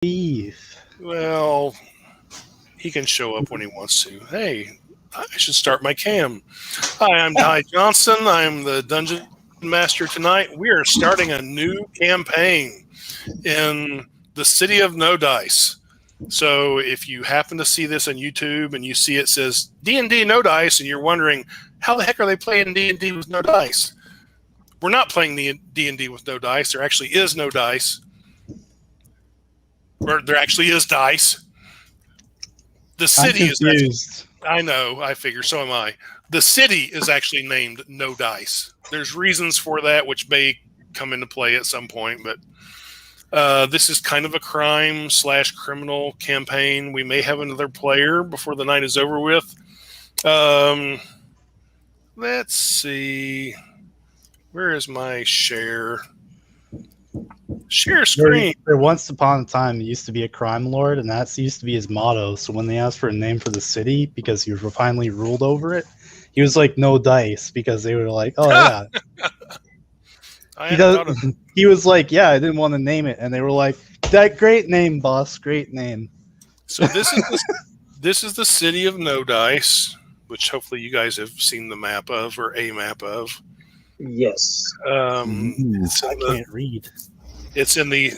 Beef. Well, he can show up when he wants to. Hey, I should start my cam. Hi, I'm Ty Johnson. I'm the Dungeon Master tonight. We are starting a new campaign in the city of No Dice. So if you happen to see this on YouTube and you see it says D&D No Dice and you're wondering, how the heck are they playing D&D with no dice? We're not playing the D&D with no dice. There actually is no dice. Or there actually is dice. The city is confused. I know, I figure, so am I. The city is actually named No Dice. There's reasons for that which may come into play at some point, but this is kind of a crime/criminal campaign. We may have another player before the night is over with. Let's see. Where is my share? Share screen. There once upon a time used to be a crime lord, and that used to be his motto. So when they asked for a name for the city, because he finally ruled over it, he was like, "No dice," because they were like, "Oh yeah." He was like, "Yeah, I didn't want to name it," and they were like, "That great name, boss, great name." So this is the city of No Dice, which hopefully you guys have seen the map of or a map of. Yes. I can't read. It's in the.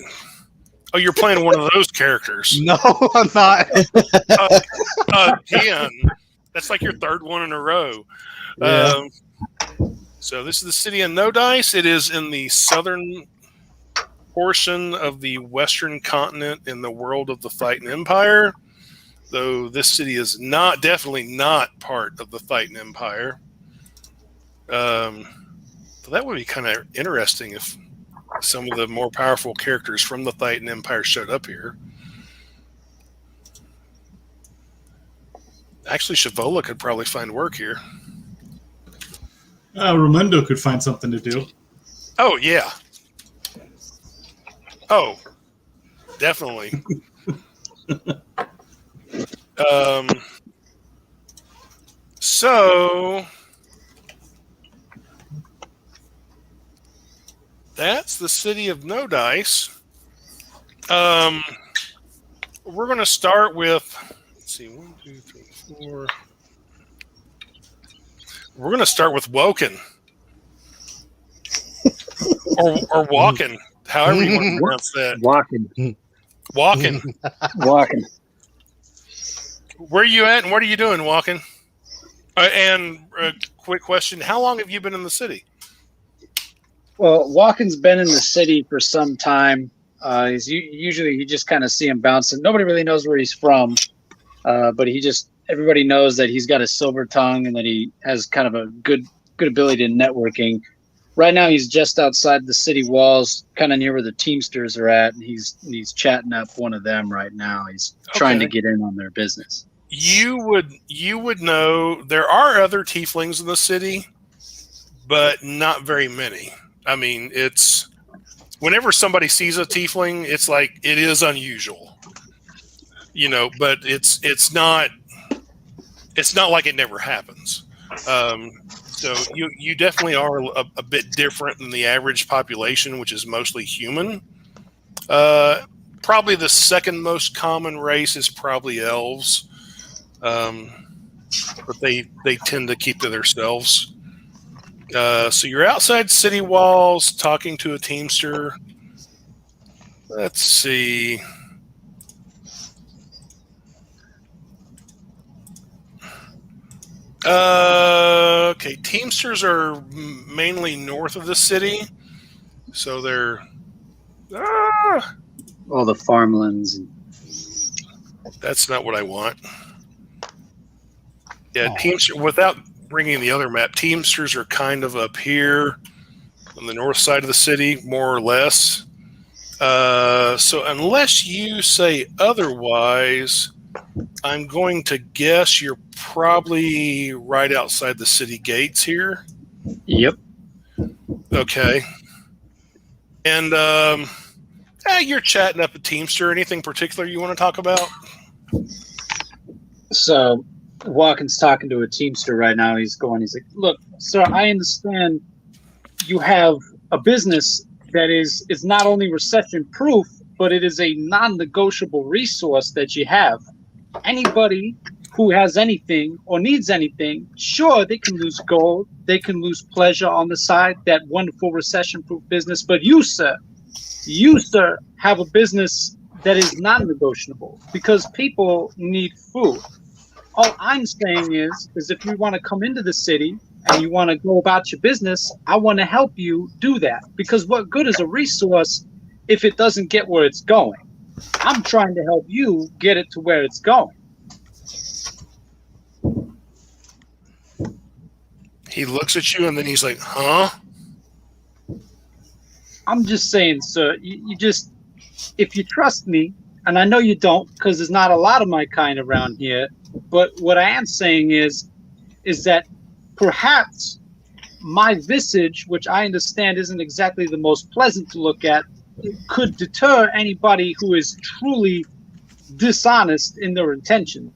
Oh, you're playing one of those characters. No, I'm not. Again, that's like your third one in a row. Yeah. So this is the city of No Dice. It is in the southern portion of the western continent in the world of the Titan Empire. Though this city is definitely not part of the Titan Empire. So that would be kind of interesting if some of the more powerful characters from the Titan Empire showed up here. Actually, Shavola could probably find work here. Ramundo could find something to do. Oh, yeah. Oh, definitely. So that's the city of No Dice. We're going to start with, let's see, 1, 2, 3, 4. We're going to start with Woken. or Walken, however you want to pronounce that. Walken. Where are you at and what are you doing, Walken? And a quick question, how long have you been in the city? Well, Walken's been in the city for some time. Usually you just kind of see him bouncing. Nobody really knows where he's from, but everybody knows that he's got a silver tongue and that he has kind of a good ability to networking. Right now, he's just outside the city walls, kind of near where the Teamsters are at, and he's chatting up one of them right now. He's trying to get in on their business. You would know there are other tieflings in the city, but not very many. I mean, it's whenever somebody sees a tiefling, it's like it is unusual, but it's not like it never happens. So you definitely are a bit different than the average population, which is mostly human. Probably the second most common race is probably elves, but they tend to keep to themselves. So you're outside city walls talking to a teamster. Let's see. Okay, Teamsters are mainly north of the city, so they're all the farmlands. That's not what I want. Yeah, Teamsters. Without bringing the other map, Teamsters are kind of up here on the north side of the city, more or less. So unless you say otherwise, I'm going to guess you're probably right outside the city gates here. Yep. Okay. And you're chatting up a Teamster. Anything particular you want to talk about? So Walken's talking to a Teamster right now. He's like, look, sir, I understand you have a business that is not only recession proof, but it is a non-negotiable resource that you have. Anybody who has anything or needs anything, sure, they can lose gold, they can lose pleasure on the side, that wonderful recession-proof business. But you, sir, have a business that is non-negotiable because people need food. All I'm saying is if you want to come into the city and you want to go about your business, I want to help you do that. Because what good is a resource if it doesn't get where it's going? I'm trying to help you get it to where it's going. He looks at you and then he's like, huh? I'm just saying, sir, you just, if you trust me, and I know you don't because there's not a lot of my kind around here, but what I am saying is that perhaps my visage, which I understand isn't exactly the most pleasant to look at, could deter anybody who is truly dishonest in their intention.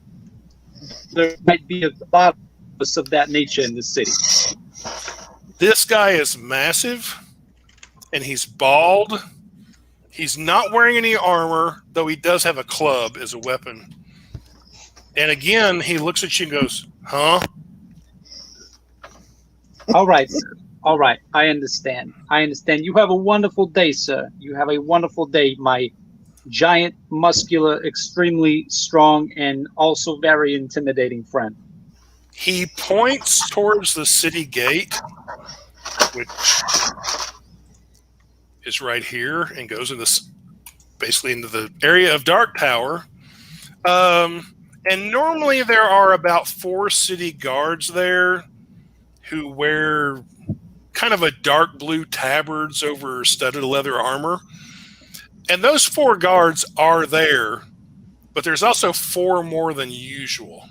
There might be a lot of that nature in the city. This guy is massive, and he's bald. He's not wearing any armor, though he does have a club as a weapon. And again, he looks at you and goes, huh? All right, sir. All right. I understand. You have a wonderful day, sir. You have a wonderful day, my giant, muscular, extremely strong, and also very intimidating friend. He points towards the city gate, which is right here, and goes in this basically into the area of Dark Tower. And normally there are about 4 city guards there who wear kind of a dark blue tabards over studded leather armor. And those 4 guards are there, but there's also 4 more than usual.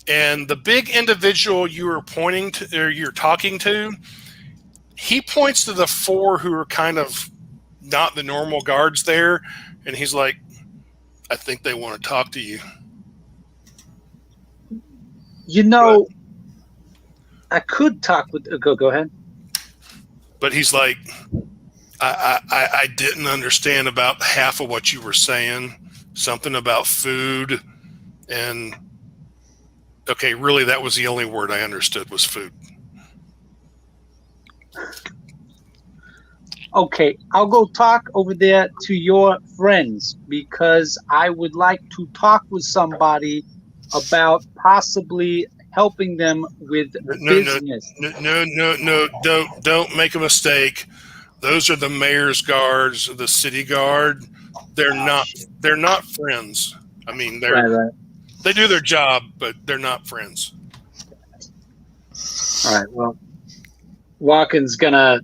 And the big individual you were pointing to, or you're talking to, he points to the 4 who are kind of not the normal guards there, and he's like, I think they want to talk to you. You know, I could talk with... Go ahead. But he's like, I didn't understand about half of what you were saying. Something about food. And, okay, really, that was the only word I understood was food. Okay, I'll go talk over there to your friends because I would like to talk with somebody about possibly helping them with business. No, don't make a mistake. Those are the mayor's guards, the city guard. They're not friends. I mean, they do their job, but they're not friends. All right, well, Walken's gonna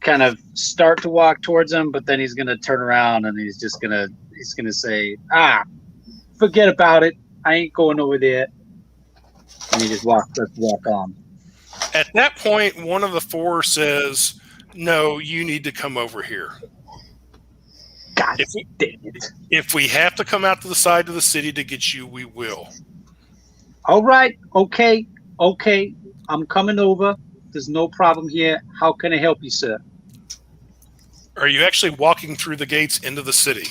kind of start to walk towards him, but then he's gonna turn around and he's gonna say, forget about it. I ain't going over there. And he just walk on. At that point, one of the 4 says, no, you need to come over here. God damn it. If we have to come out to the side of the city to get you, we will. All right. Okay. I'm coming over. There's no problem here. How can I help you, sir? Are you actually walking through the gates into the city?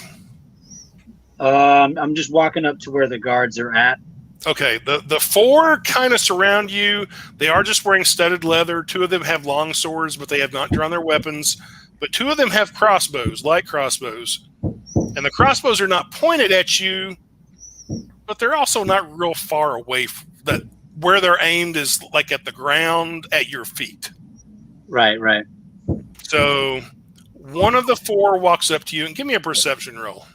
I'm just walking up to where the guards are at. Okay, the 4 kind of surround you. They are just wearing studded leather. 2 of them have long swords, but they have not drawn their weapons. But 2 of them have crossbows, light crossbows. And the crossbows are not pointed at you, but they're also not real far away. Where they're aimed is like at the ground at your feet. Right. So one of the 4 walks up to you and give me a perception roll.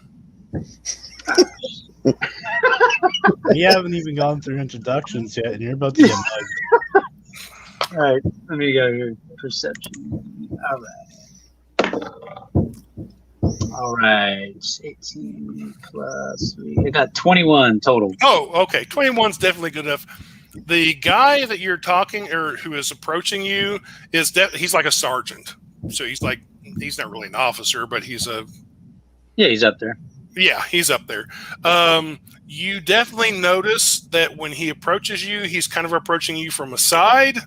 We haven't even gone through introductions yet, and you're about to get mugged. All right, let me go here. Perception. All right. 18 plus 3. I got 21 total. Oh, okay. 21's definitely good enough. The guy that you're talking, or who is approaching you, he's like a sergeant. So he's not really an officer, but he's a... Yeah, he's up there. Yeah, he's up there. You definitely notice that when he approaches you, he's kind of approaching you from a side,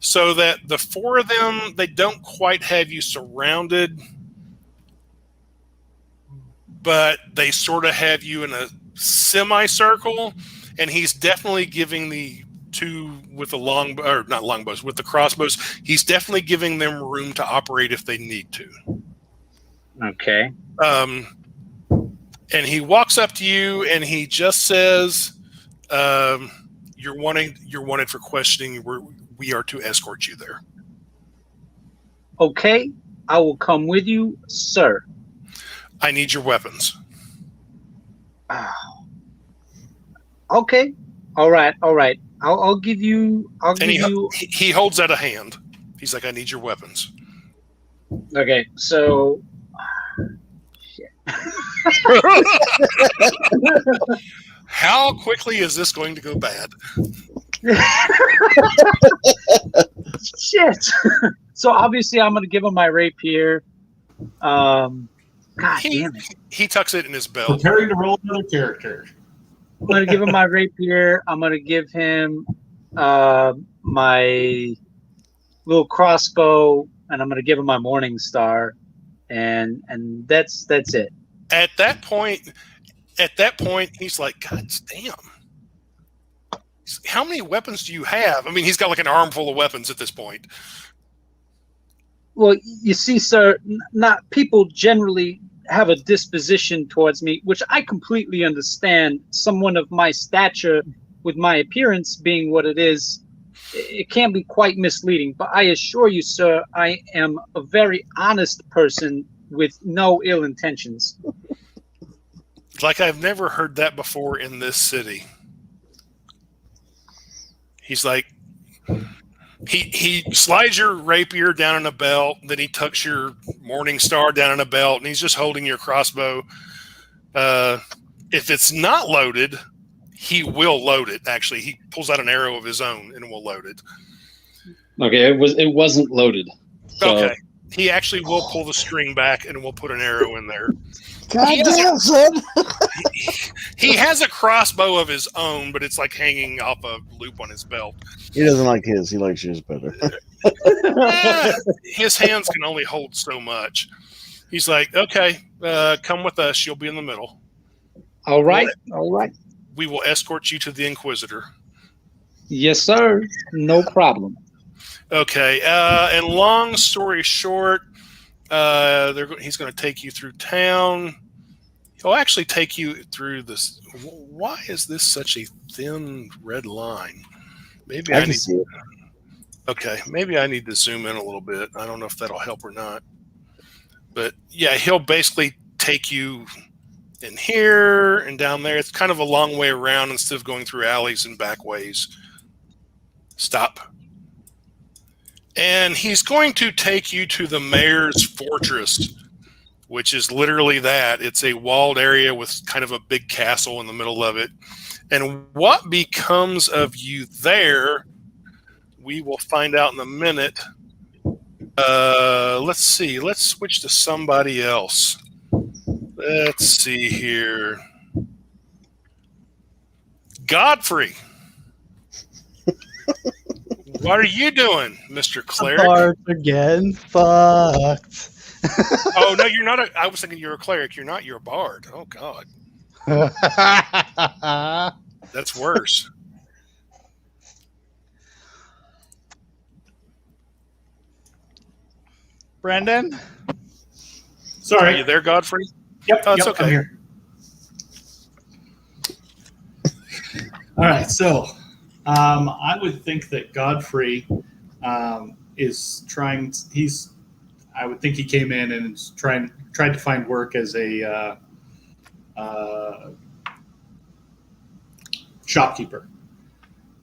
so that the 4 of them, they don't quite have you surrounded. but they sort of have you in a semicircle, and he's definitely giving the two with the not longbows, with the crossbows, he's definitely giving them room to operate if they need to. Okay. And he walks up to you and he just says, you're wanted for questioning. We are to escort you there. Okay, I will come with you, sir. I need your weapons. Okay. All right. I'll give you. He holds out a hand. He's like, I need your weapons. Okay, so. How quickly is this going to go bad? Shit. So obviously, I'm going to give him my rapier. God damn it. He tucks it in his belt. Preparing to roll another character. I'm going to give him my rapier. I'm going to give him my little crossbow, and I'm going to give him my morning star, and that's it. At that point, he's like, God damn. How many weapons do you have? I mean, he's got like an armful of weapons at this point. Well, you see, sir, not people generally have a disposition towards me, which I completely understand. Someone of my stature, with my appearance being what it is, it can be quite misleading. But I assure you, sir, I am a very honest person with no ill intentions. Like I've never heard that before in this city. He's like, he slides your rapier down in a belt, then he tucks your morning star down in a belt, and he's just holding your crossbow. If it's not loaded, he will load it. Actually, he pulls out an arrow of his own and will load it. Okay, it wasn't loaded. So. Okay, he actually will pull the string back and will put an arrow in there. God damn, son. He has a crossbow of his own, but it's like hanging off a loop on his belt. He doesn't like his. He likes yours better. His hands can only hold so much. He's like, okay, come with us. You'll be in the middle. All right. We will escort you to the Inquisitor. Yes, sir. No problem. Okay. And long story short, he's going to take you through town. He'll actually take you through this. Why is this such a thin red line? Maybe I need. See it. Okay, maybe I need to zoom in a little bit. I don't know if that'll help or not. But yeah, he'll basically take you in here and down there. It's kind of a long way around instead of going through alleys and back ways. Stop. And he's going to take you to the mayor's fortress, which is literally that. It's a walled area with kind of a big castle in the middle of it. And what becomes of you there, we will find out in a minute. Let's see. Let's switch to somebody else. Let's see here. Godfrey. What are you doing, Mr. Cleric? Bards are getting fucked. Oh, no, you're not. I was thinking you're a cleric. You're not. You're a bard. Oh, God. That's worse. Brendan? Sorry. Are you there, Godfrey? Yep. Oh, it's yep, okay. I'm here. All right. So I would think that Godfrey is trying. I would think he came in and is tried to find work as a shopkeeper,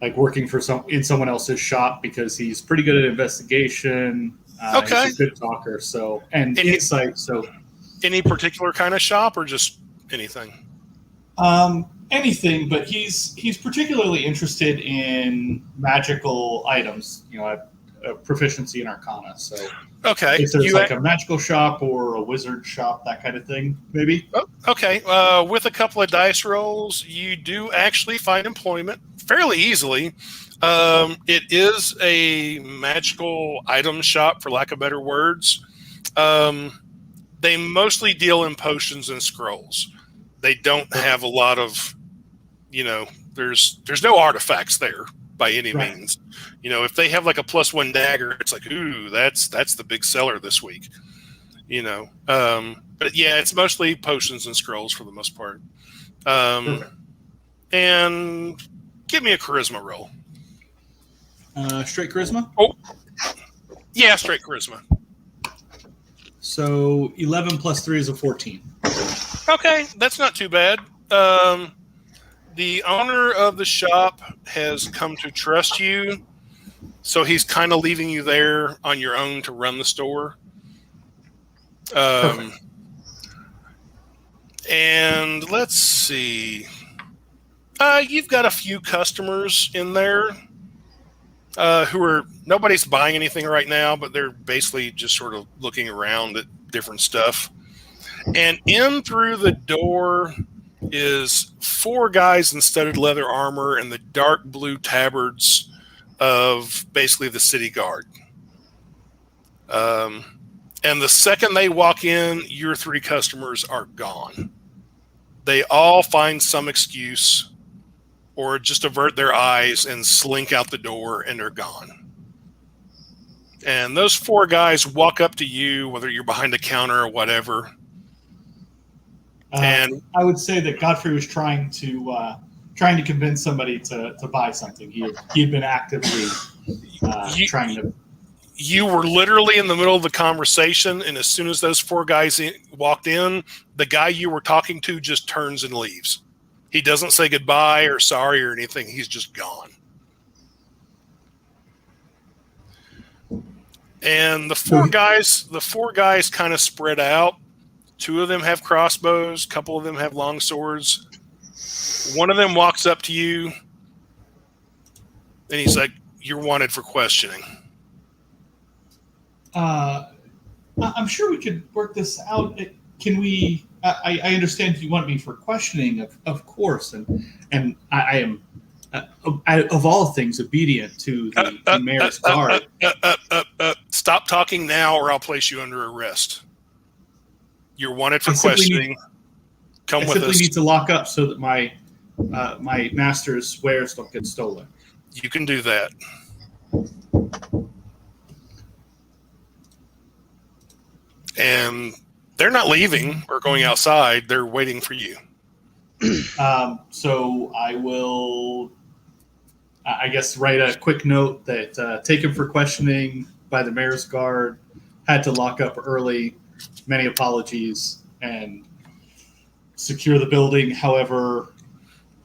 like working for in someone else's shop because he's pretty good at investigation. Okay. He's a good talker. And insight. So any particular kind of shop or just anything? Anything, but he's particularly interested in magical items. You know, a proficiency in Arcana. So okay, if there's like a magical shop or a wizard shop, that kind of thing, maybe. Oh, okay, with a couple of dice rolls, you do actually find employment fairly easily. It is a magical item shop, for lack of better words. That They mostly deal in potions and scrolls. They don't have a lot of, there's no artifacts there by any means. If they have like a +1 dagger, it's like, ooh, that's the big seller this week. But yeah, it's mostly potions and scrolls for the most part. And give me a charisma roll. Straight charisma? Oh, yeah, straight charisma. So 11 plus 3 is a 14. Okay, that's not too bad. The owner of the shop has come to trust you, so he's kind of leaving you there on your own to run the store. And let's see. You've got a few customers in there nobody's buying anything right now, but they're basically just sort of looking around at different stuff. And in through the door is 4 guys in studded leather armor and the dark blue tabards of basically the city guard. And the second they walk in, your 3 customers are gone. They all find some excuse or just avert their eyes and slink out the door, and they're gone. And those 4 guys walk up to you, whether you're behind a counter or whatever. And I would say that Godfrey was trying to convince somebody to buy something. He had been actively trying to. You were literally in the middle of the conversation, and as soon as those 4 guys walked in, the guy you were talking to just turns and leaves. He doesn't say goodbye or sorry or anything. He's just gone. And the 4 guys kind of spread out. 2 of them have crossbows. A couple of them have long swords. One of them walks up to you, and he's like, "You're wanted for questioning." I'm sure we could work this out. Can we? I understand you want me for questioning, of course, and I am, of all things, obedient to the mayor's guard. Stop talking now, or I'll place you under arrest. You're wanted for questioning. Come with us. I simply need to lock up so that my master's wares don't get stolen. You can do that. And they're not leaving or going outside. They're waiting for you. So I will, I guess, write a quick note that taken for questioning by the mayor's guard, had to lock up early, many apologies, and secure the building. However,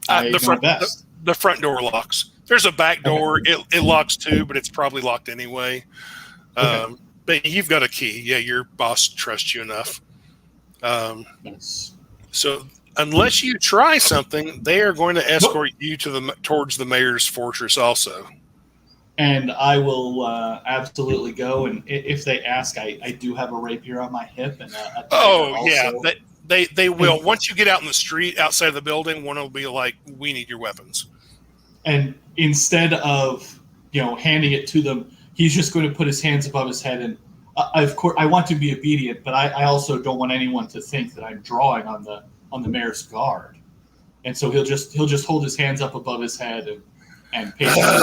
I do my best. The front door locks. There's a back door. Okay. It locks too, but it's probably locked anyway. Okay. But you've got a key. Yeah, your boss trusts you enough. Nice. So unless you try something, they are going to escort you towards the mayor's fortress also. And I will absolutely go. And if they ask, I do have a rapier on my hip. And yeah, they will. Once you get out in the street outside of the building, one will be like, "We need your weapons." And instead of handing it to them, he's just going to put his hands above his head. And of course, I want to be obedient, but I also don't want anyone to think that I'm drawing on the mayor's guard. And so he'll just hold his hands up above his head and patiently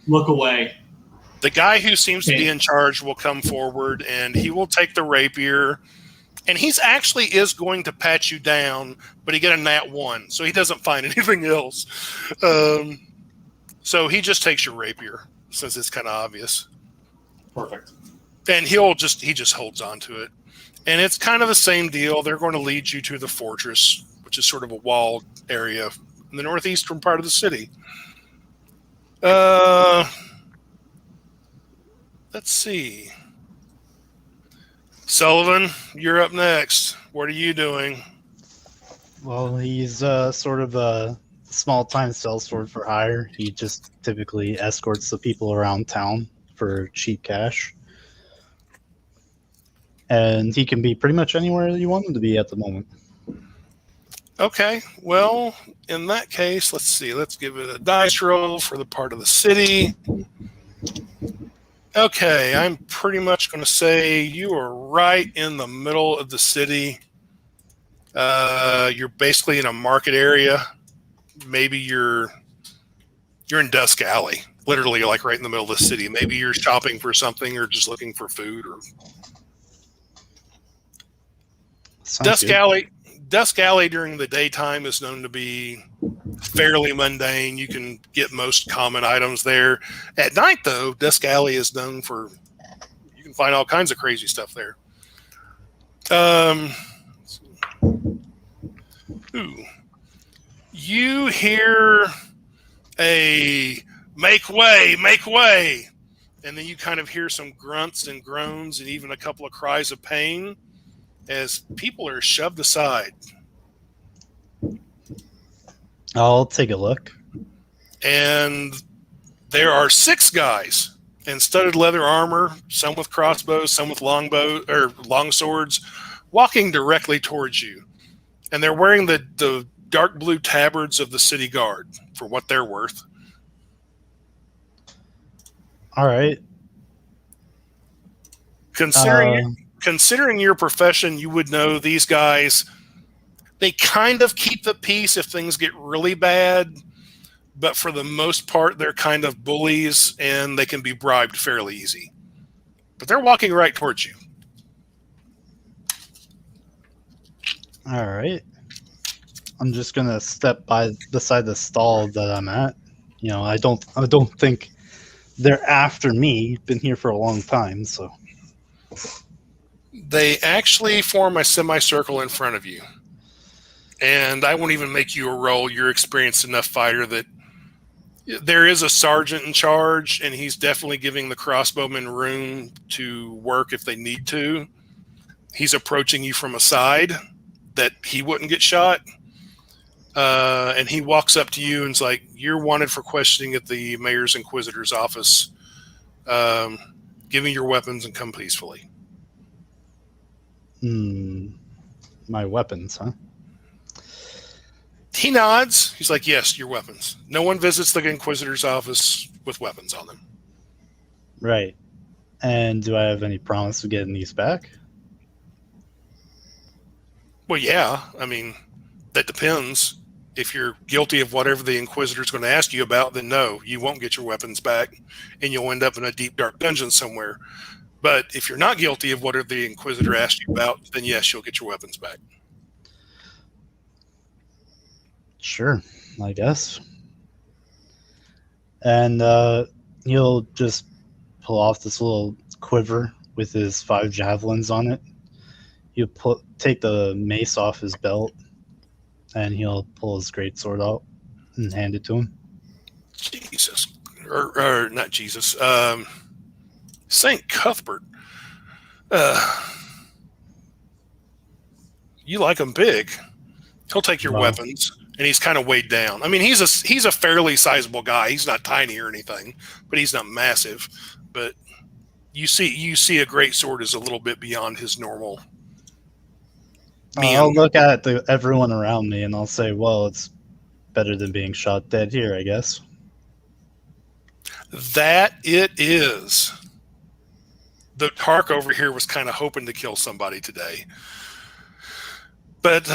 look away. The guy who seems to be in charge will come forward, and he will take the rapier, and he's actually is going to pat you down, but he got a nat 1, so he doesn't find anything else. So he just takes your rapier, since it's kind of obvious. Perfect. And he just holds on to it. And it's kind of the same deal. They're going to lead you to the fortress, which is sort of a walled area in the northeastern part of the city. Let's see. Sullivan, you're up next. What are you doing? Well, he's sort of a small-time sellsword for hire. He just typically escorts the people around town for cheap cash. And he can be pretty much anywhere you want him to be at the moment. Okay, well, in that case, let's see. Let's give it a dice roll for the part of the city. Okay, I'm pretty much going to say you are right in the middle of the city. You're basically in a market area. Maybe you're in Dusk Alley, literally like right in the middle of the city. Maybe you're shopping for something or just looking for food. Or Sounds good. Dusk Alley during the daytime is known to be fairly mundane. You can get most common items there. At night, though, Dusk Alley is known for you can find all kinds of crazy stuff there. You hear a make way, and then you kind of hear some grunts and groans and even a couple of cries of pain as people are shoved aside. I'll take a look. And there are 6 guys in studded leather armor, some with crossbows, some with long swords, walking directly towards you. And they're wearing the dark blue tabards of the city guard for what they're worth. All right. Considering your profession, you would know these guys. They kind of keep the peace if things get really bad, but for the most part, they're kind of bullies and they can be bribed fairly easy. But they're walking right towards you. All right. I'm just gonna step beside the stall that I'm at. You know, I don't think they're after me. Been here for a long time, so. They actually form a semicircle in front of you. And I won't even make you a roll. You're experienced enough fighter that there is a sergeant in charge, and he's definitely giving the crossbowmen room to work if they need to. He's approaching you from a side that he wouldn't get shot. And he walks up to you and is like, "You're wanted for questioning at the mayor's inquisitor's office. Give me your weapons and come peacefully." My weapons, huh? He nods. He's like, "Yes, your weapons. No one visits the inquisitor's office with weapons on them." Right. And do I have any promise of getting these back? Well, yeah. I mean, that depends. If you're guilty of whatever the inquisitor's going to ask you about, then no, you won't get your weapons back, and you'll end up in a deep, dark dungeon somewhere. But if you're not guilty of whatever the inquisitor asked you about, then yes, you'll get your weapons back. Sure, I guess. And he'll just pull off this little quiver with his 5 javelins on it. He'll take the mace off his belt, and he'll pull his greatsword out and hand it to him. Jesus. Or not Jesus. St. Cuthbert. You like him big. He'll take your weapons, and he's kind of weighed down. I mean, he's a fairly sizable guy. He's not tiny or anything, but he's not massive. But you see a greatsword is a little bit beyond his normal. I'll look at everyone around me, and I'll say, well, it's better than being shot dead here, I guess. That it is. The Tark over here was kind of hoping to kill somebody today. But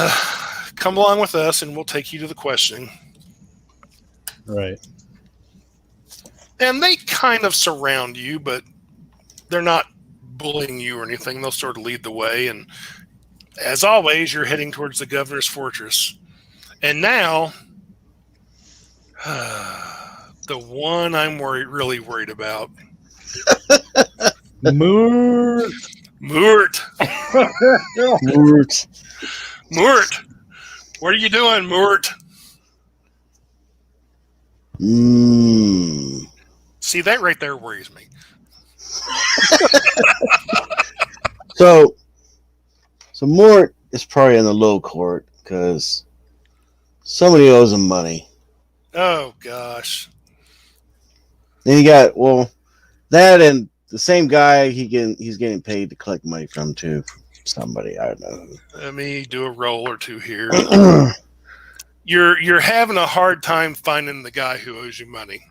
come along with us, and we'll take you to the questioning. Right. And they kind of surround you, but they're not bullying you or anything. They'll sort of lead the way. And as always, you're heading towards the governor's fortress. And now, the one I'm really worried about. Moort. What are you doing, Moort? See, that right there worries me. So Mort is probably in the low court because somebody owes him money. Oh gosh. Then you got that and the same guy he's getting paid to collect money from too. Somebody, I don't know. Let me do a roll or two here. You're having a hard time finding the guy who owes you money.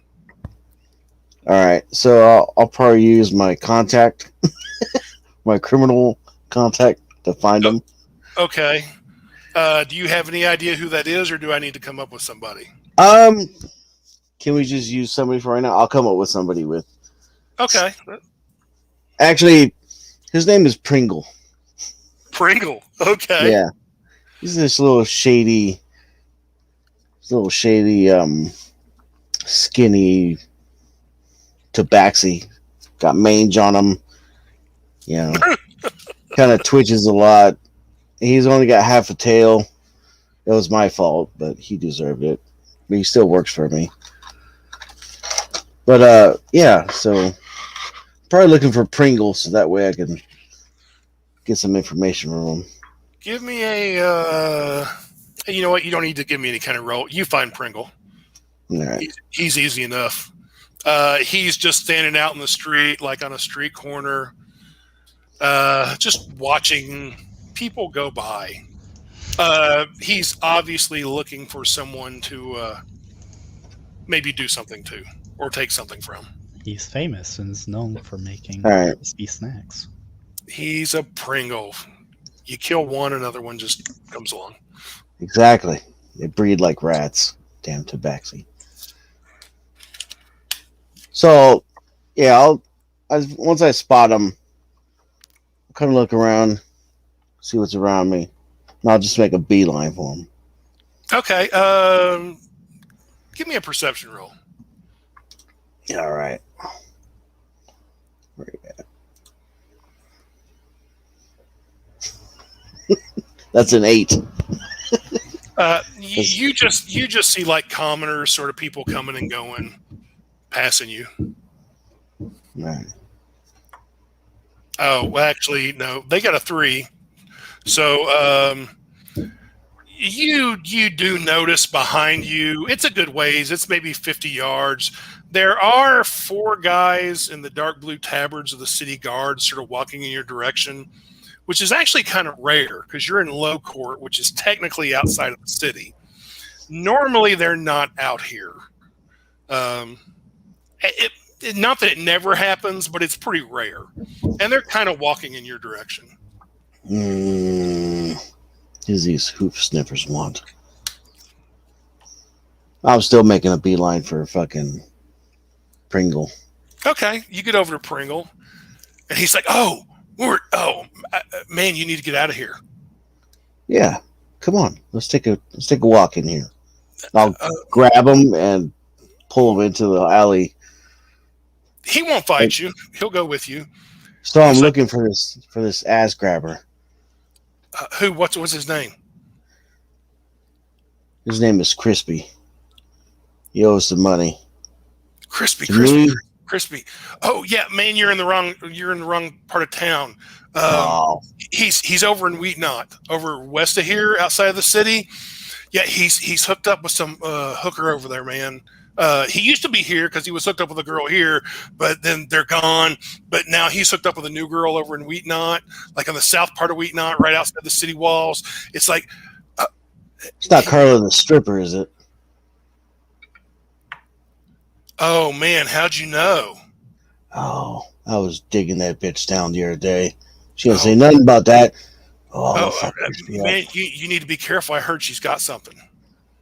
All right, so I'll probably use my contact, my criminal contact, to find him. Okay. Do you have any idea who that is, or do I need to come up with somebody? Can we just use somebody for right now? I'll come up with somebody with. Okay. Actually, his name is Pringle. Pringle. Okay. Yeah, he's this little shady, skinny tabaxi. Got mange on him. You know, kind of twitches a lot. He's only got half a tail. It was my fault, but he deserved it. But he still works for me. But yeah, so probably looking for Pringle so that way I can get some information from him. Give me a. You know what? You don't need to give me any kind of roll. You find Pringle. All right. He's easy enough. He's just standing out in the street, like on a street corner, just watching people go by. He's obviously looking for someone to maybe do something to or take something from. He's famous and is known for making All right. crispy snacks. He's a Pringle. You kill one, another one just comes along. Exactly. They breed like rats. Damn tabaxi. So, yeah, once I spot him, I'll kind of look around, see what's around me, and I'll just make a beeline for him. Okay. Give me a perception roll. Yeah, all right. Where you at? That's an 8. You just see like commoners, sort of people coming and going, passing you. All right. Oh, well, actually, no, they got a 3. So you do notice behind you. It's a good ways. It's maybe 50 yards. There are 4 guys in the dark blue tabards of the city guard, sort of walking in your direction, which is actually kind of rare because you're in low court, which is technically outside of the city. Normally, they're not out here. Not that it never happens, but it's pretty rare. And they're kind of walking in your direction. Who's these hoof sniffers want? I'm still making a beeline for fucking Pringle. Okay, you get over to Pringle, and he's like, man, you need to get out of here. Yeah, come on, let's take a walk in here. I'll grab him and pull him into the alley. He won't fight you. He'll go with you. So I'm looking for this ass grabber. Who? What's his name? His name is Crispy. He owes some money. Crispy. Oh yeah, man, you're in the wrong part of town. He's over in Wheatnot, over west of here, outside of the city. Yeah, he's hooked up with some hooker over there, man. He used to be here because he was hooked up with a girl here, but then they're gone. But now he's hooked up with a new girl over in Wheatnot, like on the south part of Wheatnot, right outside the city walls. It's like it's not Carla the stripper, is it? Oh man, how'd you know? Oh, I was digging that bitch down the other day. She didn't say nothing about that. Man, you need to be careful. I heard she's got something.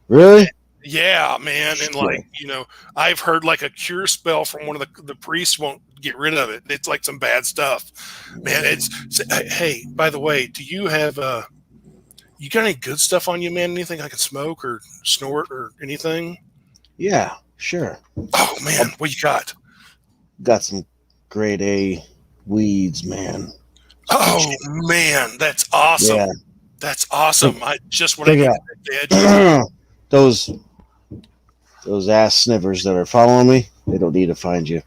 Really? Yeah, man. And like, I've heard like a cure spell from one of the priests won't get rid of it. It's like some bad stuff. Man, hey, by the way, do you have you got any good stuff on you, man? Anything I can smoke or snort or anything? Yeah, sure. Oh man, what you got? Got some grade A weeds, man. Oh man, that's awesome. Yeah. That's awesome. I needed. Those ass sniffers that are following me, they don't need to find you.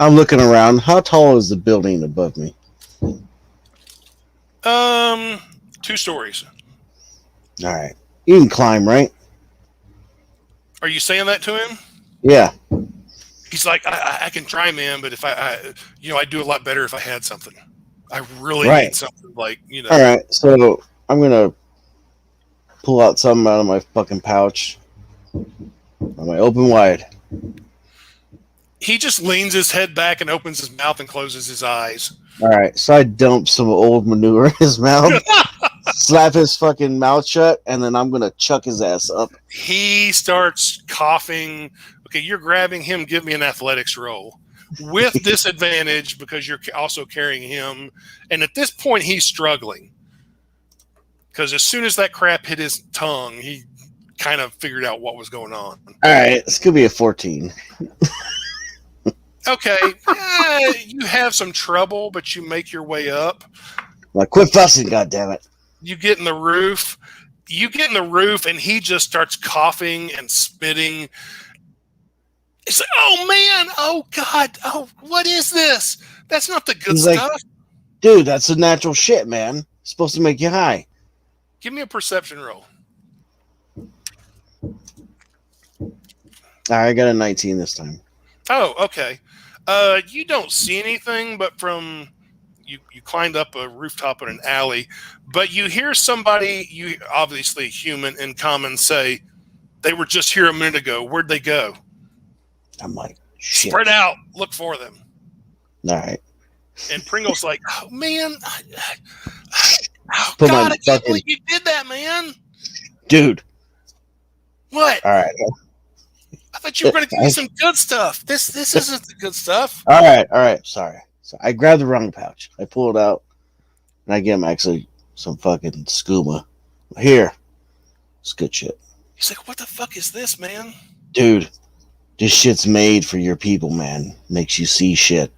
I'm looking around. How tall is the building above me? 2 stories. All right. You can climb, right? Are you saying that to him? Yeah. He's like, I can try, man, but if I'd do a lot better if I had something. I really need something like, All right. So I'm going to pull out something out of my fucking pouch. On my open wide. He just leans his head back and opens his mouth and closes his eyes. All right, so I dump some old manure in his mouth, slap his fucking mouth shut, and then I'm gonna chuck his ass up. He starts coughing. Okay, you're grabbing him. Give me an athletics roll with disadvantage because you're also carrying him. And at this point, he's struggling because as soon as that crap hit his tongue, he kind of figured out what was going on. All right, this could be a 14. Okay, you have some trouble, but you make your way up. Like, quit fussing, goddammit. You get in the roof. And he just starts coughing and spitting. He's like, oh, man. Oh, God. Oh, what is this? That's not the good stuff. Like, dude, that's the natural shit, man. It's supposed to make you high. Give me a perception roll. I got a 19 this time. Oh, okay. You don't see anything, but from you climbed up a rooftop in an alley, but you hear somebody, you obviously human in common, say, they were just here a minute ago. Where'd they go? I'm like, shit. Spread out. Look for them. All right. And Pringle's like, oh, man. Oh, Put God, my I can't fucking- believe you did that, man. Dude. What? All right. I thought you were going to give me some good stuff. This isn't the good stuff. All right. Sorry. So I grabbed the wrong pouch. I pull it out, and I give him actually some fucking skooma. Here. It's good shit. He's like, what the fuck is this, man? Dude, this shit's made for your people, man. Makes you see shit.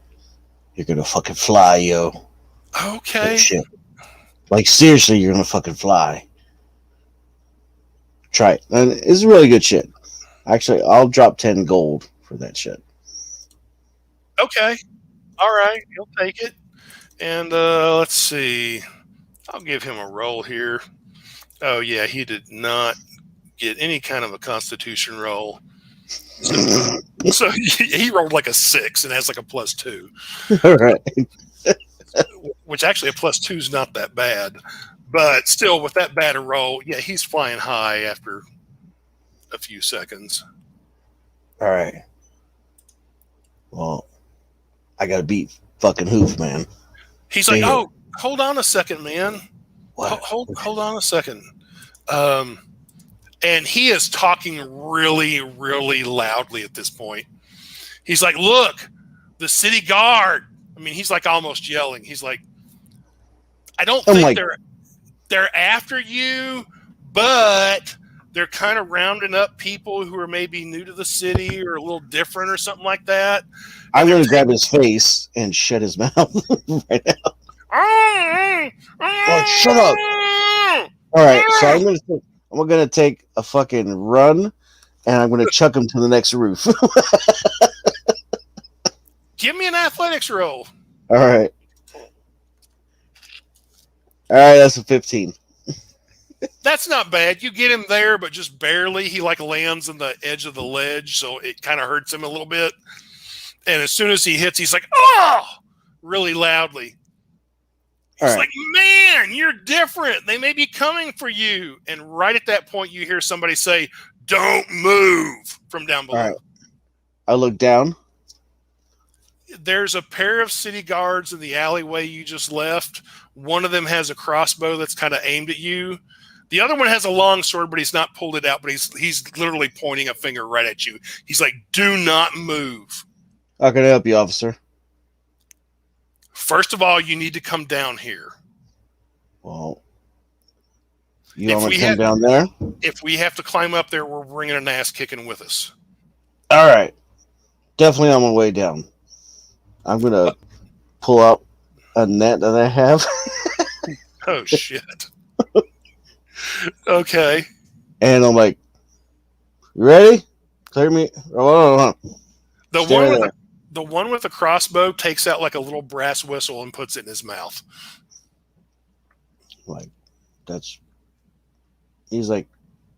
You're gonna fucking fly, yo. Okay. Good shit. Like, seriously, you're gonna fucking fly. Try it. And it's really good shit. Actually, I'll drop 10 gold for that shit. Okay. All right. He'll take it. And let's see. I'll give him a roll here. Oh, yeah. He did not get any kind of a constitution roll. So he rolled like a 6 and has like a +2. All right. Which actually a +2 is not that bad. But still, with that bad a roll, yeah, he's flying high after a few seconds. All right. Well, I gotta beat fucking Hoof, man. He's like, Damn. oh, hold on a second, man. What? Hold on a second. And he is talking really, really loudly at this point. He's like, look, the city guard. I mean, he's like almost yelling. He's like, I don't think they're after you, but they're kind of rounding up people who are maybe new to the city or a little different or something like that. I'm gonna grab his face and shut his mouth right now. Oh, shut up! All right, so I'm gonna take a fucking run, and I'm gonna chuck him to the next roof. Give me an athletics roll. All right, that's a 15. That's not bad. You get him there, but just barely. He like lands on the edge of the ledge, so it kind of hurts him a little bit. And as soon as he hits, he's like, oh, really loudly. He's like, man, you're different. They may be coming for you. And right at that point, you hear somebody say, don't move from down below. All right. I look down. There's a pair of city guards in the alleyway you just left. One of them has a crossbow that's kind of aimed at you. The other one has a long sword, but he's not pulled it out, but he's literally pointing a finger right at you. He's like, do not move. How can I help you, officer? First of all, you need to come down here. Well, you want to come down there? If we have to climb up there, we're bringing an ass kicking with us. All right. Definitely on my way down. I'm going to pull out a net that I have. Oh, shit. Okay. And I'm like, you ready? Clear me. Oh, The one with the crossbow takes out like a little brass whistle and puts it in his mouth. Like, he's like,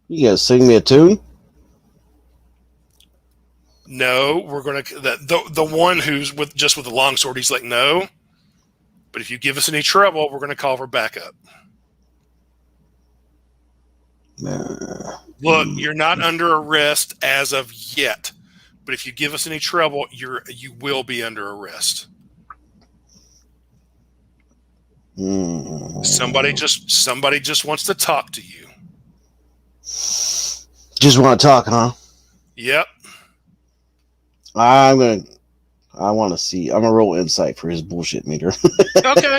you guys sing me a tune? No, we're gonna the one who's with the longsword. He's like, no, but if you give us any trouble, we're gonna call for backup. Look, you're not under arrest as of yet, But if you give us any trouble, you will be under arrest. Somebody just wants to talk to you. Just want to talk, huh? Yep. I want to see. I'm gonna roll insight for his bullshit meter. Okay.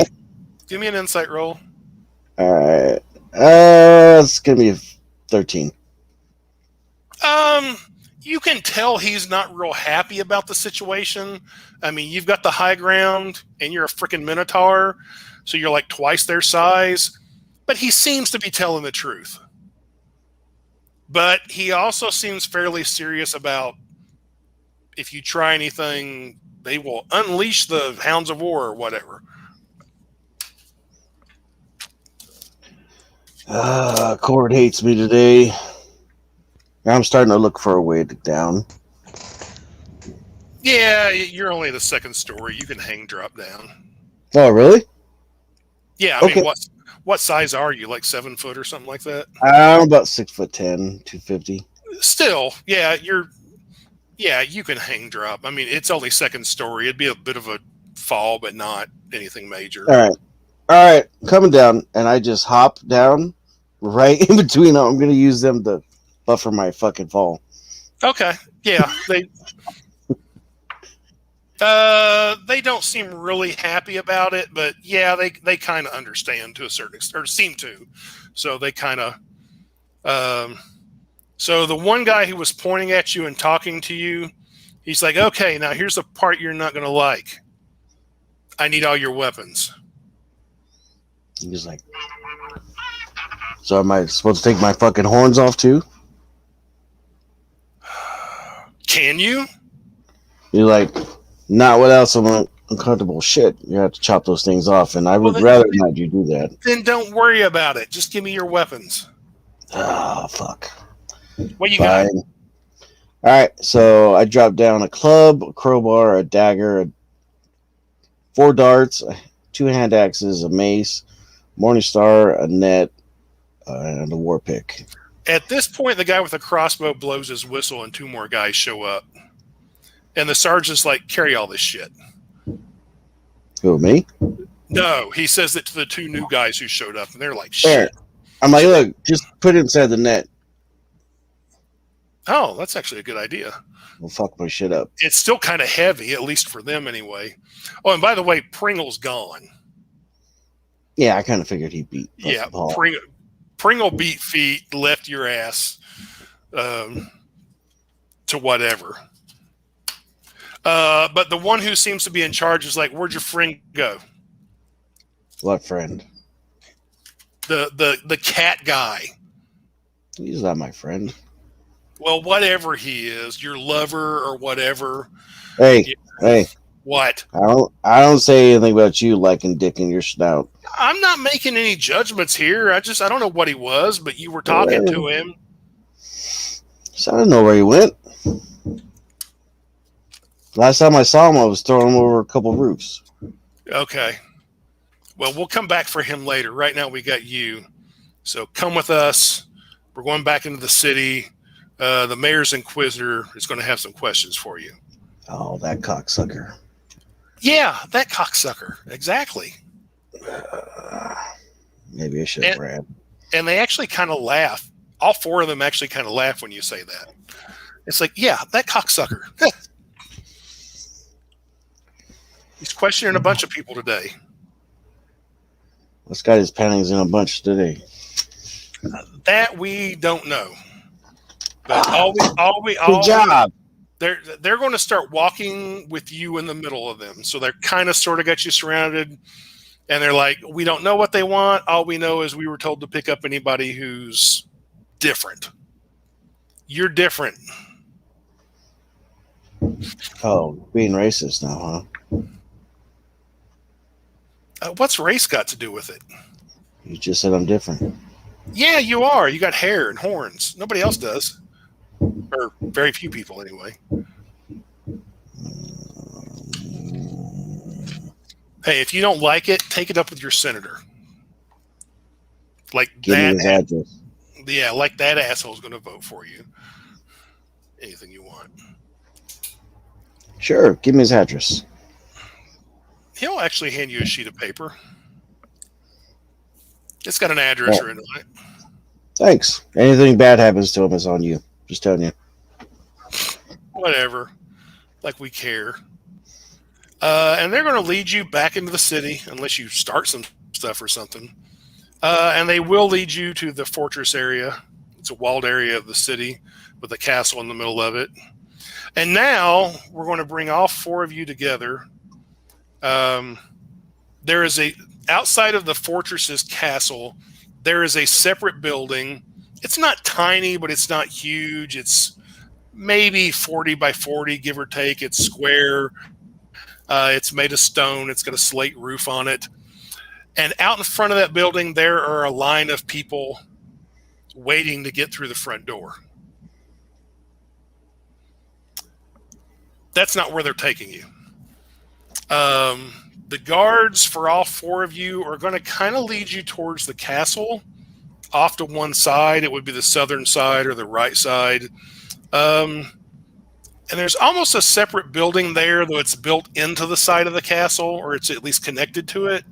Give me an insight roll. All right. It's gonna be 13. You can tell he's not real happy about the situation. I mean, you've got the high ground, and you're a freaking minotaur, so you're like twice their size. But he seems to be telling the truth. But he also seems fairly serious about if you try anything, they will unleash the hounds of war or whatever. Cord hates me today. I'm starting to look for a way down. Yeah, you're only the second story. You can hang drop down. Oh, really? Yeah, I mean, what size are you? Like 7 foot or something like that? I'm about 6'10", 250. Still, yeah, you can hang drop. I mean, it's only second story. It'd be a bit of a fall, but not anything major. All right, coming down, and I just hop down right in between them. I'm gonna use them to buffer my fucking fall. Okay, yeah, they don't seem really happy about it, but yeah, they kind of understand to a certain extent, or seem to. So they kind of. So the one guy who was pointing at you and talking to you, he's like, "Okay, now here's the part you're not gonna like. I need all your weapons." He's like, "So am I supposed to take my fucking horns off too?" Can you? You're like, not without some uncomfortable shit. You have to chop those things off, and I would rather not you do that. Then don't worry about it. Just give me your weapons. Oh, fuck. What you got? All right, so I dropped down a club, a crowbar, a dagger, 4 darts, 2 hand axes, a mace, Morningstar, a net, and a war pick. At this point, the guy with the crossbow blows his whistle, and 2 more guys show up. And the sergeant's like, "Carry all this shit." Who, me? No, he says it to the 2 new guys who showed up, and they're like, "Shit." There. I'm like, look, just put it inside the net. Oh, that's actually a good idea. We'll fuck my shit up. It's still kind of heavy, at least for them anyway. Oh, and by the way, Pringle's gone. Yeah, I kind of figured he beat. Yeah, Pringle beat feet, left your ass to whatever. But the one who seems to be in charge is like, "Where'd your friend go?" What friend? The cat guy. He's not my friend. Well, whatever he is, your lover or whatever. Hey, What? I don't say anything about you liking dick in your snout. I'm not making any judgments here. I don't know what he was, but you were talking to him. So I don't know where he went. Last time I saw him, I was throwing him over a couple roofs. Okay. Well, we'll come back for him later. Right now, we got you. So come with us. We're going back into the city. The mayor's inquisitor is going to have some questions for you. Oh, that cocksucker. Yeah, that cocksucker. Exactly. Maybe I should have ran. And they actually kind of laugh. All 4 of them actually kind of laugh when you say that. It's like, yeah, that cocksucker. He's questioning a bunch of people today. This guy is panties in a bunch today. That we don't know. But Good job. They're going to start walking with you in the middle of them. So they're kind of sort of got you surrounded. And they're like, "We don't know what they want. All we know is we were told to pick up anybody who's different. You're different." Oh, being racist now, huh? What's race got to do with it? You just said I'm different. Yeah, you are. You got hair and horns. Nobody else does. Or very few people, anyway. Hey, if you don't like it, take it up with your senator. Like Give that. me his address. Yeah, like that asshole's going to vote for you. Anything you want. Sure, give me his address. He'll actually hand you a sheet of paper. It's got an address written on it. Thanks. Anything bad happens to him, it's on you. Just telling you. Whatever. Like we care. And they're going to lead you back into the city unless you start some stuff or something. And they will lead you to the fortress area. It's a walled area of the city with a castle in the middle of it. And now we're going to bring all four of you together. There is outside of the fortress's castle, there is a separate building. It's not tiny, but it's not huge. It's maybe 40 by 40, give or take. It's square. It's made of stone. It's got a slate roof on it. And out in front of that building, there are a line of people waiting to get through the front door. That's not where they're taking you. The guards for all four of you are going to kind of lead you towards the castle off to one side. It would be the southern side or the right side. And there's almost a separate building there, though it's built into the side of the castle, or it's at least connected to it.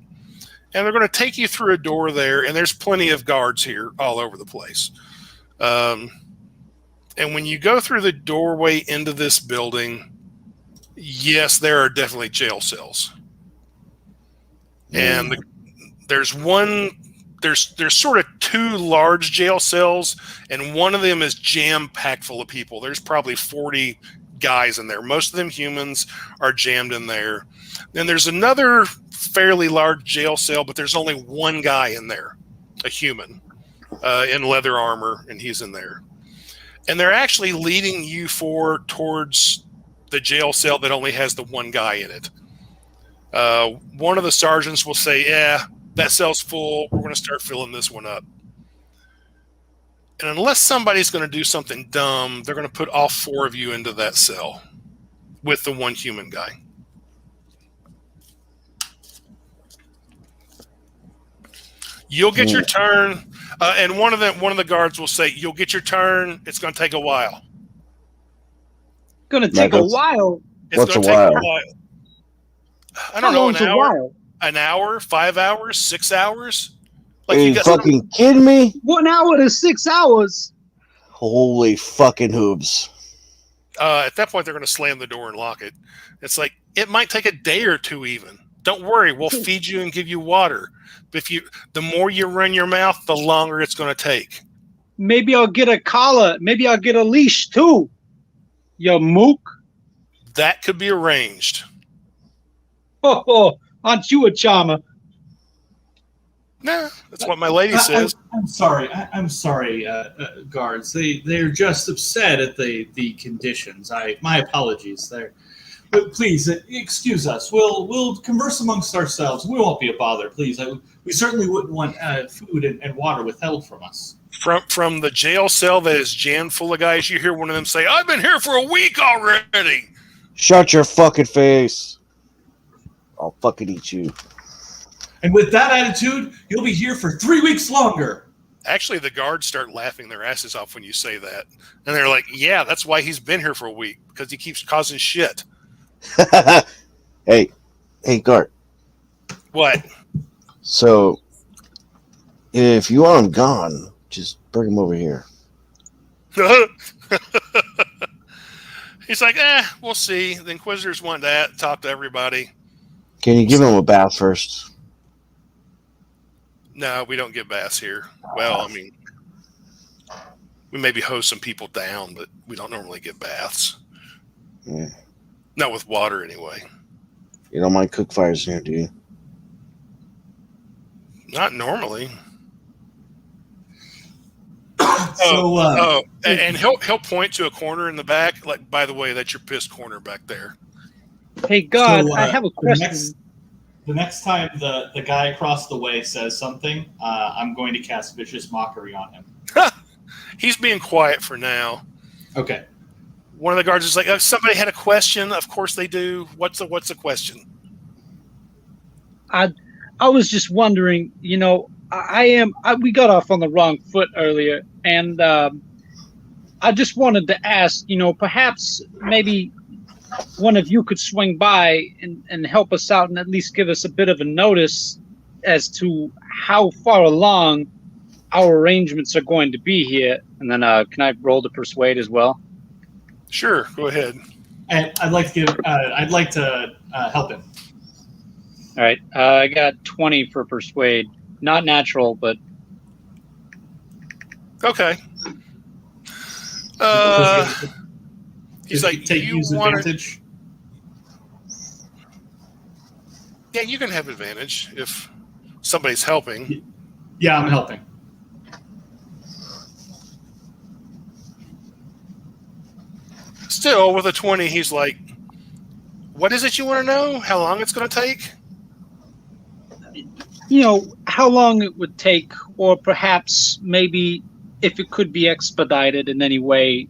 And they're going to take you through a door there, and there's plenty of guards here all over the place. And when you go through the doorway into this building, yes, there are definitely jail cells. And there's sort of two large jail cells, and one of them is jam-packed full of people. There's probably 40 guys in there. Most of them humans are jammed in there. Then there's another fairly large jail cell, but there's only one guy in there, a human, in leather armor, and he's in there. And they're actually leading you towards the jail cell that only has the one guy in it. One of the sergeants will say, yeah, that cell's full. We're going to start filling this one up. And unless somebody's going to do something dumb, they're going to put all four of you into that cell with the one human guy. You'll get your turn, and one of the guards will say, "You'll get your turn. It's going to take a while." Going to take a while. It's going to take a while. I don't know, an hour, 5 hours, 6 hours. Like, are you fucking kidding me? 1 hour to 6 hours. Holy fucking hoobs. At that point, they're going to slam the door and lock it. It's like, it might take a day or two even. Don't worry, we'll feed you and give you water. But the more you run your mouth, the longer it's going to take. Maybe I'll get a collar. Maybe I'll get a leash too. You mook. That could be arranged. Oh, aren't you a charmer? Nah, that's what my lady says. I'm sorry. I'm sorry, guards. They're just upset at the conditions. My apologies. But please excuse us. We'll converse amongst ourselves. We won't be a bother, please. We certainly wouldn't want food and water withheld from us. From the jail cell that is jammed full of guys, you hear one of them say, "I've been here for a week already." Shut your fucking face. I'll fucking eat you. And with that attitude, you'll be here for 3 weeks longer. Actually, the guards start laughing their asses off when you say that. And they're like, yeah, that's why he's been here for a week, because he keeps causing shit. Hey, Gart. What? So, if you want him gone, just bring him over here. He's like, we'll see. The Inquisitors want that. Talk to everybody. Can you give him a bath first? No, we don't get baths here. Well, I mean, we maybe hose some people down, but we don't normally get baths. Yeah. Not with water, anyway. You don't mind cook fires in here, do you? Not normally. And he'll point to a corner in the back. Like, by the way, that's your piss corner back there. Hey, God, I have a question. The next time the guy across the way says something, I'm going to cast Vicious Mockery on him. He's being quiet for now. Okay. One of the guards is like, oh, somebody had a question. Of course they do. What's the question? I was just wondering, we got off on the wrong foot earlier, and I just wanted to ask, perhaps maybe one of you could swing by and help us out and at least give us a bit of a notice as to how far along our arrangements are going to be here. And then can I roll to persuade as well? Sure, go ahead. And I'd like to help him. All right. I got 20 for persuade. Not natural, but Okay. He's like, use advantage. Yeah, you can have advantage if somebody's helping. Yeah, I'm helping. Still, with a 20, he's like, what is it you want to know? How long it's going to take? how long it would take, or perhaps maybe if it could be expedited in any way.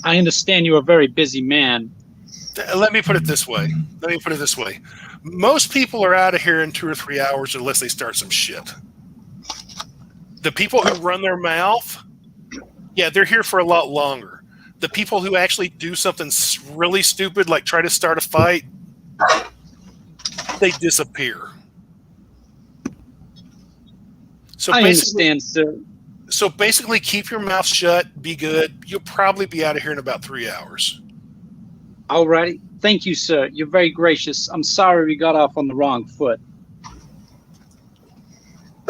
I understand you're a very busy man. Let me put it this way. Most people are out of here in 2 or 3 hours unless they start some shit. The people who run their mouth, yeah, they're here for a lot longer. The people who actually do something really stupid, like try to start a fight, they disappear. So I understand, sir. So basically, keep your mouth shut, be good. You'll probably be out of here in about 3 hours. All righty. Thank you, sir. You're very gracious. I'm sorry we got off on the wrong foot.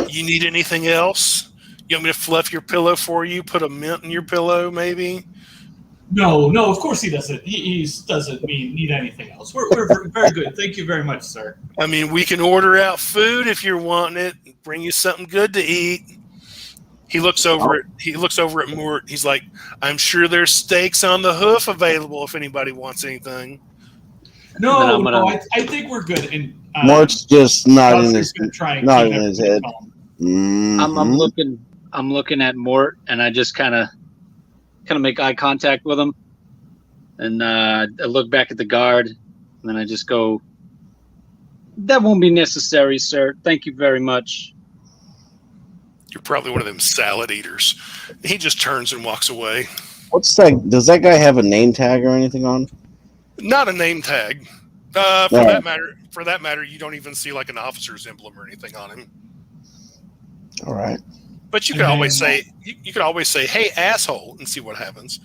You need anything else? You want me to fluff your pillow for you? Put a mint in your pillow, maybe? No, of course he doesn't. He doesn't need anything else. We're very good. Thank you very much, sir. I mean, we can order out food if you're wanting it. Bring you something good to eat. He looks over at Mort. He's like, I'm sure there's steaks on the hoof available if anybody wants anything. No, I think we're good. And Mort's just nodding his head. Mm-hmm. I'm looking at Mort, and I just kind of make eye contact with him, and I look back at the guard, and then I just go, "That won't be necessary, sir. Thank you very much." You're probably one of them salad eaters. He just turns and walks away. What's that? Does that guy have a name tag or anything on? Not a name tag. For that matter, you don't even see like an officer's emblem or anything on him. All right. But you could always say, "Hey, asshole," and see what happens.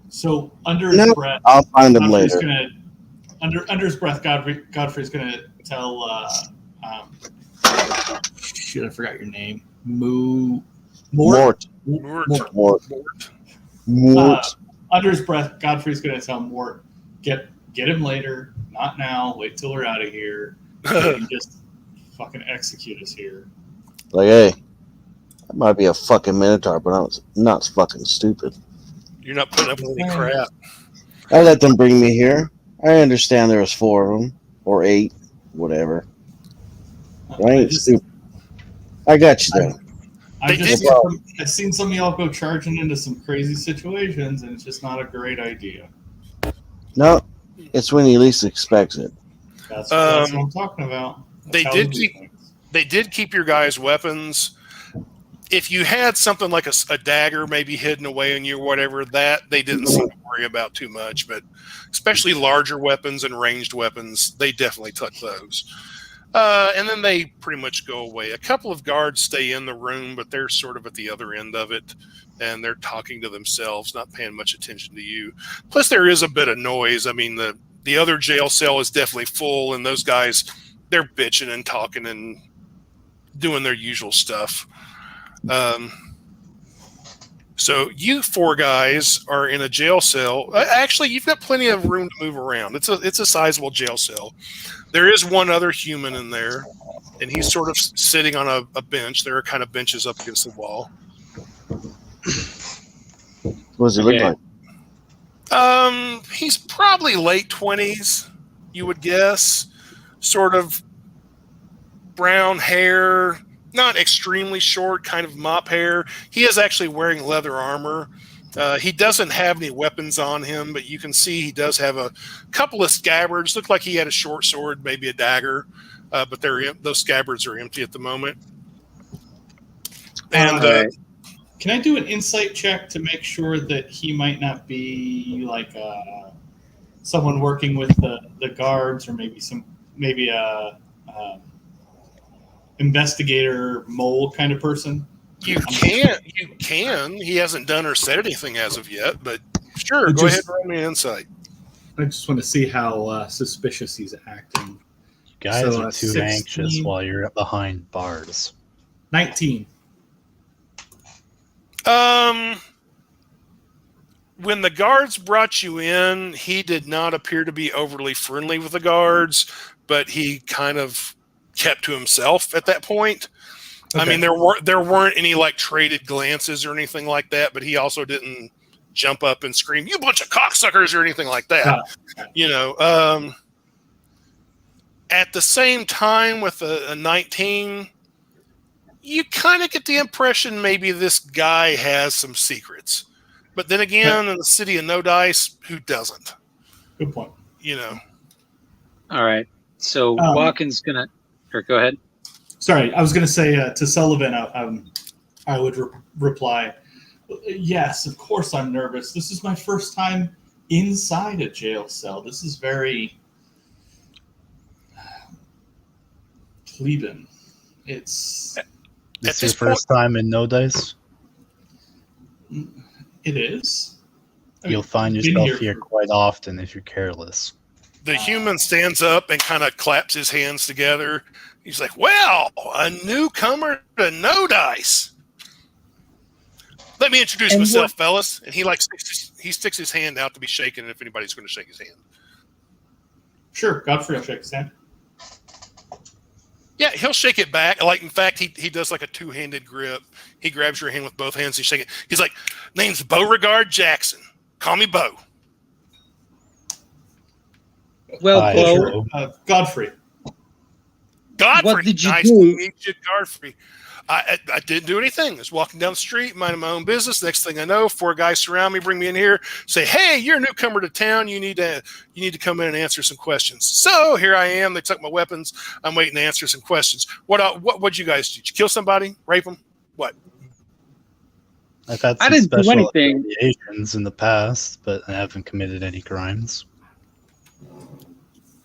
So under his breath, I'll find him later. Under his breath, Godfrey's gonna tell. Shit, I forgot your name. Mort. Under his breath, Godfrey's gonna tell Mort, get him later, not now. Wait till we're out of here. And just fucking execute us here. Like, hey, that might be a fucking minotaur, but I'm not fucking stupid. You're not putting up with any crap. I let them bring me here. I understand there was 4 of them, or 8, whatever. I ain't stupid. I got you there. I've seen some of y'all go charging into some crazy situations, and it's just not a great idea. No, it's when he least expects it. That's what I'm talking about. They did keep your guys' weapons. If you had something like a dagger maybe hidden away in you or whatever, that they didn't seem to worry about too much. But especially larger weapons and ranged weapons, they definitely took those. And then they pretty much go away. A couple of guards stay in the room, but they're sort of at the other end of it, and they're talking to themselves, not paying much attention to you. Plus, there is a bit of noise. I mean, the other jail cell is definitely full, and those guys, they're bitching and talking and doing their usual stuff. So you 4 guys are in a jail cell. Actually, you've got plenty of room to move around. It's a sizable jail cell. There is one other human in there, and he's sort of sitting on a bench. There are kind of benches up against the wall. What does he look like? He's probably late 20s, you would guess. Sort of brown hair, not extremely short, kind of mop hair. He is actually wearing leather armor. He doesn't have any weapons on him, but you can see he does have a couple of scabbards. Look like he had a short sword, maybe a dagger, but those scabbards are empty at the moment. And can I do an insight check to make sure that he might not be like someone working with the guards, or maybe a investigator mole kind of person? You can. He hasn't done or said anything as of yet, but sure, But go ahead just- and roll me an insight. I just want to see how suspicious he's acting. You guys So, are too 16. anxious while you're behind bars. 19. When the guards brought you in, he did not appear to be overly friendly with the guards, but he kind of kept to himself at that point. Okay. I mean, there weren't any like traded glances or anything like that, but he also didn't jump up and scream, "You bunch of cocksuckers," or anything like that. You know, at the same time with a 19, you kind of get the impression maybe this guy has some secrets. But then again, in the city of No Dice, who doesn't? Good point. You know. All right. So Watkins gonna, or go ahead. Sorry, I was going to say to Sullivan, I would reply, yes, of course I'm nervous. This is my first time inside a jail cell. This is very plebeian. It's Your first time in No Dice? It is. You'll find yourself here quite often if you're careless. The human stands up and kind of claps his hands together. He's like, "Well, a newcomer to No Dice. Let me introduce myself, fellas." And he sticks his hand out to be shaken if anybody's going to shake his hand. Sure, Godfrey will shake his hand. Yeah, he'll shake it back. Like, in fact, he does like a two-handed grip. He grabs your hand with both hands. He shake it. He's like, "Name's Beauregard Jackson. Call me Beau." Well, Hi, Beau, Godfrey. Godfrey, what did you nice do? to meet you, Godfrey. I didn't do anything. I was walking down the street, minding my own business. Next thing I know, 4 guys surround me, bring me in here, say, "Hey, you're a newcomer to town. You need to come in and answer some questions." So here I am. They took my weapons. I'm waiting to answer some questions. What'd you guys do? Did you kill somebody? Rape them? What? I've had I some didn't do special anything. affiliations in the past, but I haven't committed any crimes.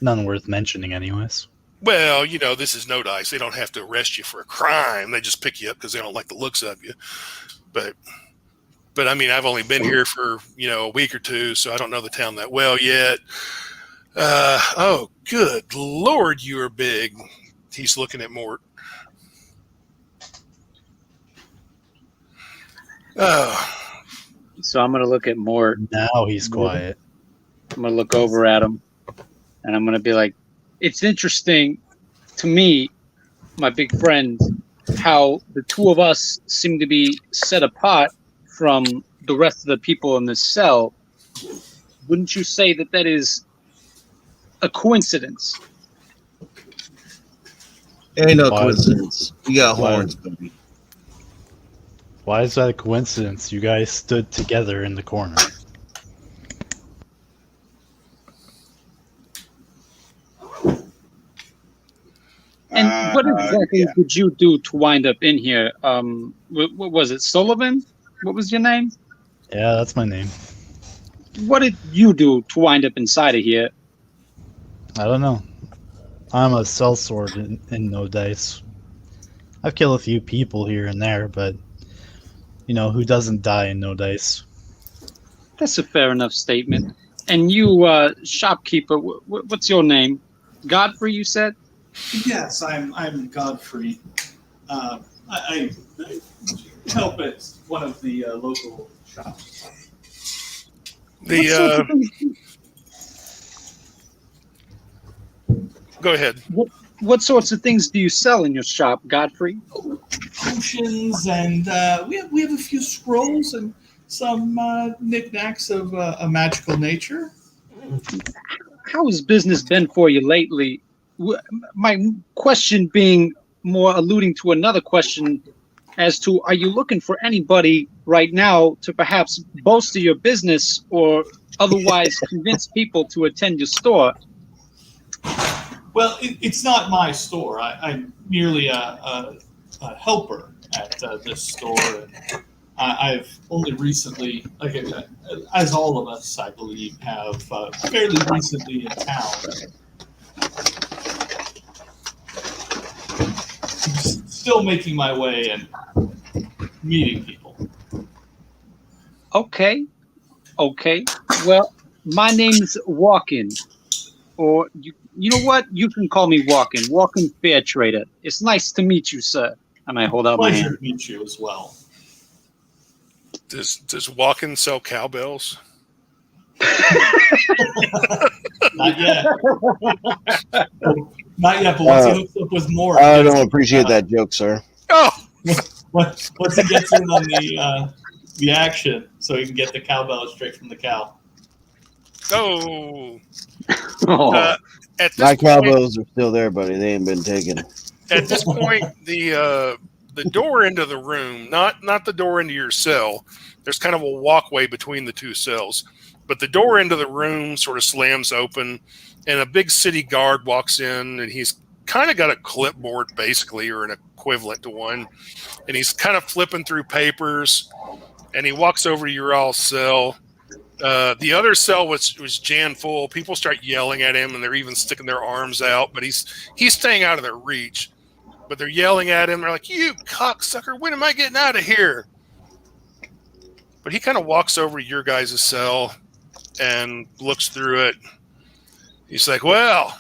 None worth mentioning, anyways. Well, you know, this is No Dice. They don't have to arrest you for a crime. They just pick you up because they don't like the looks of you. But I mean, I've only been here for, a week or two, so I don't know the town that well yet. Oh, good Lord, you are big. He's looking at Mort. Oh. So I'm going to look at Mort. Now he's quiet. I'm going to look over at him, and I'm going to be like, "It's interesting to me, my big friend, how the two of us seem to be set apart from the rest of the people in this cell. Wouldn't you say that is a coincidence?" Ain't no coincidence. You got horns, baby. Why is that a coincidence? You guys stood together in the corner. And what exactly did you do to wind up in here? What was it, Sullivan? What was your name? Yeah, that's my name. What did you do to wind up inside of here? I don't know. I'm a sellsword in No Dice. I've killed a few people here and there, but who doesn't die in No Dice? That's a fair enough statement. And you, shopkeeper, what's your name? Godfrey, you said? Yes, I'm Godfrey. I help at one of the local shops. Go ahead. What sorts of things do you sell in your shop, Godfrey? Potions, and we have a few scrolls and some knickknacks of a magical nature. How has business been for you lately? My question being more alluding to another question as to, are you looking for anybody right now to perhaps bolster your business or otherwise convince people to attend your store? Well, it's not my store. I'm merely a helper at this store. I've only recently, as all of us, I believe, have fairly recently in town. Still making my way and meeting people. Okay. Well, my name's Walken, or you know what? You can call me Walken Fair Trader. It's nice to meet you, sir. And I hold out my Pleasure hand. to meet you as well. Does Walken sell cowbells? Not yet. Not yet, but once he hooks up with more, I don't appreciate that joke, sir. Oh, once he gets in on the action, so he can get the cowbell straight from the cow. oh. Oh. At this My point, cowbells are still there, buddy. They ain't been taken. at this point, the door into the room, not the door into your cell. There's kind of a walkway between the two cells, but the door into the room sort of slams open, and a big city guard walks in, and he's kind of got a clipboard, basically, or an equivalent to one, and he's kind of flipping through papers, and he walks over to your all cell. The other cell was jammed full. People start yelling at him, and they're even sticking their arms out, but he's staying out of their reach. But they're yelling at him. They're like, "You cocksucker, when am I getting out of here?" But he kind of walks over to your guys' cell and looks through it. He's like, "Well,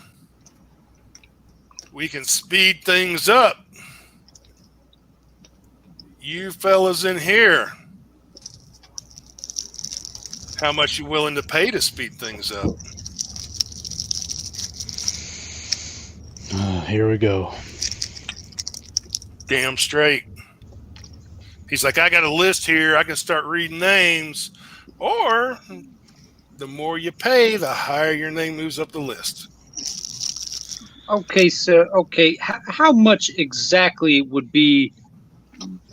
we can speed things up. You fellas in here, how much you willing to pay to speed things up?" Here we go. Damn straight. He's like, "I got a list here. I can start reading names. Or the more you pay, the higher your name moves up the list." Okay, sir. Okay. How much exactly would be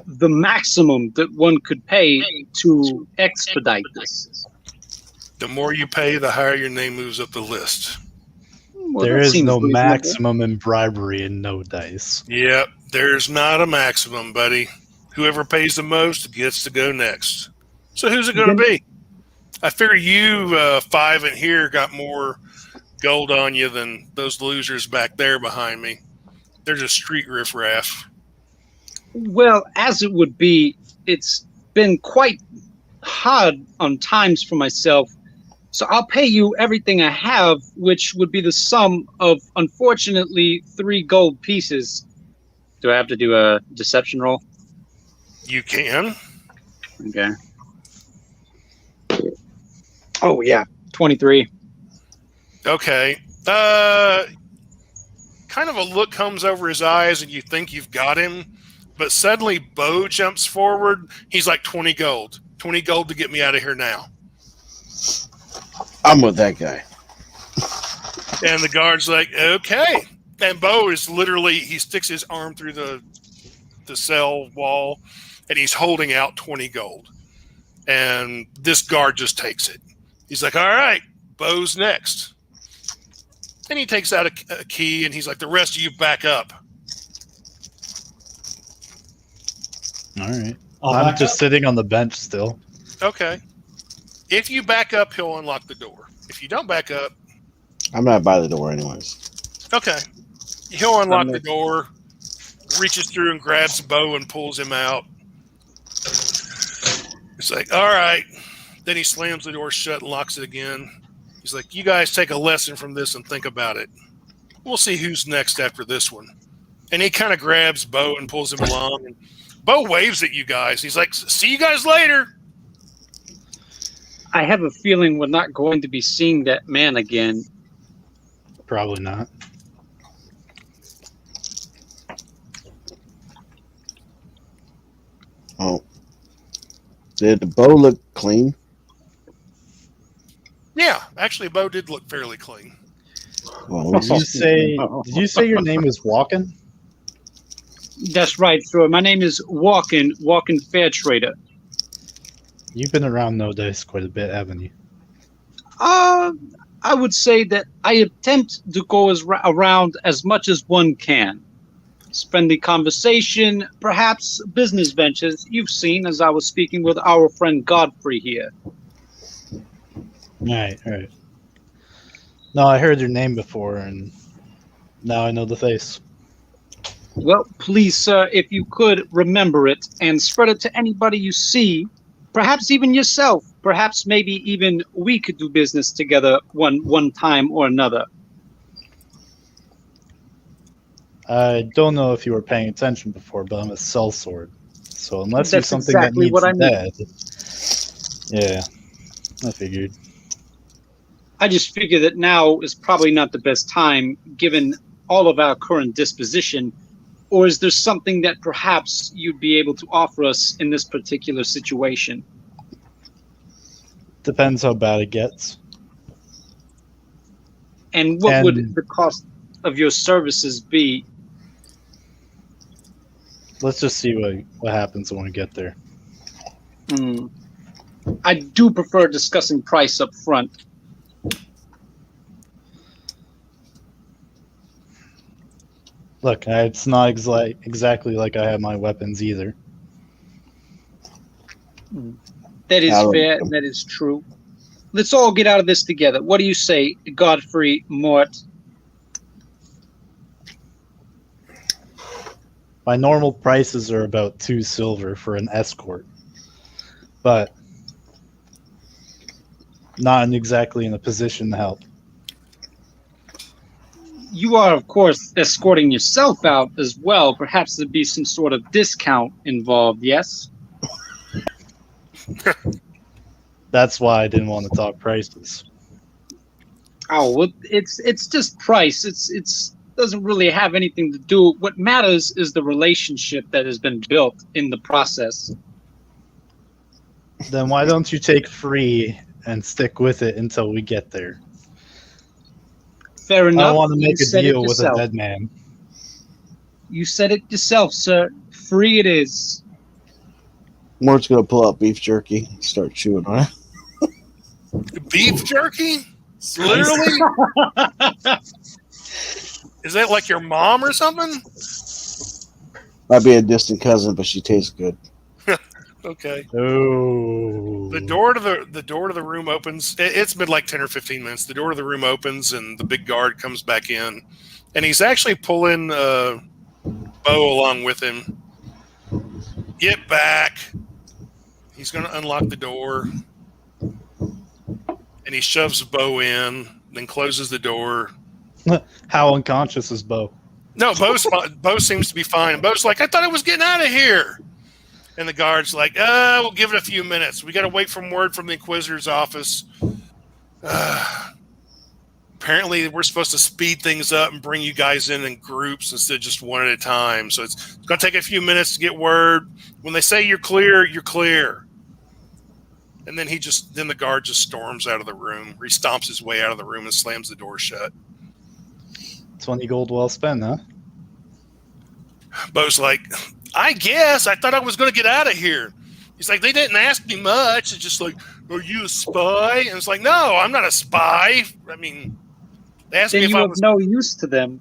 the maximum that one could pay to expedite this? The more you pay, the higher your name moves up the list. Well, There that is seems no reasonable. maximum in bribery in No Dice. Yep, there's not a maximum, buddy. Whoever pays the most gets to go next. So who's it going to be? I figure you five in here got more gold on you than those losers back there behind me. They're just street riffraff. Well, as it would be, it's been quite hard on times for myself. So I'll pay you everything I have, which would be the sum of, unfortunately, 3 gold pieces. Do I have to do a deception roll? You can. Okay. Oh, yeah. 23. Okay. Kind of a look comes over his eyes and you think you've got him, but suddenly Bo jumps forward. He's like, 20 gold. 20 gold to get me out of here now. I'm with that guy. And the guard's like, okay. And Bo is literally, he sticks his arm through the cell wall and he's holding out 20 gold. And this guard just takes it. He's like, all right, Bo's next. And he takes out a key and he's like, the rest of you back up. All right. I'll I'm back just up. sitting on the bench still. Okay. If you back up, he'll unlock the door. If you don't back up, I'm not by the door anyways. okay. He'll unlock the door, reaches through and grabs Bo and pulls him out. It's like, all right. Then he slams the door shut and locks it again. He's like, you guys take a lesson from this and think about it. We'll see who's next after this one. And he kind of grabs Bo and pulls him along. And Bo waves at you guys. He's like, see you guys later. I have a feeling we're not going to be seeing that man again. Probably not. Oh. Did the bow look clean? Yeah, actually, Bo did look fairly clean. Well, Did you say your name is Walken? That's right, sir. My name is Walken Fair Trader. You've been around No Dice quite a bit, haven't you? I would say that I attempt to go around as much as one can. friendly conversation, perhaps business ventures you've seen as I was speaking with our friend Godfrey here. All right. No, I heard your name before, and now I know the face. Well, please, sir, if you could remember it and spread it to anybody you see, perhaps even yourself. Perhaps maybe even we could do business together one time or another. I don't know if you were paying attention before, but I'm a sellsword. So unless you're That's something exactly that what I needs mean. dead, yeah, I figured. I just figure that now is probably not the best time, given all of our current disposition. Or is there something that perhaps you'd be able to offer us in this particular situation? Depends how bad it gets. And what would the cost of your services be? Let's just see what happens when we get there. I do prefer discussing price up front. Look, it's not exactly like I have my weapons either. That is fair, and that is true. Let's all get out of this together. What do you say, Godfrey Mort? My normal prices are about 2 silver for an escort, but not exactly in a position to help. You are, of course, escorting yourself out as well. Perhaps there'd be some sort of discount involved, yes? That's why I didn't want to talk prices. Oh, well, it's just price. It's doesn't really have anything to do. What matters is the relationship that has been built in the process. Then why don't you take free and stick with it until we get there? Fair enough. I don't want to make a deal with a dead man. You said it yourself, sir. Free it is. Mort's gonna pull out beef jerky, start chewing on it. Beef jerky? Literally? Is that like your mom or something? Might be a distant cousin, but she tastes good. Okay. Oh. The door to the room opens. It's been like 10 or 15 minutes. The door to the room opens, and the big guard comes back in, and he's actually pulling Bo along with him. Get back! He's going to unlock the door, and he shoves Bo in, then closes the door. How unconscious is Bo? No, Bo seems to be fine. And Bo's like, I thought I was getting out of here. And the guard's like, we'll give it a few minutes. We got to wait for word from the Inquisitor's office. Apparently, we're supposed to speed things up and bring you guys in groups instead of just one at a time. So it's going to take a few minutes to get word. When they say you're clear, you're clear. And then the guard just storms out of the room. He stomps his way out of the room and slams the door shut. 20 gold well spent, huh? Bo's like, I guess. I thought I was going to get out of here. He's like, they didn't ask me much. It's just like, are you a spy? And it's like, no, I'm not a spy. I mean, they asked me if I was no use to them.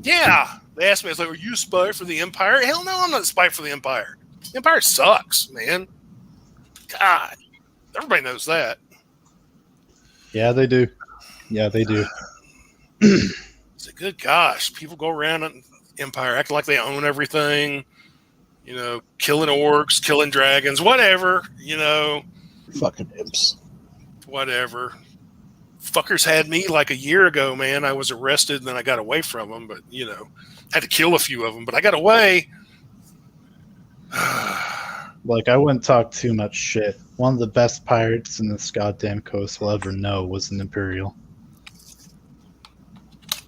Yeah. They asked me, it's like, are you a spy for the Empire? Hell no, I'm not a spy for the Empire. The Empire sucks, man. God. Everybody knows that. Yeah, they do. It's like, good gosh. People go around on Empire acting like they own everything. You know, killing orcs, killing dragons, whatever. You know. Fucking imps. Whatever. Fuckers had me like a year ago, man. I was arrested and then I got away from them, but, you know, had to kill a few of them, but I got away. Like, I wouldn't talk too much shit. One of the best pirates in this goddamn coast will ever know was an Imperial.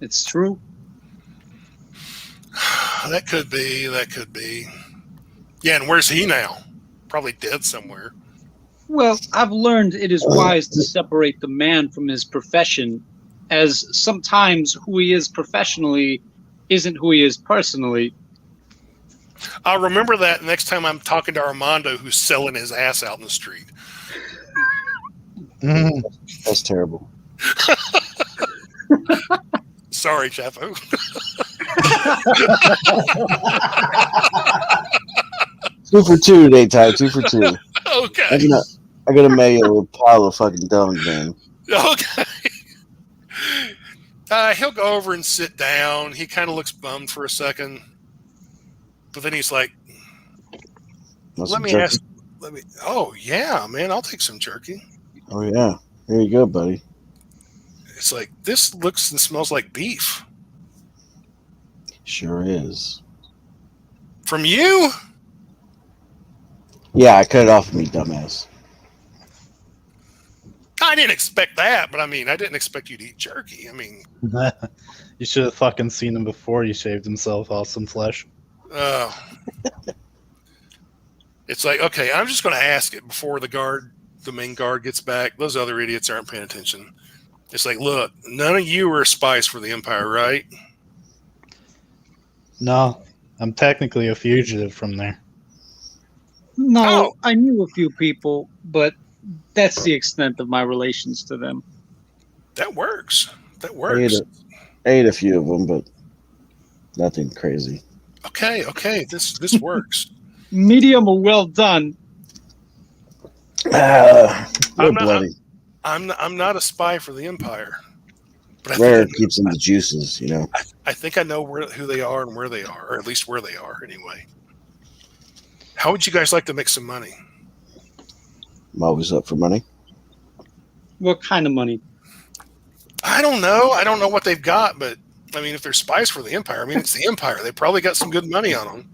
It's true. That could be. Yeah, and where's he now? Probably dead somewhere. Well, I've learned it is wise to separate the man from his profession, as sometimes who he is professionally isn't who he is personally. I'll remember that next time I'm talking to Armando, who's selling his ass out in the street. That's terrible. Sorry, Chapo. 2 for 2 today, Ty. 2 for 2. Okay. I'm gonna mail a pile of fucking dung, man. Okay. He'll go over and sit down. He kind of looks bummed for a second, but then he's like, "Let me ask. Oh yeah, man, I'll take some jerky." Oh yeah, here you go, buddy. It's like, this looks and smells like beef. Sure is. From you? Yeah, I cut it off of me, dumbass. I didn't expect that, but I mean, I didn't expect you to eat jerky. I mean, You should have fucking seen him before he shaved himself off some flesh. It's like, okay, I'm just going to ask it before the main guard gets back. Those other idiots aren't paying attention. It's like, look, none of you are spies for the Empire, right? No, I'm technically a fugitive from there. No, Oh. I knew a few people, but that's the extent of my relations to them. That works. That I works. ate a few of them, but nothing crazy. Okay, this works. Medium or well done. Bloody. I'm not a spy for the Empire. But Rare keeps in the juices, you know. I think I know who they are and where they are, or at least where they are anyway. How would you guys like to make some money? I'm always up for money. What kind of money? I don't know. I don't know what they've got, but I mean, if they're spies for the Empire, I mean, it's the Empire. They probably got some good money on them.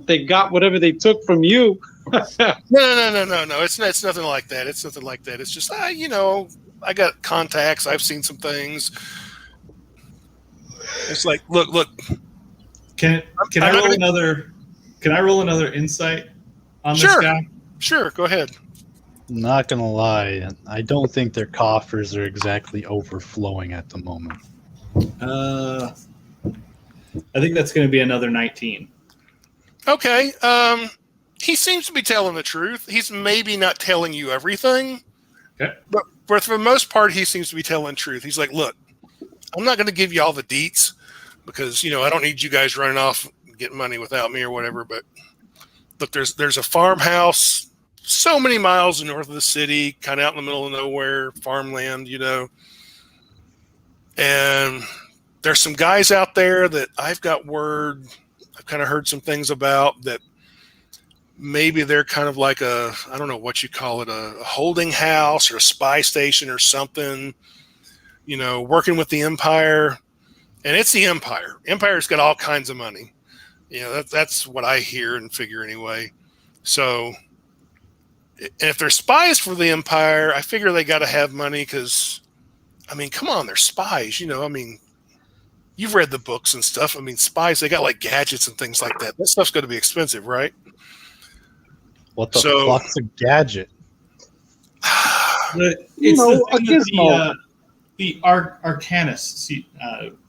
They got whatever they took from you. No. It's nothing like that. It's nothing like that. It's just, you know, I got contacts. I've seen some things. It's like, look. Can I roll another insight on this guy? Sure, go ahead. Not gonna lie, I don't think their coffers are exactly overflowing at the moment. I think that's going to be another 19. Okay. He seems to be telling the truth. He's maybe not telling you everything. Okay. But for the most part, he seems to be telling the truth. He's like, look, I'm not going to give you all the deets because, you know, I don't need you guys running off and getting money without me or whatever. But look, there's a farmhouse so many miles north of the city, kind of out in the middle of nowhere, farmland, you know. And there's some guys out there that I've got word, I've kind of heard some things about that maybe they're kind of like I don't know what you call it, a holding house or a spy station or something, you know, working with the Empire. And it's the Empire. Empire's got all kinds of money. You know, that's what I hear and figure anyway. So, and if they're spies for the Empire, I figure they got to have money because, I mean, come on, they're spies. You know, I mean, you've read the books and stuff. I mean, spies, they got like gadgets and things like that. That stuff's going to be expensive, right? What the fuck's a gadget? It's a gizmo. The arcanists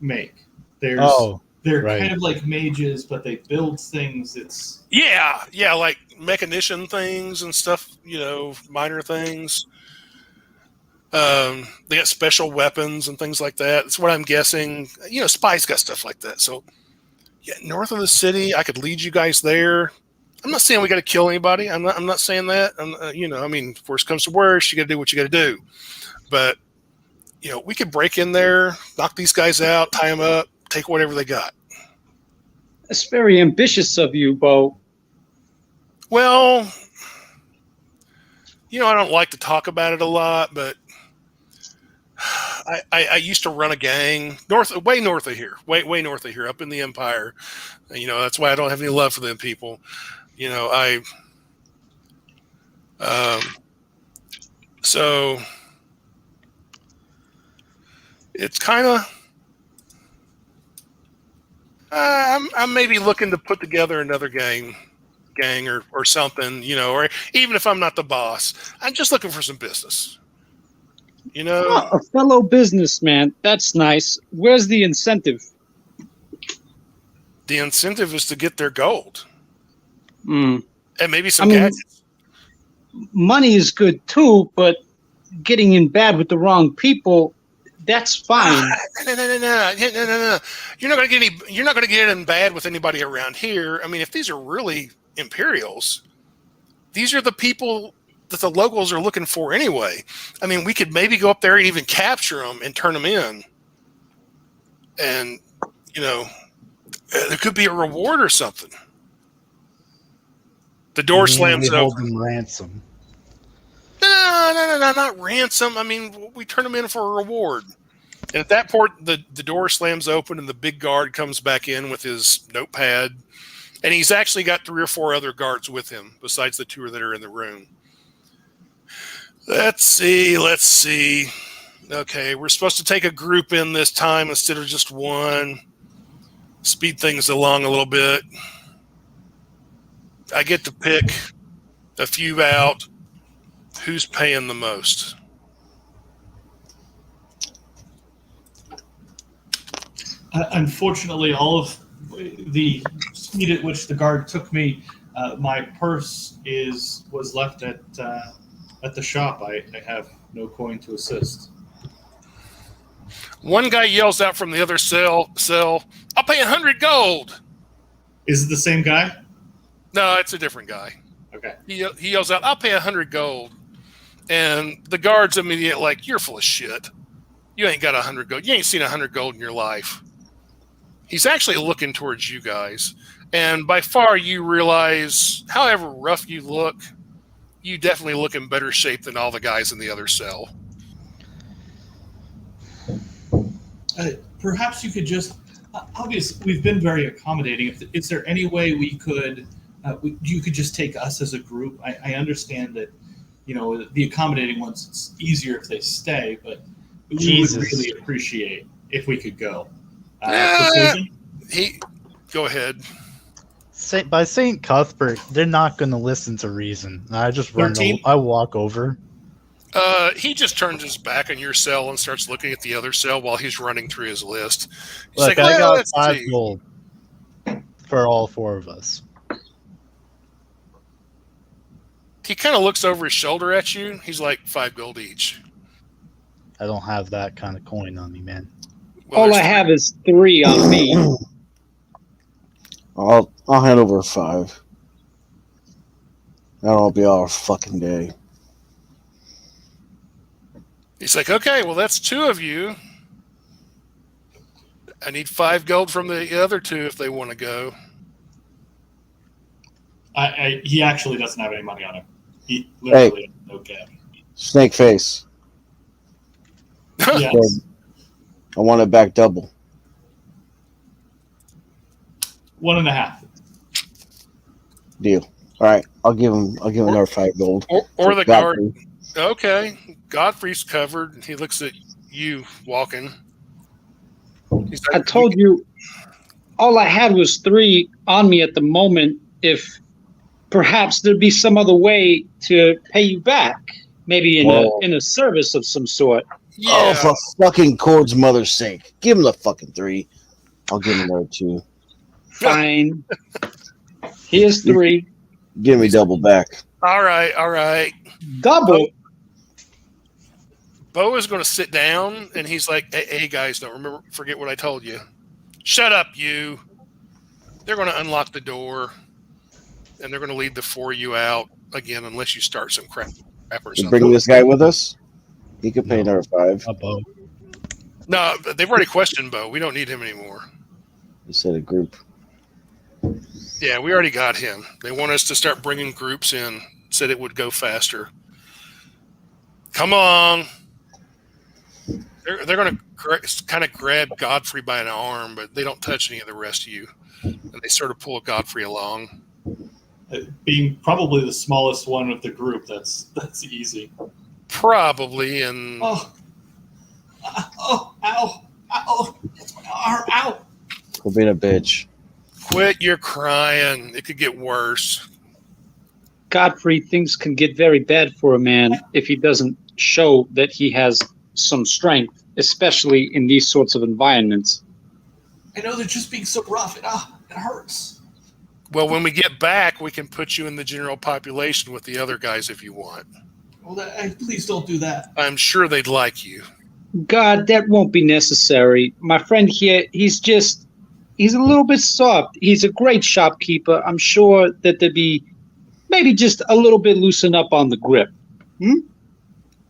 make. They're right. kind of like mages, but they build things. Yeah, like mechanician things and stuff, you know, minor things. They got special weapons and things like that. That's what I'm guessing. You know, spies got stuff like that. So, yeah, north of the city, I could lead you guys there. I'm not saying we got to kill anybody. I'm not saying that. You know, I mean, if worst comes to worst, you got to do what you got to do. But, you know, we could break in there, knock these guys out, tie them up, take whatever they got. That's very ambitious of you, Bo. Well, you know, I don't like to talk about it a lot, but I used to run a gang way north of here, way north of here, up in the Empire. You know, that's why I don't have any love for them people. You know, so it's kind of, I'm maybe looking to put together another gang or something, you know, or even if I'm not the boss, I'm just looking for some business. You know, a fellow businessman. That's nice. Where's the incentive? The incentive is to get their gold. And maybe some gadgets. Money is good too, but getting in bad with the wrong people, That's fine. No. You're not going to get in bad with anybody around here. I mean, if these are really Imperials, these are the people that the locals are looking for anyway. I mean, we could maybe go up there and even capture them and turn them in. And, there could be a reward or something. The door slams we hold open. them ransom. No, not ransom. I mean, we turn them in for a reward. And at that point, the door slams open and the big guard comes back in with his notepad. And he's actually got 3 or 4 other guards with him, besides the 2 that are in the room. Let's see. Okay, we're supposed to take a group in this time instead of just one. Speed things along a little bit. I get to pick a few out. Who's paying the most? Unfortunately, all of the speed at which the guard took me, my purse was left at the shop. I have no coin to assist. One guy yells out from the other cell, I'll pay 100 gold. Is it the same guy? No, it's a different guy. Okay. He yells out, I'll pay 100 gold. And the guard's immediately like, you're full of shit. You ain't got 100 gold. You ain't seen 100 gold in your life. He's actually looking towards you guys. And by far you realize, however rough you look, you definitely look in better shape than all the guys in the other cell. Perhaps you could just, obviously we've been very accommodating. Is there any way we could, you could just take us as a group? I understand that, the accommodating ones, it's easier if they stay, but we would really appreciate if we could go. Go ahead. By St. Cuthbert, they're not going to listen to reason. I just I walk over. He just turns his back on your cell and starts looking at the other cell while he's running through his list. He's Look, like, I got let's 5 see. gold for all 4 of us. He kind of looks over his shoulder at you. He's like, 5 gold each. I don't have that kind of coin on me, man. Well, All I have is 3 on me. I'll hand over 5. That'll be our fucking day. He's like, okay, well, that's 2 of you. I need 5 gold from the other 2 if they want to go. He actually doesn't have any money on him. He literally has no cash. Snake face. Yes. I want it back double. 1.5. Deal. All right, I'll give him another 5 gold. Or the guard. Godfrey. Okay, Godfrey's covered. He looks at you walking. He's like, I told you, all I had was 3 on me at the moment. If perhaps there'd be some other way to pay you back, maybe in a service of some sort. yeah. Oh, for fucking Cord's mother's sake. Give him the fucking 3. I'll give him another 2. Fine. Here's 3. Give me double back. All right. Double. Bo is going to sit down, and he's like, hey, guys, don't forget what I told you. Shut up, you. They're going to unlock the door, and they're going to lead the 4 of you out again unless you start some crap or You something. bring this guy with us? He could pay another 5. Bo. No, they've already questioned Bo. We don't need him anymore. You said a group. Yeah, we already got him. They want us to start bringing groups in. Said it would go faster. Come on. They're going to kind of grab Godfrey by an arm, but they don't touch any of the rest of you. And they sort of pull Godfrey along. Being probably the smallest one of the group, that's easy. Probably, and Ow, that's my arm, ow. For being a bitch. quit your crying. It could get worse. Godfrey, things can get very bad for a man if he doesn't show that he has some strength, especially in these sorts of environments. I know they're just being so rough. It hurts. Well, when we get back, we can put you in the general population with the other guys if you want. Well, please don't do that. I'm sure they'd like you. God, that won't be necessary. My friend here, he's a little bit soft. He's a great shopkeeper. I'm sure that there'd be maybe just a little bit loosen up on the grip. Hmm?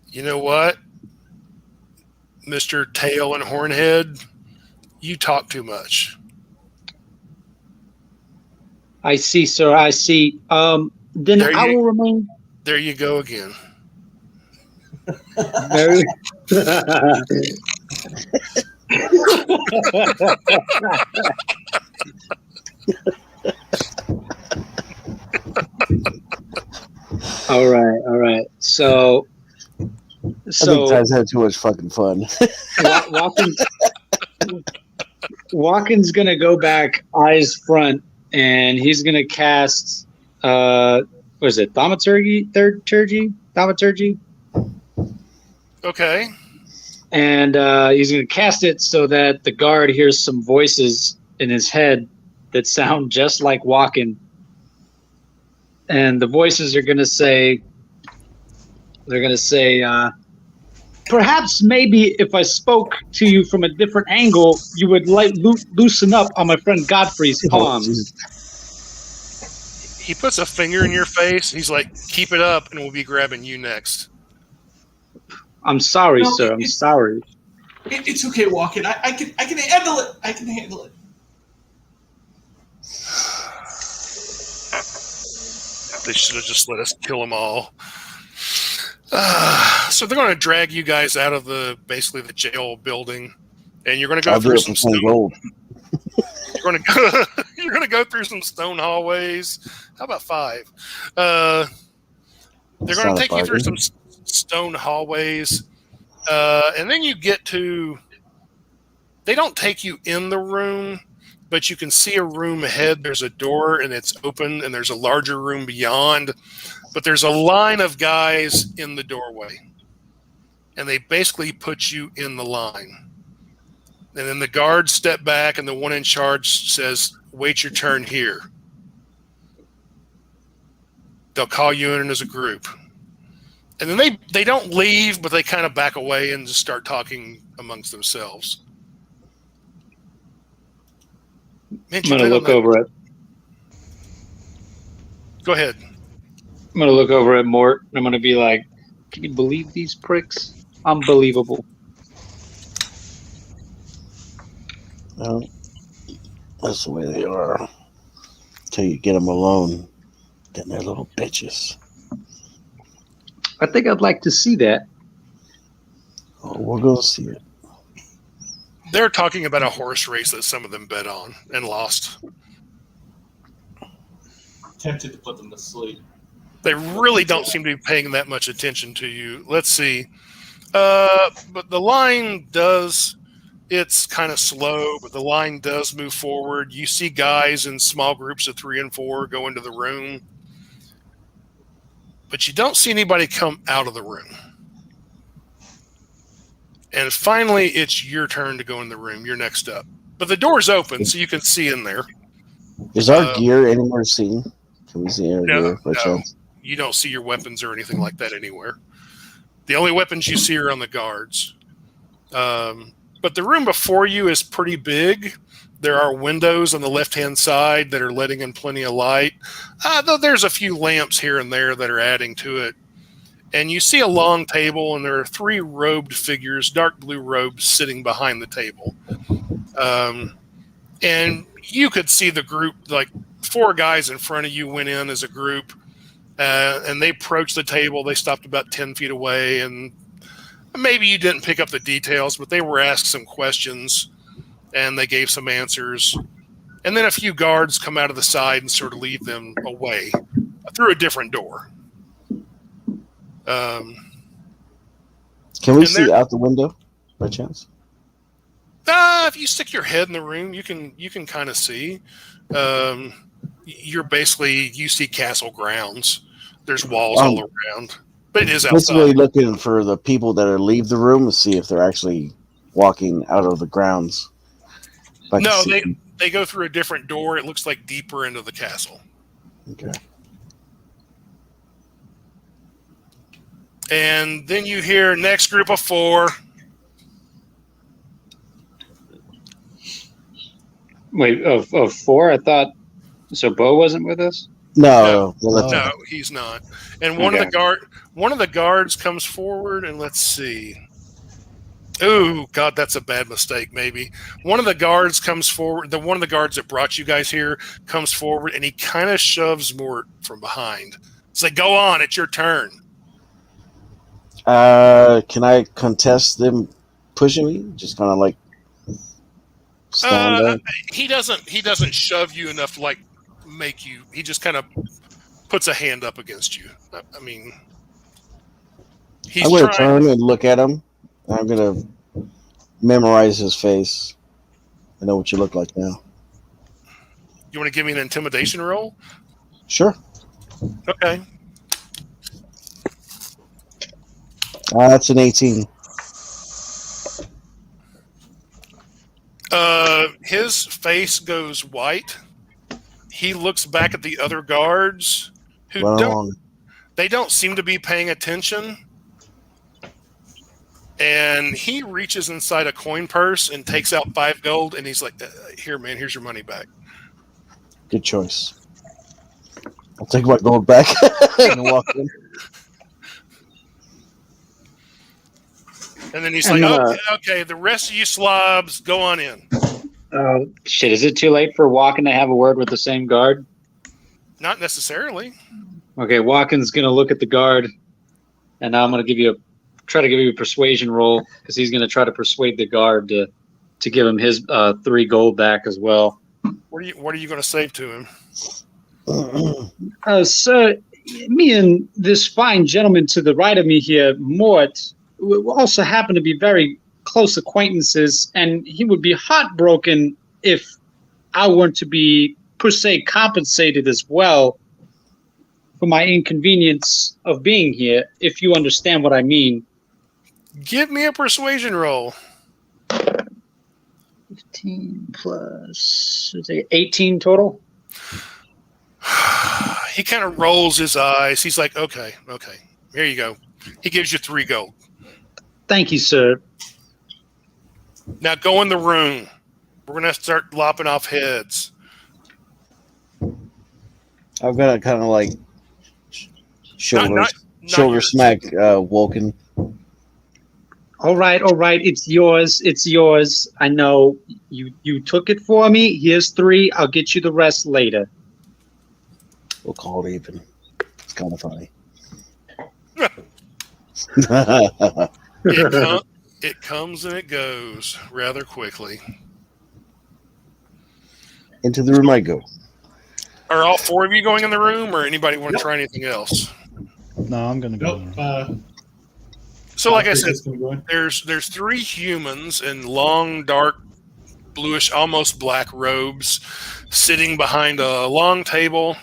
You know what, Mr. Tail and Hornhead? You talk too much. I see, sir. I see. Then I will remain There you go again. very. All right. So I think Ty's had too much fucking fun. Walken's gonna go back eyes front, and he's gonna cast what is it, thaumaturgy? Thaumaturgy? Okay. And he's gonna cast it so that the guard hears some voices in his head that sound just like Walken. And the voices are gonna say, perhaps maybe if I spoke to you from a different angle, you would loosen up on my friend Godfrey's palms. He puts a finger in your face. He's like, keep it up, and we'll be grabbing you next. I'm sorry, sir. I'm sorry. It's okay, Walken. I can handle it. I can handle it. They should have just let us kill them all. So they're going to drag you guys out of basically the jail building, and you're going to go through some stone. Gold. You're going to go through some stone hallways. How about 5? They're going to take you through some stone hallways, and then you get to. They don't take you in the room, but you can see a room ahead. There's a door, and it's open, and there's a larger room beyond. But there's a line of guys in the doorway, and they basically put you in the line. And then the guards step back, and the one in charge says, wait your turn here. They'll call you in as a group. And then they don't leave, but they kind of back away and just start talking amongst themselves. I'm going to look over it. Go ahead. I'm going to look over at Mort, and I'm going to be like, can you believe these pricks? Unbelievable. Well, that's the way they are. Until you get them alone, then they're little bitches. I think I'd like to see that. Oh, we're going to see it. They're talking about a horse race that some of them bet on and lost. Tempted to put them to sleep. They really don't seem to be paying that much attention to you. Let's see. But the line does, it's kind of slow, but the line does move forward. You see guys in small groups of 3 and 4 go into the room. But you don't see anybody come out of the room. And finally, it's your turn to go in the room. You're next up. But the door's open, so you can see in there. Is our gear anywhere seen? Can we see our gear by chance? You don't see your weapons or anything like that anywhere. The only weapons you see are on the guards. But the room before you is pretty big. There are windows on the left-hand side that are letting in plenty of light. Though there's a few lamps here and there that are adding to it. And you see a long table, and there are 3 robed figures, dark blue robes, sitting behind the table. And you could see the group, like 4 guys in front of you went in as a group, and they approached the table. They stopped about 10 feet away, and maybe you didn't pick up the details, but they were asked some questions, and they gave some answers. And then a few guards come out of the side and sort of lead them away through a different door. Can we see out the window by chance? If you stick your head in the room, you can kind of see. You see castle grounds. There's walls all around, but it is outside. Basically looking for the people that are leave the room to see if they're actually walking out of the grounds. No, they go through a different door. It looks like deeper into the castle. Okay. And then you hear next group of 4. Wait, of four? I thought so. Bo wasn't with us. No, No, he's not. And one Okay. of the guards comes forward, and let's see. Oh God, that's a bad mistake. Maybe one of the guards comes forward. One of the guards that brought you guys here comes forward, and he kind of shoves Mort from behind. It's like, go on, it's your turn. Can I contest them pushing me? Just kind of like stand there. He doesn't shove you enough to like make you. He just kind of puts a hand up against you. I mean, he's I'm going to trying. turn and look at him. I'm going to memorize his face. I know what you look like now. You want to give me an intimidation roll? Sure. Okay. That's an 18. His face goes white. He looks back at the other guards who don't seem to be paying attention. And he reaches inside a coin purse and takes out 5 gold, and he's like, "Here, man, here's your money back." Good choice. I'll take my gold back and walk in. And then he's like, okay, the rest of you slobs, go on in. Shit, is it too late for Walken to have a word with the same guard? Not necessarily. Okay, Walken's going to look at the guard, and now I'm going to try to give you a persuasion roll, because he's going to try to persuade the guard to give him his 3 gold back as well. What are you going to say to him? Sir, me and this fine gentleman to the right of me here, Mort, we also happen to be very close acquaintances, and he would be heartbroken if I weren't to be, per se, compensated as well for my inconvenience of being here, if you understand what I mean. Give me a persuasion roll. 15 plus 18 total. He kind of rolls his eyes. He's like, okay, here you go. He gives you 3 gold. Thank you, sir. Now go in the room. We're going to start lopping off heads. I'm going to kind of like shoulder smack Walken. All right. It's yours. I know you took it for me. Here's 3. I'll get you the rest later. We'll call it even. It's kind of funny. It comes and it goes rather quickly. Into the room I go. Are all 4 of you going in the room, or anybody want to try anything else? No, I'm going to go. Nope. So, like I said, there's 3 humans in long, dark, bluish, almost black robes, sitting behind a long table.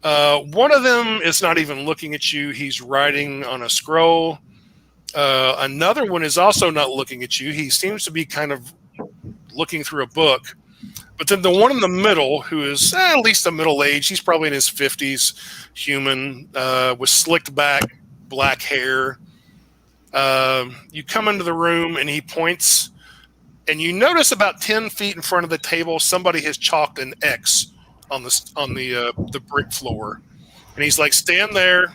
One of them is not even looking at you. He's writing on a scroll. Another one is also not looking at you. He seems to be kind of looking through a book. But then the one in the middle, who is at least a middle age, he's probably in his 50s, human, with slicked back, black hair. You come into the room and he points, and you notice about 10 feet in front of the table, somebody has chalked an X on the brick floor. And he's like, stand there.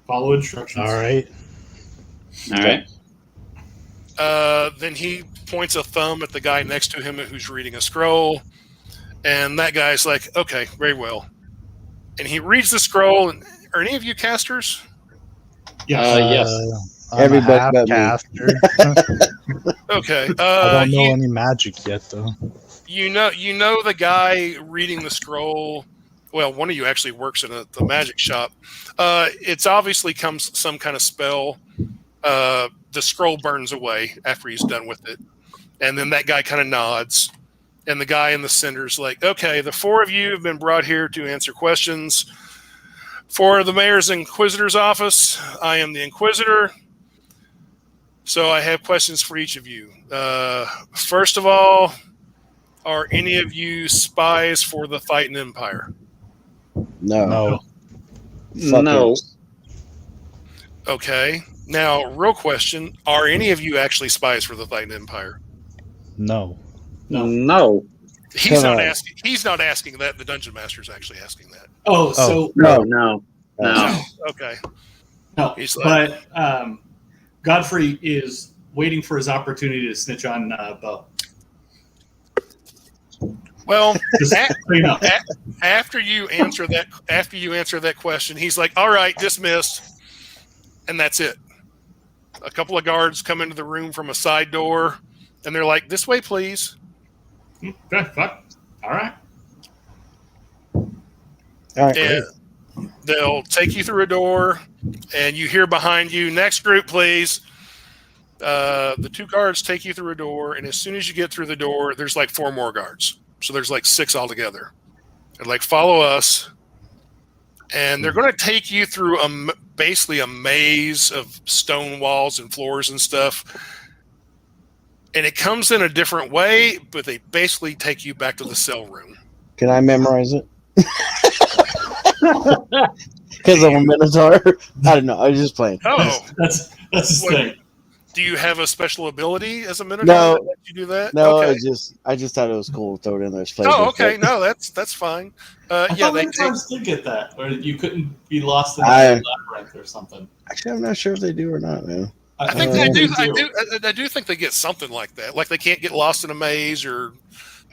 Follow instructions. All right. Then he points a thumb at the guy next to him who's reading a scroll. And that guy's like, okay, very well. And he reads the scroll. And are any of you casters? Yes. I'm Everybody a but me. half-caster. Okay. I don't know any magic yet, though. You know the guy reading the scroll. Well, one of you actually works in the magic shop. It's obviously some kind of spell. The scroll burns away after he's done with it. And then that guy kind of nods. And the guy in the center's like, okay, the 4 of you have been brought here to answer questions for the mayor's inquisitor's office. I am the inquisitor. So I have questions for each of you. First of all, are any of you spies for the Titan Empire? No. No. Okay. Now, real question, are any of you actually spies for the Titan Empire? No. No. He's Come not on. asking. He's not asking that. The dungeon master's actually asking that. Oh, so No. No. Okay. no. He's like- But Godfrey is waiting for his opportunity to snitch on Bo. Well, Just so you know. after you answer that question, he's like, "All right, dismissed," and that's it. A couple of guards come into the room from a side door, and they're like, "This way, please." Okay, fuck. All right. All right. And they'll take you through a door, and you hear behind you, "Next group, please." The 2 guards take you through a door, and as soon as you get through the door, there's like 4 more guards. So there's like 6 altogether. They're like, "Follow us." And they're going to take you through basically a maze of stone walls and floors and stuff. And it comes in a different way, but they basically take you back to the cell room. Can I memorize it? Because I'm a Minotaur. I don't know. I was just playing. Oh, That's his What? thing. do you have a special ability as a Minotaur No. that lets you do that? No, Okay. I just thought it was cool to throw it in there. As flavor, Oh, okay. but No, that's fine. I Yeah, thought they many take. times did get that, or you couldn't be lost in I- a labyrinth or something. Actually, I'm not sure if they do or not, man. I think they do. I do think they get something like that. Like they can't get lost in a maze or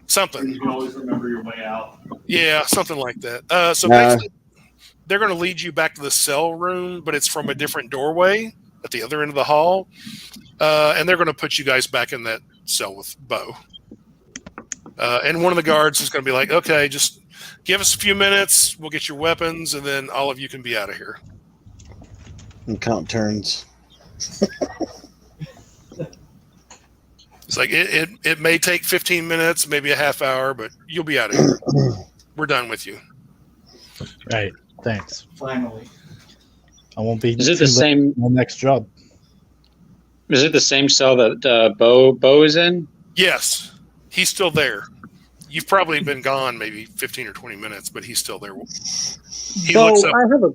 something. You can always remember your way out. Yeah, something like that. So Nah. basically, they're going to lead you back to the cell room, but it's from a different doorway at the other end of the hall. And they're going to put you guys back in that cell with Bo. And one of the guards is going to be like, "Okay, just give us a few minutes. We'll get your weapons, and then all of you can be out of here." And count turns. It's like it may take 15 minutes, maybe a half hour, but you'll be out of here. We're done with you. Right. Thanks. Finally. I won't be. Is it the too late same? for my next job? Is it the same cell that Bo is in? Yes, he's still there. You've probably been gone maybe 15 or 20 minutes, but he's still there. He Bo, looks up. I have a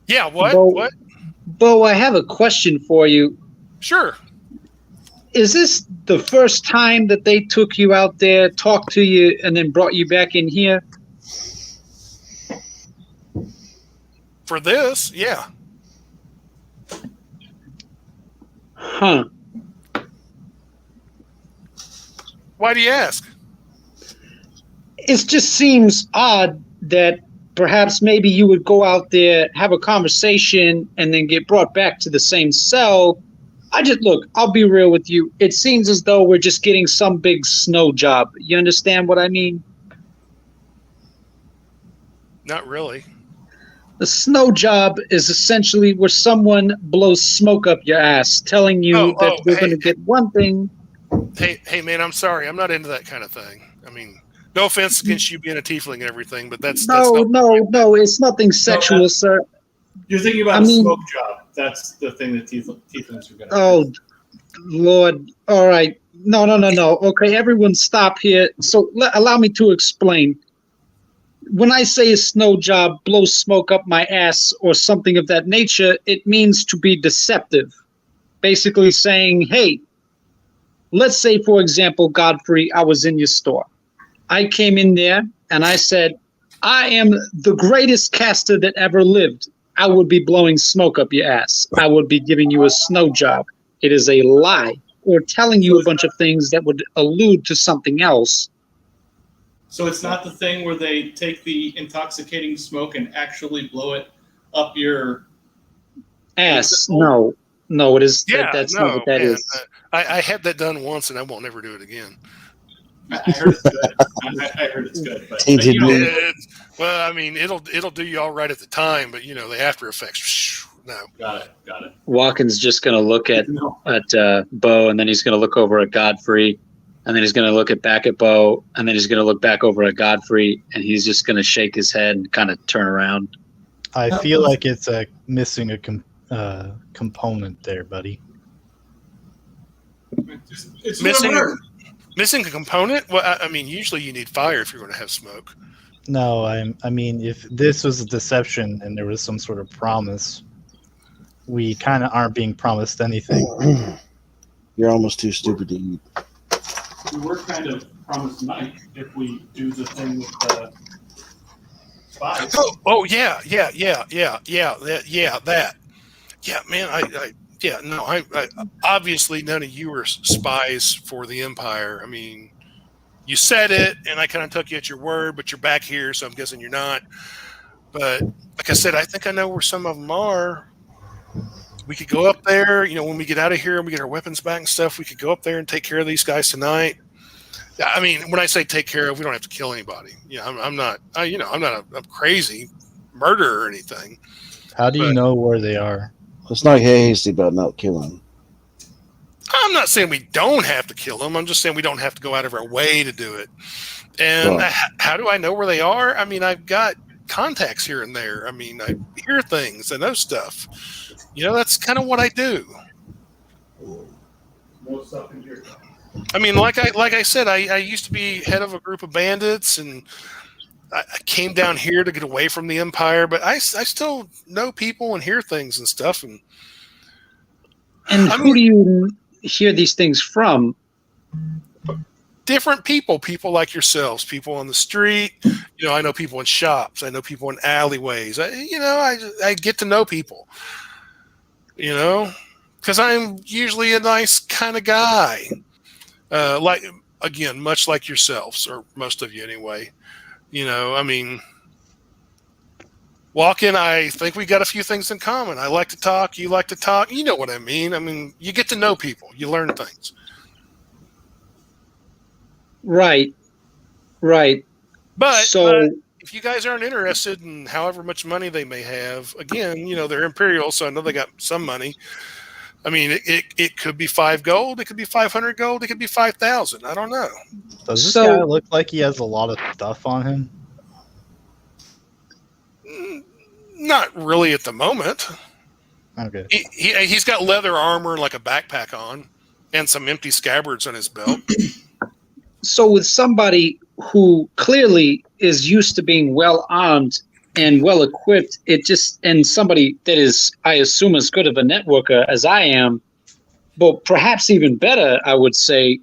Yeah, what? Bo- What? Bo. I have a question for you. Sure. Is this the first time that they took you out there, talked to you, and then brought you back in here? For this, yeah. Huh. Why do you ask? It just seems odd that perhaps maybe you would go out there, have a conversation, and then get brought back to the same cell. Look, I'll be real with you. It seems as though we're just getting some big snow job. You understand what I mean? Not really. The snow job is essentially where someone blows smoke up your ass, telling you that we're going to get one thing. Hey, man, I'm sorry. I'm not into that kind of thing. I mean, no offense against you being a tiefling and everything, but that's No, not it's nothing sexual, sir. You're thinking about a smoke job. That's the thing that tieflings are going to Oh, Lord. All right. No. Okay, everyone stop here. So allow me to explain. When I say a snow job blows smoke up my ass or something of that nature, it means to be deceptive. Basically saying, hey, let's say, for example, Godfrey, I was in your store. I came in there and I said, I am the greatest caster that ever lived. I would be blowing smoke up your ass. I would be giving you a snow job. It is a lie, or telling you a bunch of things that would allude to something else. So it's not the thing where they take the intoxicating smoke and actually blow it up your Ass. No, it is. Yeah, That's no, not what that man. is. I had that done once, and I won't never do it again. I heard it's good. I heard it's good. But, Tainted meat. Well, I mean, it'll do you all right at the time, but the after effects, no. Got it. Walken's just going to look at Bo, and then he's going to look over at Godfrey, and then he's going to look back at Bo, and then he's going to look back over at Godfrey, and he's just going to shake his head and kind of turn around. I feel like it's missing a component there, buddy. It's Missing a component? Well, I mean, usually you need fire if you're going to have smoke. No, I mean, if this was a deception and there was some sort of promise, we kind of aren't being promised anything. You're almost too stupid to eat. We were kind of promised money if we do the thing with the spies. Oh yeah, that. Yeah, man, I obviously none of you are spies for the Empire. I mean, you said it, and I kind of took you at your word, but you're back here, so I'm guessing you're not. But like I said, I think I know where some of them are. We could go up there, when we get out of here and we get our weapons back and stuff, we could go up there and take care of these guys tonight. I mean, when I say take care of, we don't have to kill anybody. I'm not a crazy murderer or anything. How do you know where they are? Let's not get hasty about not killing. I'm not saying we don't have to kill them. I'm just saying we don't have to go out of our way to do it. And how do I know where they are? I mean, I've got contacts here and there. I mean, I hear things. I know stuff. That's kind of what I do. No stuff in here. I mean, like I said, I used to be head of a group of bandits, and I came down here to get away from the Empire. But I still know people and hear things and stuff. And who do you hear these things from? Different people like yourselves, people on the street. I know people in shops. I know people in alleyways. I get to know people. Because I'm usually a nice kind of guy. Much like yourselves, or most of you anyway. I mean, Walken, I think we got a few things in common. I like to talk. You like to talk. You know what I mean. I mean, you get to know people. You learn things. Right. But if you guys aren't interested in however much money they may have, again, they're Imperial, so I know they got some money. I mean, it could be 5 gold, it could be 500 gold, it could be 5,000. I don't know. Does this guy look like he has a lot of stuff on him? Not really at the moment. Okay. He's got leather armor and like a backpack on, and some empty scabbards on his belt. So with somebody who clearly is used to being well armed and well equipped, and somebody that is, I assume, as good of a networker as I am, but perhaps even better, I would say,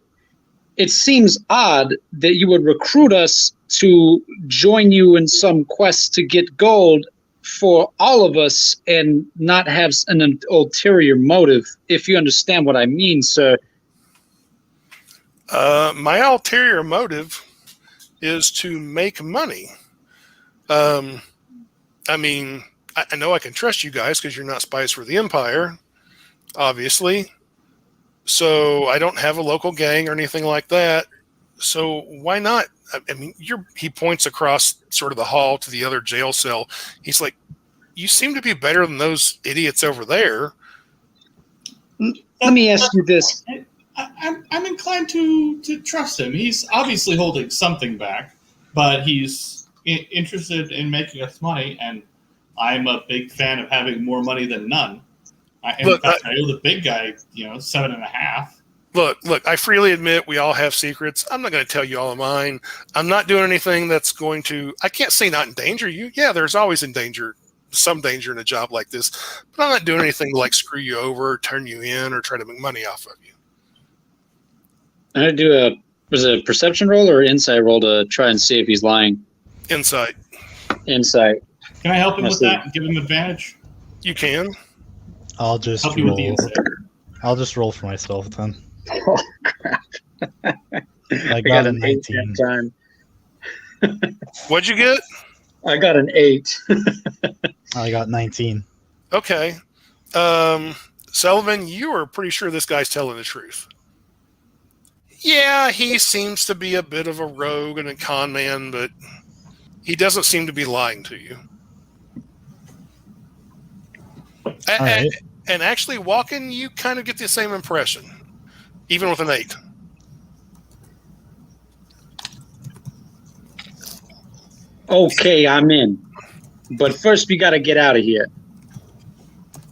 it seems odd that you would recruit us to join you in some quest to get gold for all of us and not have an ulterior motive, if you understand what I mean, sir. My ulterior motive is to make money. I mean, I know I can trust you guys because you're not spies for the Empire, obviously. So I don't have a local gang or anything like that. So why not? I mean, he points across sort of the hall to the other jail cell. He's like, you seem to be better than those idiots over there. Let me ask you this. I'm inclined to trust him. He's obviously holding something back, but he's interested in making us money, and I'm a big fan of having more money than none. I owe the big guy, 7.5. Look, I freely admit we all have secrets. I'm not going to tell you all of mine. I'm not doing anything that's going to, I can't say not endanger you. Yeah, there's always some danger in a job like this, but I'm not doing anything to like screw you over, turn you in, or try to make money off of you. I'm going to do was it a perception roll or insight roll to try and see if he's lying? Insight. Insight. Can I help him with that and give him advantage? You can. I'll just help you with the insight. I'll just roll for myself then. Oh, crap. I got a 19. What'd you get? I got an 8. I got 19. Okay. Sullivan, you are pretty sure this guy's telling the truth. Yeah, he seems to be a bit of a rogue and a con man, but he doesn't seem to be lying to you. Right. And actually, Walken, you kind of get the same impression, even with an 8. Okay, I'm in. But first, we got to get out of here.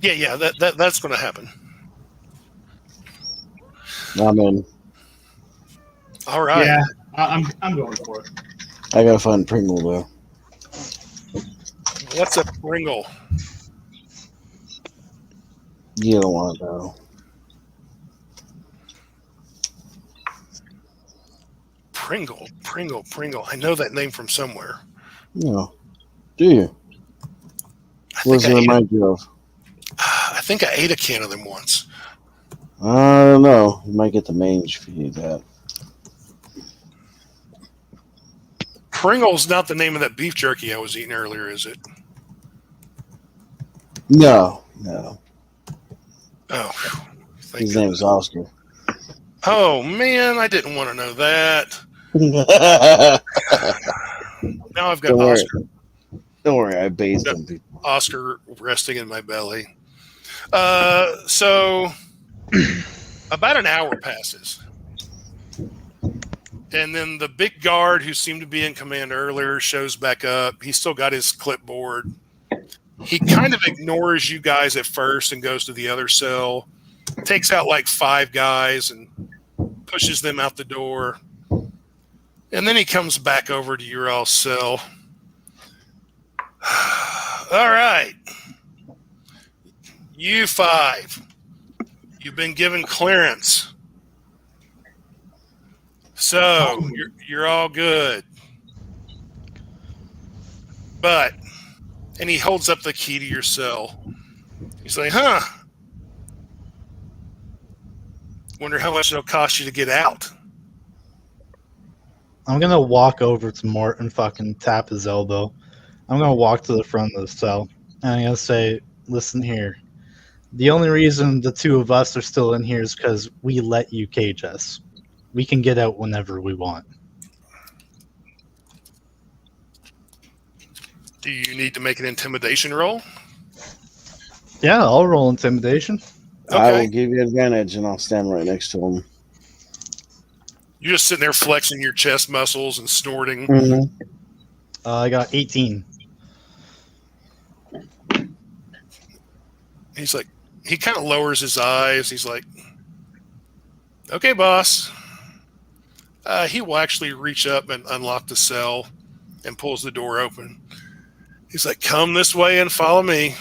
Yeah, that's going to happen. I'm in. All right. Yeah, I'm going for it. I gotta find Pringle though. What's a Pringle? You don't want to know. Pringle. I know that name from somewhere. No. Do you? What does it remind you of? I think I ate a can of them once. I don't know. You might get the mange if you eat that. Pringle's not the name of that beef jerky I was eating earlier, is it? No. Oh, His name's Oscar. Oh man, I didn't want to know that. Now I've got Oscar. Don't worry, I bathed them people. Oscar resting in my belly. So about an hour passes. And then the big guard who seemed to be in command earlier shows back up. He's still got his clipboard. He kind of ignores you guys at first and goes to the other cell. Takes out like 5 guys and pushes them out the door. And then he comes back over to your all cell. All right. You 5. You've been given clearance. So you're all good. But, and he holds up the key to your cell. He's like, wonder how much it'll cost you to get out. I'm gonna walk over to Mort and fucking tap his elbow. I'm gonna walk to the front of the cell and I'm gonna say, listen here. The only reason the 2 of us are still in here is because we let you cage us. We can get out whenever we want. Do you need to make an intimidation roll? Yeah, I'll roll intimidation. Okay. I will give you advantage, and I'll stand right next to him. You're just sitting there flexing your chest muscles and snorting. Mm-hmm. I got 18. He's like, he kind of lowers his eyes. He's like, okay, boss. He will actually reach up and unlock the cell and pulls the door open. He's like, come this way and follow me.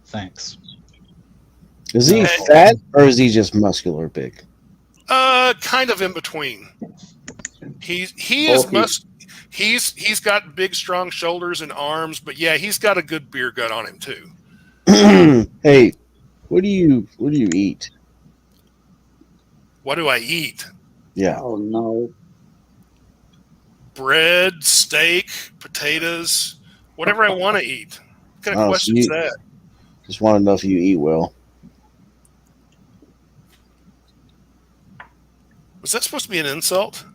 Thanks. Is he fat or is he just muscular big? Kind of in between. He's got big, strong shoulders and arms, but yeah, he's got a good beer gut on him too. Hey, what do you eat? What do I eat? Yeah. Oh no. Bread, steak, potatoes, whatever I want to eat. What kind of question is that? Just want to know if you eat well. Was that supposed to be an insult?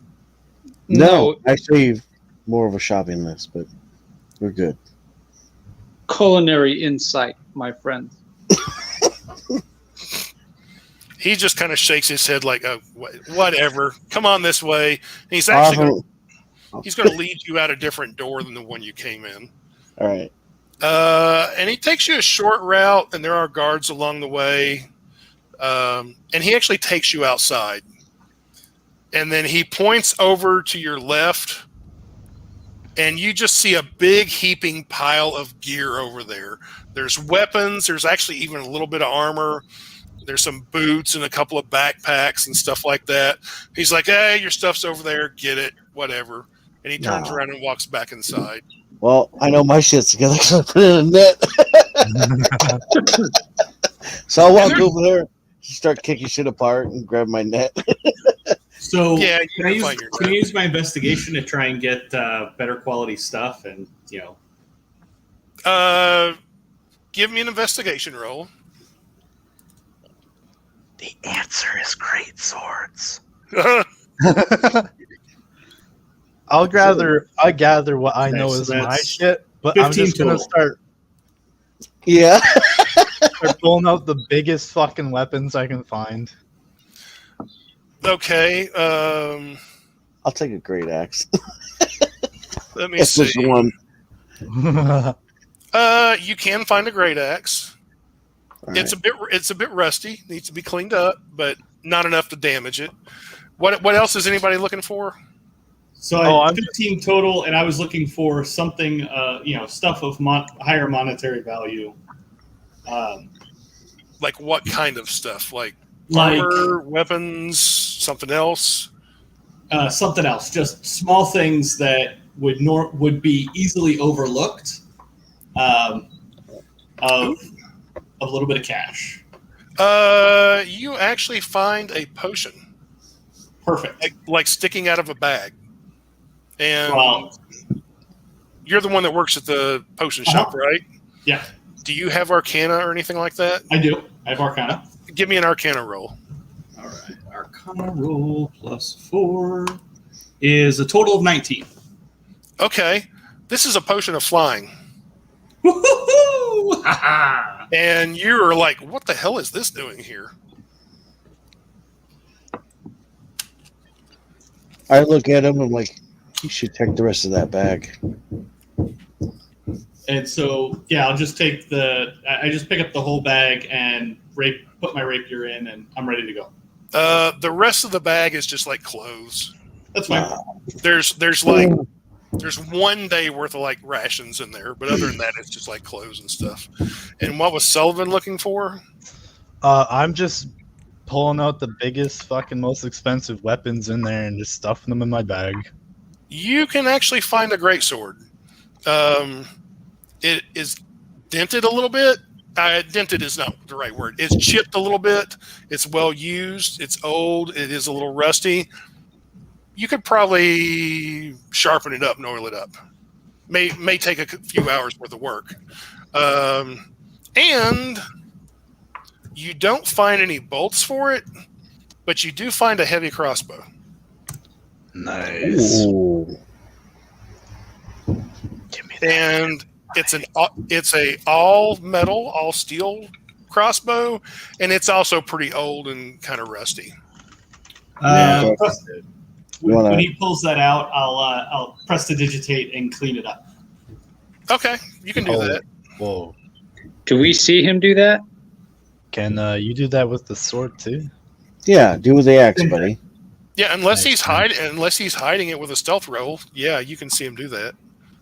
No, actually, more of a shopping list, but we're good. Culinary insight, my friend. He just kind of shakes his head like, oh, whatever. Come on this way. And he's actually going to lead you out a different door than the one you came in. All right. And he takes you a short route, and there are guards along the way. And he actually takes you outside. And then he points over to your left, and you just see a big heaping pile of gear over there. There's weapons. There's actually even a little bit of armor. There's some boots and a couple of backpacks and stuff like that. He's like, hey, your stuff's over there. Get it. Whatever. And he turns around and walks back inside. Well, I know my shit's together because I put it in a net. So I'll walk over there, start kicking shit apart, and grab my net. So yeah, can I use my investigation to try and get better quality stuff? And give me an investigation roll. The answer is great swords. I gather what I know is my shit, but I'm just gonna start. Yeah. Start pulling out the biggest fucking weapons I can find. Okay. I'll take a great axe. Let me see. Just one. You can find a great axe. Right. It's a bit rusty. Needs to be cleaned up, but not enough to damage it. What else is anybody looking for? So I have 15 total, and I was looking for something, stuff of higher monetary value. Like what kind of stuff? Like armor, weapons, something else? Something else. Just small things that would be easily overlooked. Of a little bit of cash. You actually find a potion. Perfect. Like sticking out of a bag. And Well, you're the one that works at the potion shop, right? Yeah. Do you have Arcana or anything like that? I do. I have Arcana. Give me an Arcana roll. All right. Arcana roll +4 is a total of 19. Okay. This is a potion of flying. Woo-hoo-hoo! And you're like, what the hell is this doing here? I look at him. I'm like, you should check the rest of that bag. And so, yeah, I'll just take I just pick up the whole bag and put my rapier in, and I'm ready to go. The rest of the bag is just like clothes. That's fine. There's 1 day worth of like rations in there, but other than that, it's just like clothes and stuff. And what was Sullivan looking for? I'm just pulling out the biggest, fucking, most expensive weapons in there and just stuffing them in my bag. You can actually find a greatsword. It is dented a little bit. Dented is not the right word. It's chipped a little bit. It's well used. It's old. It is a little rusty. You could probably sharpen it up and oil it up. May take a few hours worth of work. And you don't find any bolts for it, but you do find a heavy crossbow. Nice. Ooh. Give me that. And it's a all metal, all steel crossbow, and it's also pretty old and kind of rusty. When he pulls that out, I'll prestidigitate and clean it up. Okay, you can do that. Whoa. Do we see him do that? Can you do that with the sword too? Yeah, do with the axe, buddy. Yeah, unless he's hiding it with a stealth roll. Yeah, you can see him do that.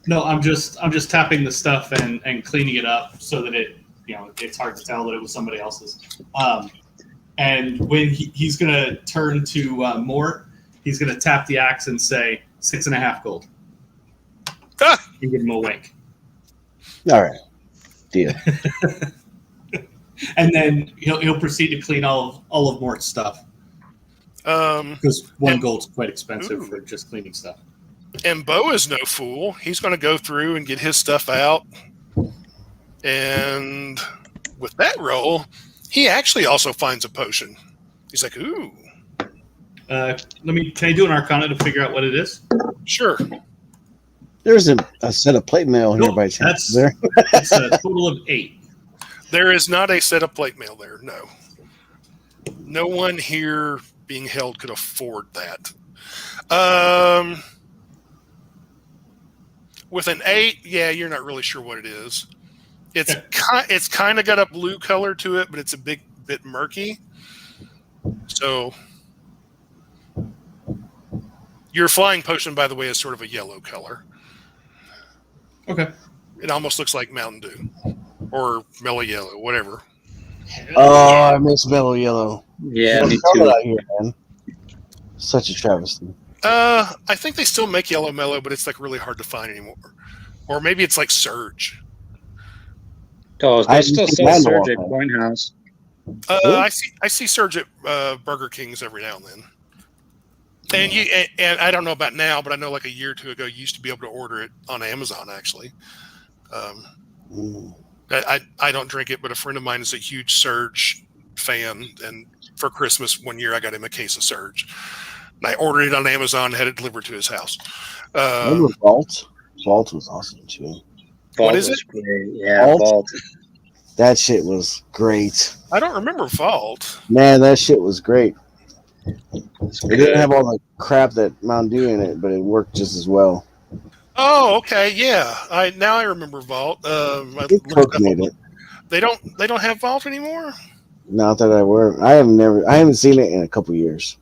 No, I'm just tapping the stuff and cleaning it up so that it's hard to tell that it was somebody else's. And when he's gonna turn to Mort, he's gonna tap the axe and say 6.5 gold. Ah! And give him a wink. All right, deal. And then he'll proceed to clean all of Mort's stuff because 1 gold's quite expensive for just cleaning stuff. And Bo is no fool. He's going to go through and get his stuff out. And with that roll, he actually also finds a potion. He's like, ooh. Can I do an Arcana to figure out what it is? Sure. There's a set of plate mail here by chance. There. That's a total of 8. There is not a set of plate mail there, no. No one here being held could afford that. With an 8, yeah, you're not really sure what it is. It's kind of got a blue color to it, but it's a bit murky. So your flying potion, by the way, is sort of a yellow color. Okay. It almost looks like Mountain Dew or Mellow Yellow, whatever. Oh, I miss Mellow Yellow. Yeah, me Coming too. out here, man. Such a travesty. I think they still make Yellow Mellow, but it's like really hard to find anymore. Or maybe it's like Surge. Oh, I they still think sell mine Surge will at happen. Coin House. I see Surge at Burger King's every now and then. And I don't know about now, but I know like a year or two ago, you used to be able to order it on Amazon. Actually, I don't drink it, but a friend of mine is a huge Surge fan, and for Christmas one year I got him a case of Surge. And I ordered it on Amazon and had it delivered to his house. Remember Vault? Vault was awesome too. What is it? Great. Yeah, Vault? Vault. That shit was great. I don't remember Vault. Man, that shit was great. It's It good. didn't have all the crap that Mountain Dew in it, but it worked just as well. Oh, okay, yeah. Now I remember Vault. I It looked up- made it. They don't have Vault anymore. Not that I haven't seen it in a couple years.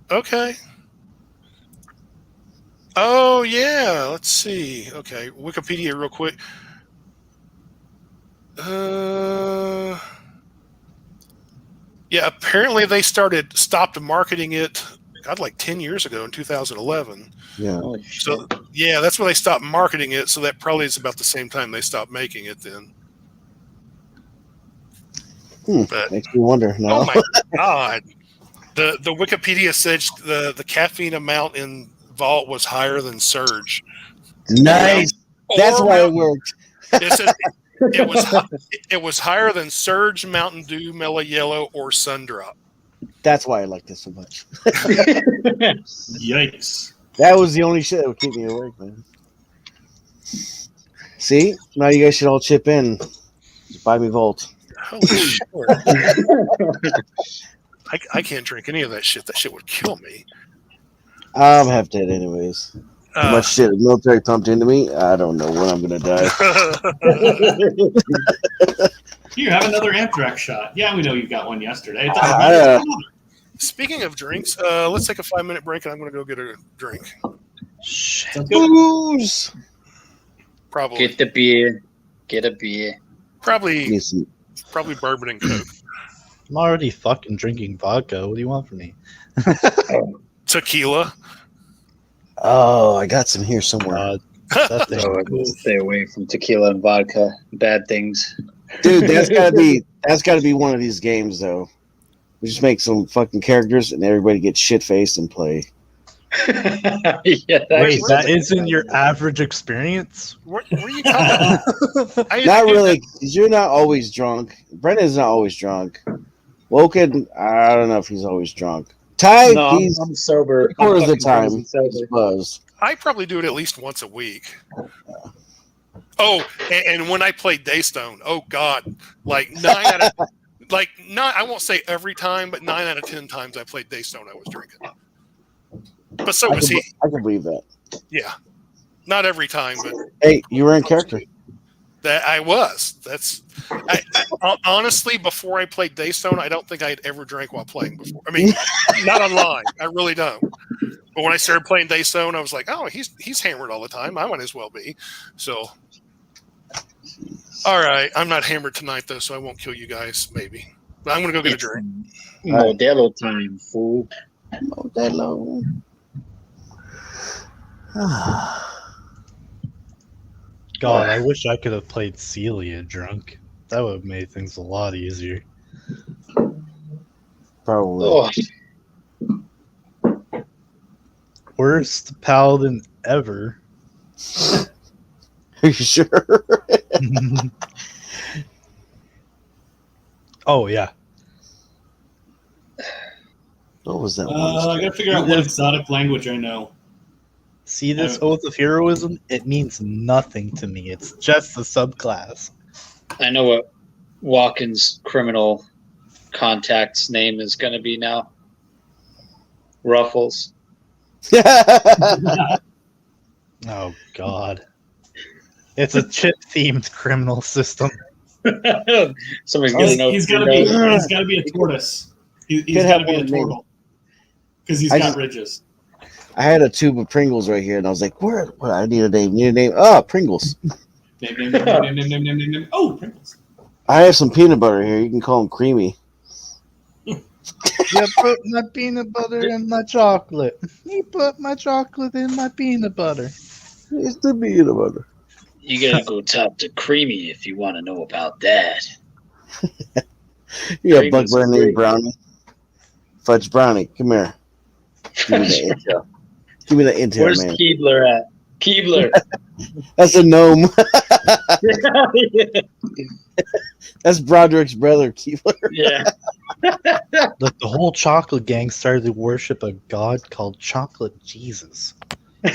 Okay. Oh yeah. Let's see. Okay, Wikipedia real quick. Yeah, apparently they stopped marketing it, God, like 10 years ago in 2011. Yeah. Holy shit. So, yeah, that's when they stopped marketing it. So that probably is about the same time they stopped making it then. But, Makes me wonder now. oh my God. The Wikipedia said the caffeine amount in Vault was higher than Surge. Nice. That's Or why it Mountain- worked. It said it was higher than Surge, Mountain Dew, Mellow Yellow, or Sundrop. That's why I like this so much. Yikes. That was the only shit that would keep me awake, man. See? Now you guys should all chip in. Just buy me Volt. Holy shit. I can't drink any of that shit. That shit would kill me. I'm half dead anyways. Too much shit the military pumped into me. I don't know when I'm gonna die. Here, have another anthrax shot. Yeah, we know you got one yesterday. Speaking of drinks, let's take a 5-minute break and I'm going to go get a drink. Shit. Booze. Probably. Get the beer. Get a beer. Probably Need some- bourbon and Coke. I'm already fucking drinking vodka. What do you want from me? Tequila. Oh, I got some here somewhere. That thing. Oh, stay away from tequila and vodka. Bad things. Dude, that's gotta be one of these games though. We just make some fucking characters and everybody gets shit faced and play. Yeah, Wait, that isn't your average experience? What are you talking about? Not really, because you're not always drunk. Brendan's not always drunk. Woken, I don't know if he's always drunk. Ty, No, he's I'm sober. quarter of the I'm fucking time sober. he's buzzed. I probably do it at least once a week. Oh, and when I played Daystone, oh God, like 9 out of I won't say every time, but 9 out of 10 times I played Daystone, I was drinking. But so was he. I can believe that. Yeah, not every time, but Hey, you were in character. that I was. Honestly, before I played Daystone, I don't think I had ever drank while playing before. I mean, not online. I really don't. But when I started playing Daystone, I was like, oh, he's hammered all the time. I might as well be. So, all right. I'm not hammered tonight, though, so I won't kill you guys, maybe. But I'm going to go get a drink. Modelo time, fool. Modelo. God, I wish I could have played Celia drunk. That would have made things a lot easier. Probably. Oh, Worst paladin ever. Are you sure? Oh, yeah. What was that I gotta figure out what exotic language I know. See this Oath of Heroism? It means nothing to me. It's just a subclass. I know what Watkins' criminal contact's name is going to be now. Ruffles. Oh, God. It's a chip-themed criminal system. Somebody's going to know. He's gotta be a tortoise. He's Could gotta have be a one name. turtle. Because he's got ridges. I had a tube of Pringles right here, and I was like, "What? I need a name. Oh, Pringles. Name. Oh, Pringles. I have some peanut butter here. You can call them creamy. You put my peanut butter in my chocolate. You put my chocolate in my peanut butter. It's the peanut butter. You got to go top to creamy if you want to know about that. You got Cream Bug is Brother great. named Brownie. Fudge Brownie, come here. Give me the intel. Give me the intel, Where's man. Keebler at? Keebler. That's a gnome. That's Broderick's brother, Keebler. Yeah. The whole chocolate gang started to worship a god called Chocolate Jesus.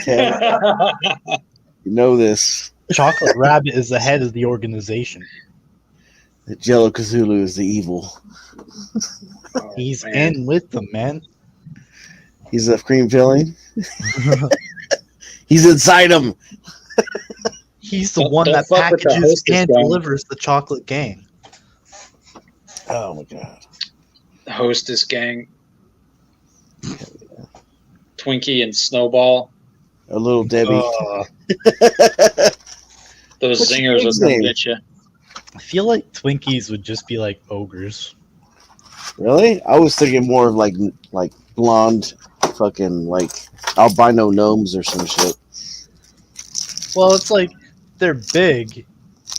You know this. Chocolate Rabbit is the head of the organization. Jello Cthulhu is the evil. He's man. in with them, man. He's a cream filling. He's inside him. He's the Don't- one don't that fuck with the packages hostess and gang. delivers the chocolate gang. Oh my god. Hostess gang. Twinkie and Snowball. A little Debbie. Those What's your zingers will kid's come name? get you. I feel like Twinkies would just be like ogres. Really? I was thinking more of like blonde, fucking like albino gnomes or some shit. Well, it's like they're big,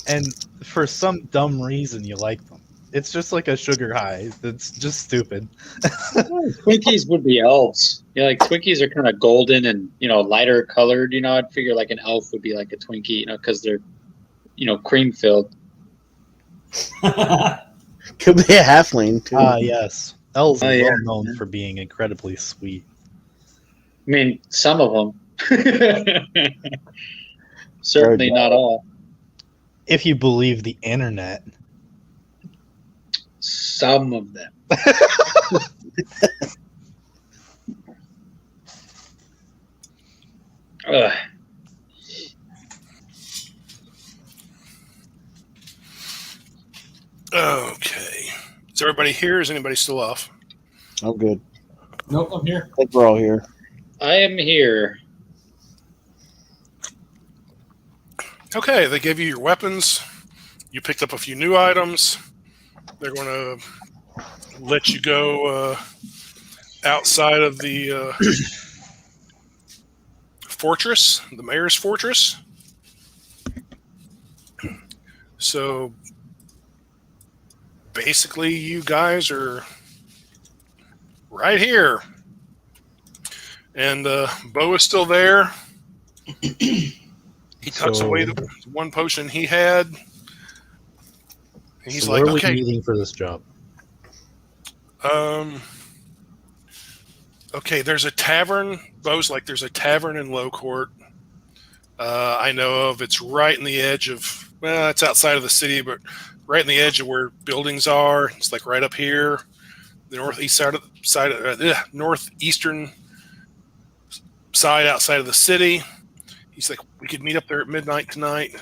and for some dumb reason you like them. It's just like a sugar high. That's just stupid. Twinkies would be elves. Yeah, like Twinkies are kind of golden and lighter colored. I'd figure like an elf would be like a Twinkie, because they're cream filled. Could be a halfling too. Yes. Elves are Oh, yeah. well known for being incredibly sweet. I mean, some of them. Certainly not all. If you believe the internet. Some of them. Ugh. Okay. Is everybody here? Is anybody still off? I'm good. Nope, I'm here. I think we're all here. I am here. Okay, they gave you your weapons. You picked up a few new items. They're going to let you go outside of the fortress, the mayor's fortress. So basically, you guys are right here. And Bo is still there. He tucks away the one potion he had. And he's like, where are we okay. meeting for this job? Okay, there's a tavern. Bo's like, there's a tavern in Low Court. I know of. It's right in the edge of, well, it's outside of the city, but right in the edge of where buildings are. It's like right up here, the northeast northeastern side outside of the city. He's like, we could meet up there at midnight tonight.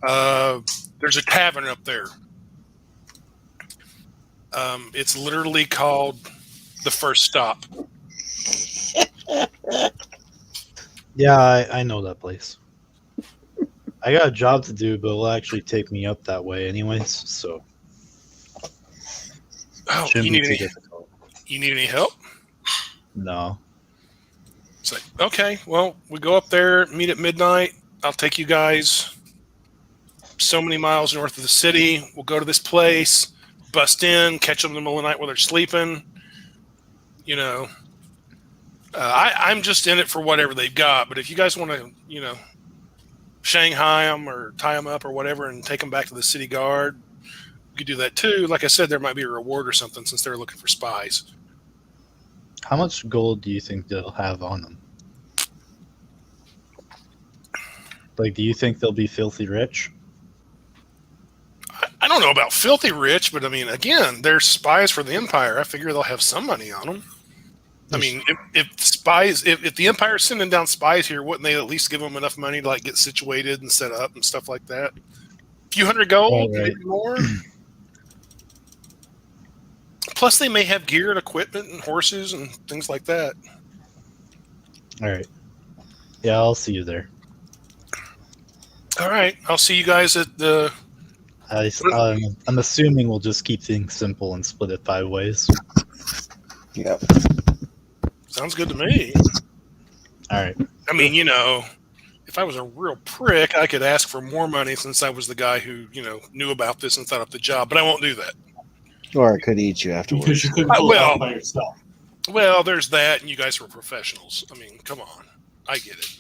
There's a tavern up there. It's literally called The First Stop. Yeah, I know that place. I got a job to do, but it'll actually take me up that way anyways, so. Oh, shouldn't you be need too any? difficult. You need any help? No. It's like, okay, well, we go up there, meet at midnight. I'll take you guys so many miles north of the city. We'll go to this place, bust in, catch them in the middle of the night while they're sleeping. I'm just in it for whatever they've got. But if you guys want to, Shanghai them or tie them up or whatever and take them back to the city guard, you could do that too. Like I said, there might be a reward or something since they're looking for spies. How much gold do you think they'll have on them? Like, do you think they'll be filthy rich? I don't know about filthy rich, but I mean, again, they're spies for the Empire. I figure they'll have some money on them. I mean, if the Empire's sending down spies here, wouldn't they at least give them enough money to like get situated and set up and stuff like that? A few hundred gold, maybe more. Plus, they may have gear and equipment and horses and things like that. All right. Yeah, I'll see you there. All right, I'll see you guys at the. I'm assuming we'll just keep things simple and split it 5 ways. Yep. Sounds good to me. All right. I mean, if I was a real prick, I could ask for more money since I was the guy who, knew about this and thought up the job. But I won't do that. Or I could eat you afterwards. Because you couldn't pull it off by yourself. Well, there's that, and you guys were professionals. I mean, come on. I get it.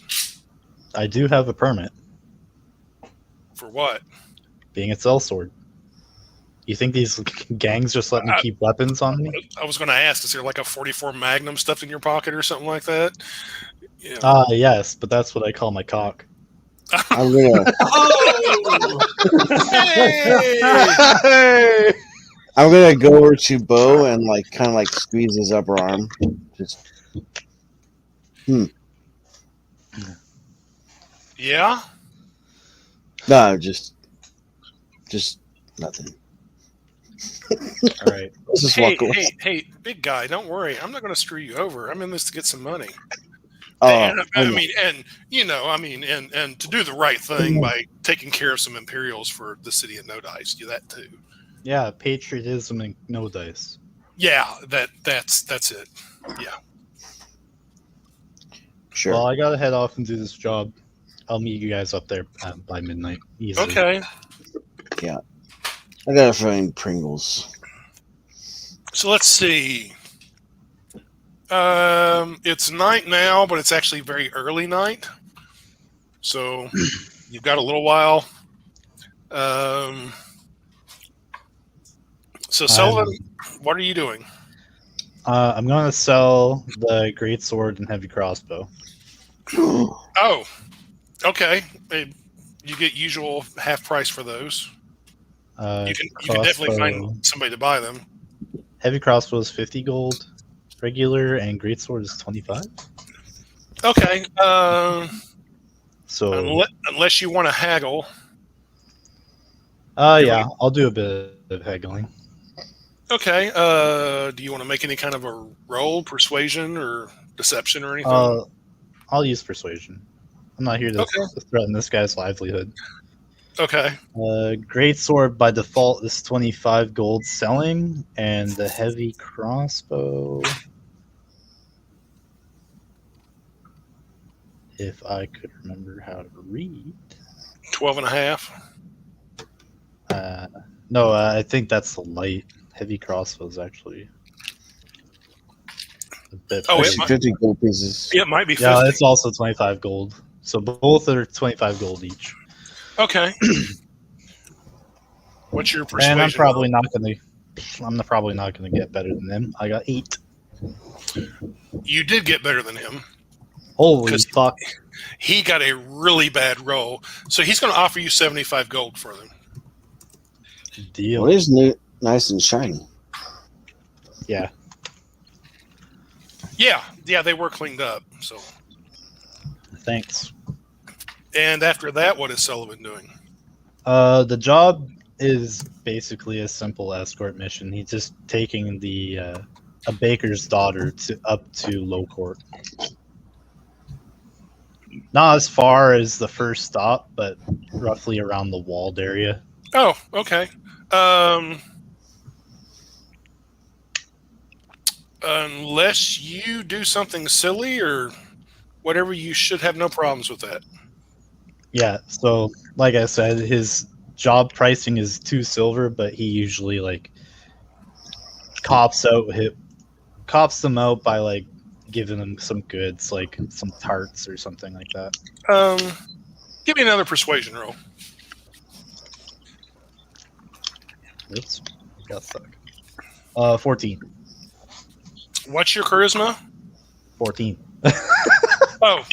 I do have a permit. For what? Being a sellsword. You think these gangs just let me keep weapons on me? I was going to ask, is there like a 44 Magnum stuffed in your pocket or something like that? Yeah. Yes, but that's what I call my cock. I'm gonna. Hey! I'm gonna go over to Bo and kind of squeeze his upper arm. Just. Yeah. No, just nothing. All right. Let's just Hey, walk away. hey, big guy, don't worry. I'm not going to screw you over. I'm in this to get some money. Oh, And to do the right thing by taking care of some Imperials for the city of No Dice. Do that too. Yeah, patriotism and no dice. Yeah, that's it. Yeah. Sure. Well, I gotta head off and do this job. I'll meet you guys up there by midnight. Easily. Okay. I gotta find Pringles. So let's see. It's night now, but it's actually very early night. So you've got a little while. So Sullivan, what are you doing? I'm gonna sell the great sword and heavy crossbow. Oh, okay. You get usual half price for those. You can definitely find somebody to buy them. Heavy crossbow is 50 gold. Regular and great sword is 25. Okay. So unless you want to haggle. yeah, I'll do a bit of haggling. Okay. Do you want to make any kind of a roll, persuasion or deception or anything? I'll use persuasion. I'm not here to threaten this guy's livelihood. Okay. Great sword by default is 25 gold selling, and the heavy crossbow, if I could remember how to read, 12 and a half. No, I think that's the light. Heavy crossbow is actually a bit. Oh, Actually, 50 gold pieces. It might be 50. Yeah, it's also 25 gold. So both are 25 gold each. Okay. What's your persuasion? And I'm probably not gonna get better than him. I got 8. You did get better than him. Holy fuck! He got a really bad roll, so he's going to offer you 75 gold for them. Deal. Well, it is new, nice and shiny. Yeah. Yeah, they were cleaned up. So. Thanks. And after that, what is Sullivan doing? The job is basically a simple escort mission. He's just taking a baker's daughter up to Low Court. Not as far as the first stop, but roughly around the walled area. Oh, okay. Unless you do something silly or whatever, you should have no problems with that. Yeah, so like I said, his job pricing is 2 silver, but he usually cops them out by giving them some goods, like some tarts or something like that. Give me another persuasion roll. Oops, got stuck. 14. What's your charisma? 14. Oh.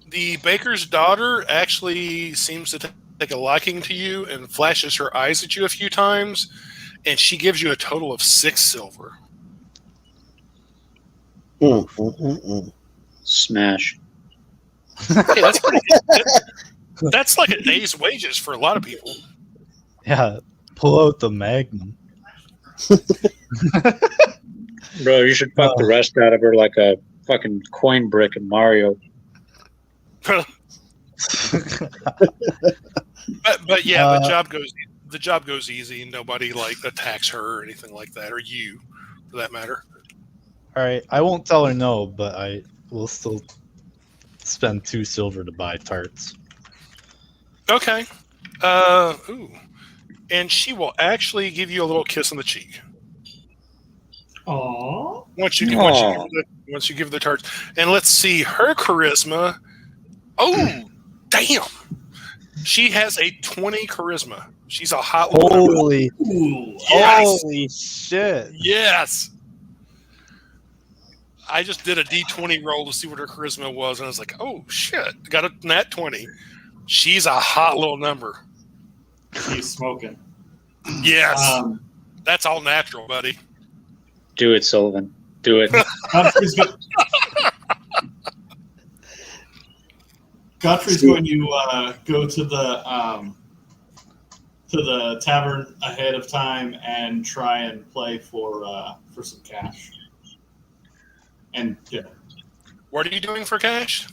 The baker's daughter actually seems to take a liking to you and flashes her eyes at you a few times, and she gives you a total of 6 silver. Smash. Hey, that's pretty good. That's like a day's wages for a lot of people. Yeah, pull out the Magnum. Bro, you should fuck the rest out of her like a fucking coin brick in Mario. but yeah, the job goes easy. Nobody attacks her or anything like that, or you, for that matter. All right, I won't tell her no, but I will still spend 2 silver to buy tarts. Okay. And she will actually give you a little kiss on the cheek. Aww. Once you give the tarts. And let's see her charisma. Oh, damn. She has a 20 charisma. She's a hot little Holy, yes. Holy shit. Yes. I just did a D20 roll to see what her charisma was, and I was like, oh, shit. Got a nat 20. She's a hot little number. He's smoking. Yes. That's all natural, buddy. Do it, Sullivan. Do it. Godfrey's going to go to the tavern ahead of time and try and play for some cash. And yeah. What are you doing for cash?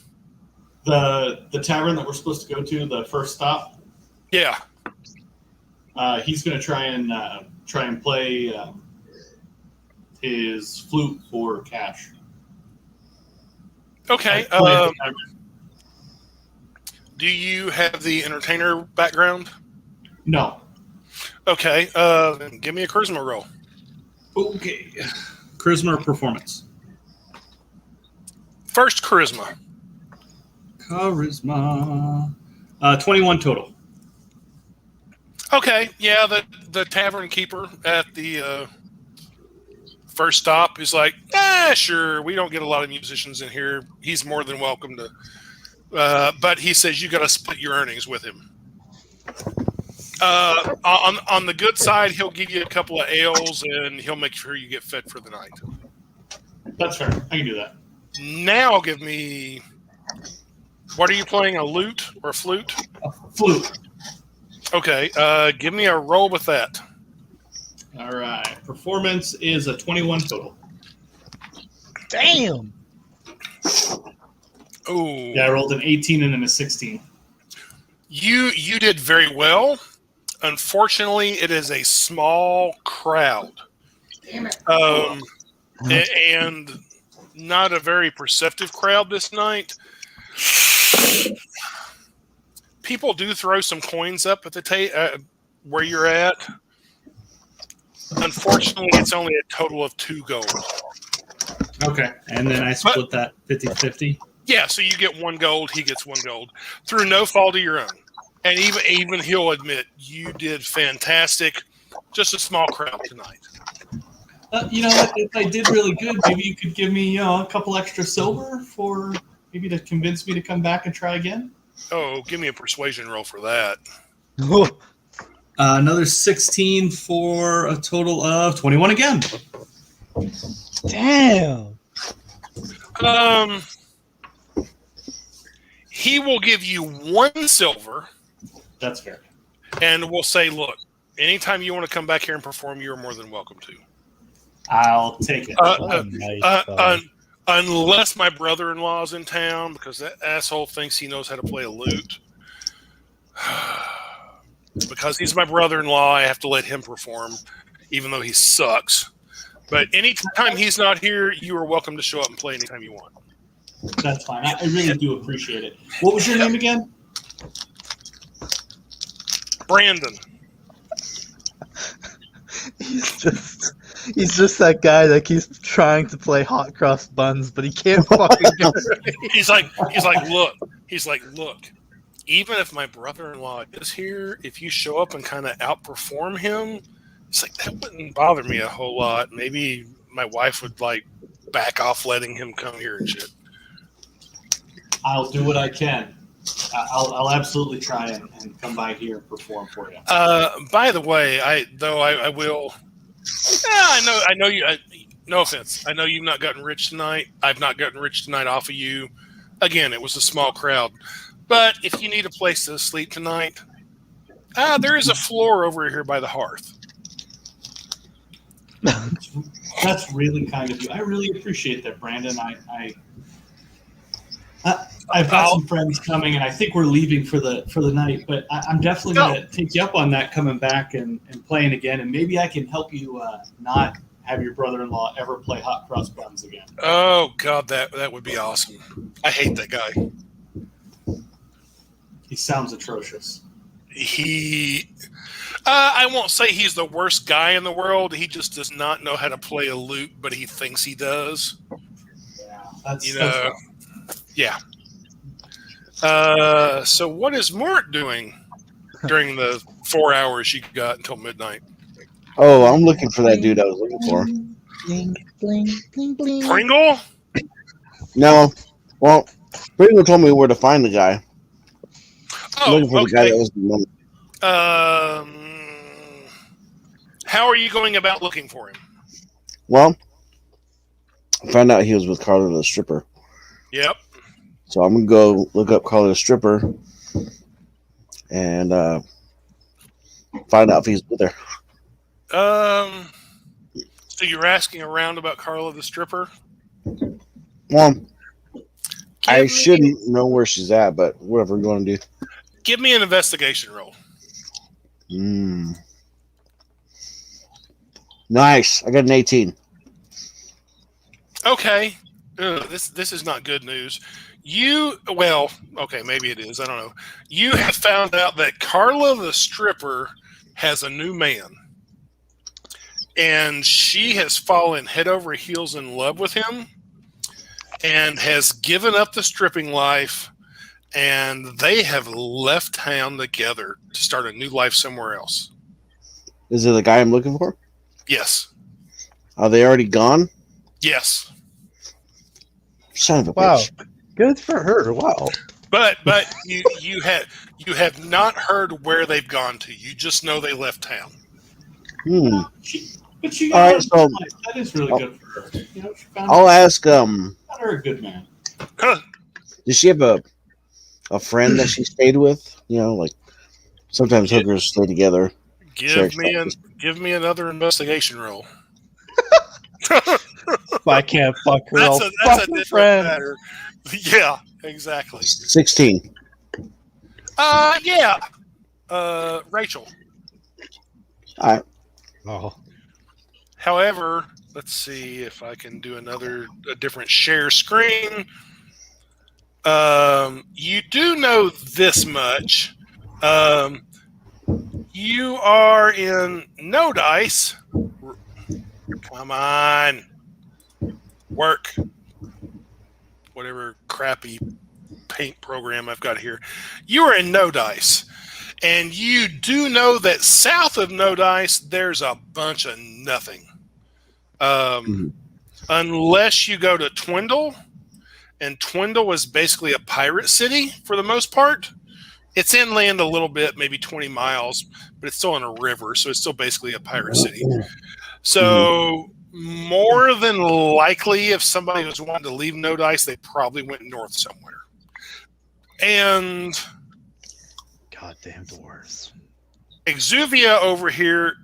The tavern that we're supposed to go to, the first stop. Yeah. He's going to try and try and play his flute for cash. Okay. Play at the timer. Do you have the entertainer background? No. Okay. Give me a charisma roll. Okay. Charisma or performance? First charisma. Charisma. 21 total. Okay. Yeah, the tavern keeper at the first stop is like, sure, we don't get a lot of musicians in here. He's more than welcome to. But he says you got to split your earnings with him. On the good side, he'll give you a couple of ales and he'll make sure you get fed for the night. That's fair. I can do that. Now give me. What are you playing? A lute or a flute? A flute. Okay. Give me a roll with that. All right. Performance is a 21 total. Damn. Oh. Yeah, I rolled an 18 and then a 16. You did very well. Unfortunately, it is a small crowd. Damn it. And not a very perceptive crowd this night. People do throw some coins up at the where you're at. Unfortunately, it's only a total of 2 gold. Okay. And then I split that 50-50. Yeah, so you get 1 gold, he gets 1 gold. Through no fault of your own. And even he'll admit, you did fantastic. Just a small crowd tonight. You know what? If I did really good, maybe you could give me a couple extra silver for maybe to convince me to come back and try again. Oh, give me a persuasion roll for that. Another 16 for a total of 21 again. Damn. He will give you 1 silver. That's fair. And we'll say, look, anytime you want to come back here and perform, you're more than welcome to. I'll take it. Unless my brother-in-law is in town, because that asshole thinks he knows how to play a lute. Because he's my brother-in-law, I have to let him perform, even though he sucks. But anytime he's not here, you are welcome to show up and play anytime you want. That's fine. I really do appreciate it. What was your name again? Brandon. He's just that guy that keeps trying to play hot cross buns, but he can't fucking get it right. He's like, look. Even if my brother-in-law is here, if you show up and kind of outperform him, it's like that wouldn't bother me a whole lot. Maybe my wife would like back off letting him come here and shit. I'll do what I can. I'll absolutely try and come by here and perform for you. By the way, I will. I know you. No offense. I know you've not gotten rich tonight. I've not gotten rich tonight off of you. Again, it was a small crowd. But if you need a place to sleep tonight, there is a floor over here by the hearth. That's really kind of you. I really appreciate that, Brandon. I've got some friends coming, and I think we're leaving for the night. But I'm definitely going to take you up on that, coming back and playing again, and maybe I can help you not have your brother-in-law ever play hot cross buns again. Oh God, that would be awesome. I hate that guy. He sounds atrocious. I won't say he's the worst guy in the world. He just does not know how to play a lute, but he thinks he does. Yeah, that's yeah. So what is Mort doing during the 4 hours you got until midnight? Oh, I'm looking for that dude I was looking for. Bling, bling, bling, bling. Pringle? No. Well, Pringle told me where to find the guy. I'm looking for the guy that was the mummy. How are you going about looking for him? Well, I found out he was with Carla the stripper. Yep. So I'm going to go look up Carla the stripper and find out if he's with her. So you're asking around about Carla the stripper? Well, I shouldn't know where she's at, but whatever we're going to do. Give me an investigation roll. Nice. I got an 18. Okay. This is not good news. Okay, maybe it is. I don't know. You have found out that Carla the stripper has a new man. And she has fallen head over heels in love with him and has given up the stripping life, and they have left town together to start a new life somewhere else. Is it the guy I'm looking for? Yes. Are they already gone? Yes. Son of a Wow. bitch. Good for her. Wow. But you have not heard where they've gone to. You just know they left town. But she All got right, so that is really good for her. You know, she found I'll ask. found her a good man. Does she have a friend that she stayed with? You know, like sometimes hookers stay together. Give me another investigation roll. If I can't fuck her, That's I'll a fuck her different friend. matter. Yeah, exactly. 16. Yeah. Rachel. All right. Oh, However, let's see if I can do a different share screen. You do know this much. You are in No Dice. Come on. Work. Whatever crappy paint program I've got here. You are in No Dice. And you do know that south of No Dice, there's a bunch of nothing. Unless you go to Twindle, and Twindle is basically a pirate city for the most part. It's inland a little bit, maybe 20 miles, but it's still on a river, so it's still basically a pirate city. So more than likely, if somebody was wanting to leave No Dice, they probably went north somewhere. And goddamn dwarves. Exuvia over here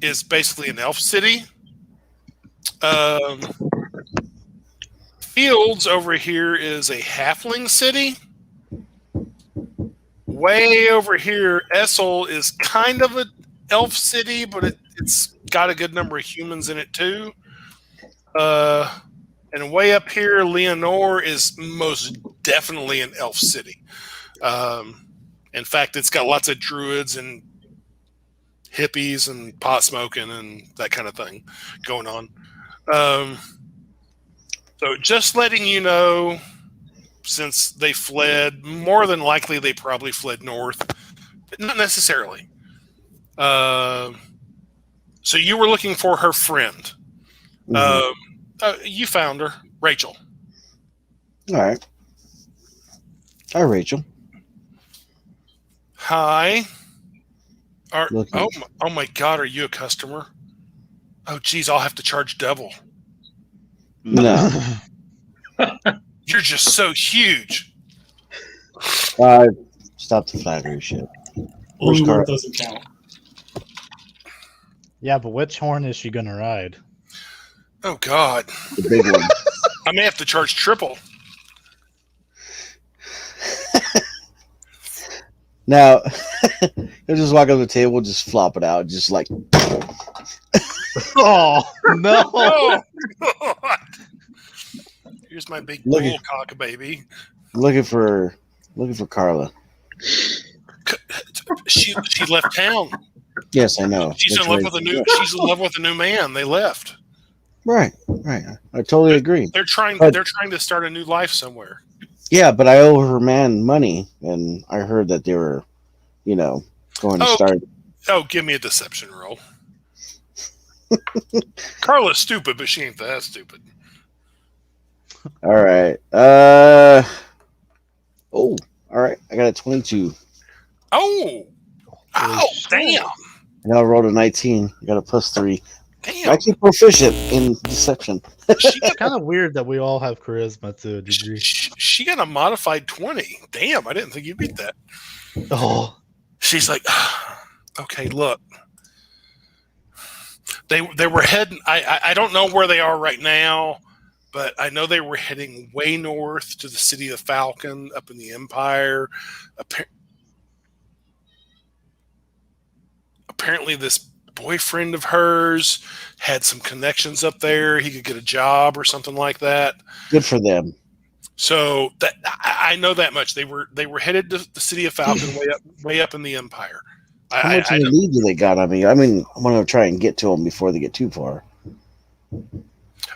is basically an elf city. Fields over here is a halfling city. Way over here, Essel is kind of an elf city, but it's got a good number of humans in it too. And way up here, Leonore is most definitely an elf city. In fact, it's got lots of druids and hippies and pot smoking and that kind of thing going on. So just letting you know, since they fled, more than likely they probably fled north, but not necessarily. So you were looking for her friend. You found her, Rachel. All right. Hi, Rachel. Hi. Oh my God, are you a customer? Oh, geez, I'll have to charge double. No. You're just so huge. Stop the flattery shit. Only word doesn't count. Yeah, but which horn is she gonna ride? Oh God, The big one. I may have to charge triple. Now, he'll just walk up to the table, just flop it out, just like. Oh no! Oh, God. Here's my big Look bull at- cock, baby. looking for Carla. She left town. Yes, I know. She's That's in love right. with a new man. They left. Right. I totally agree. They're trying But- to start a new life somewhere. Yeah, but I owe her man money, and I heard that they were, going to start. Oh, give me a deception roll. Carla's stupid, but she ain't that stupid. All right. All right. I got a 22. Oh, damn. And I rolled a 19. I got a +3. Damn. Actually proficient in deception. She It's kind of weird that we all have charisma to a degree. she got a modified 20. Damn, I didn't think you beat that. Oh, She's like, okay, look. They were heading. I don't know where they are right now, but I know they were heading way north to the city of Falcon up in the Empire. Apparently, this boyfriend of hers had some connections up there. He could get a job or something like that. Good for them. So that I know that much. They were headed to the city of Falcon, way up in the Empire. How much of a lead do they got on me? I mean, I want to try and get to them before they get too far.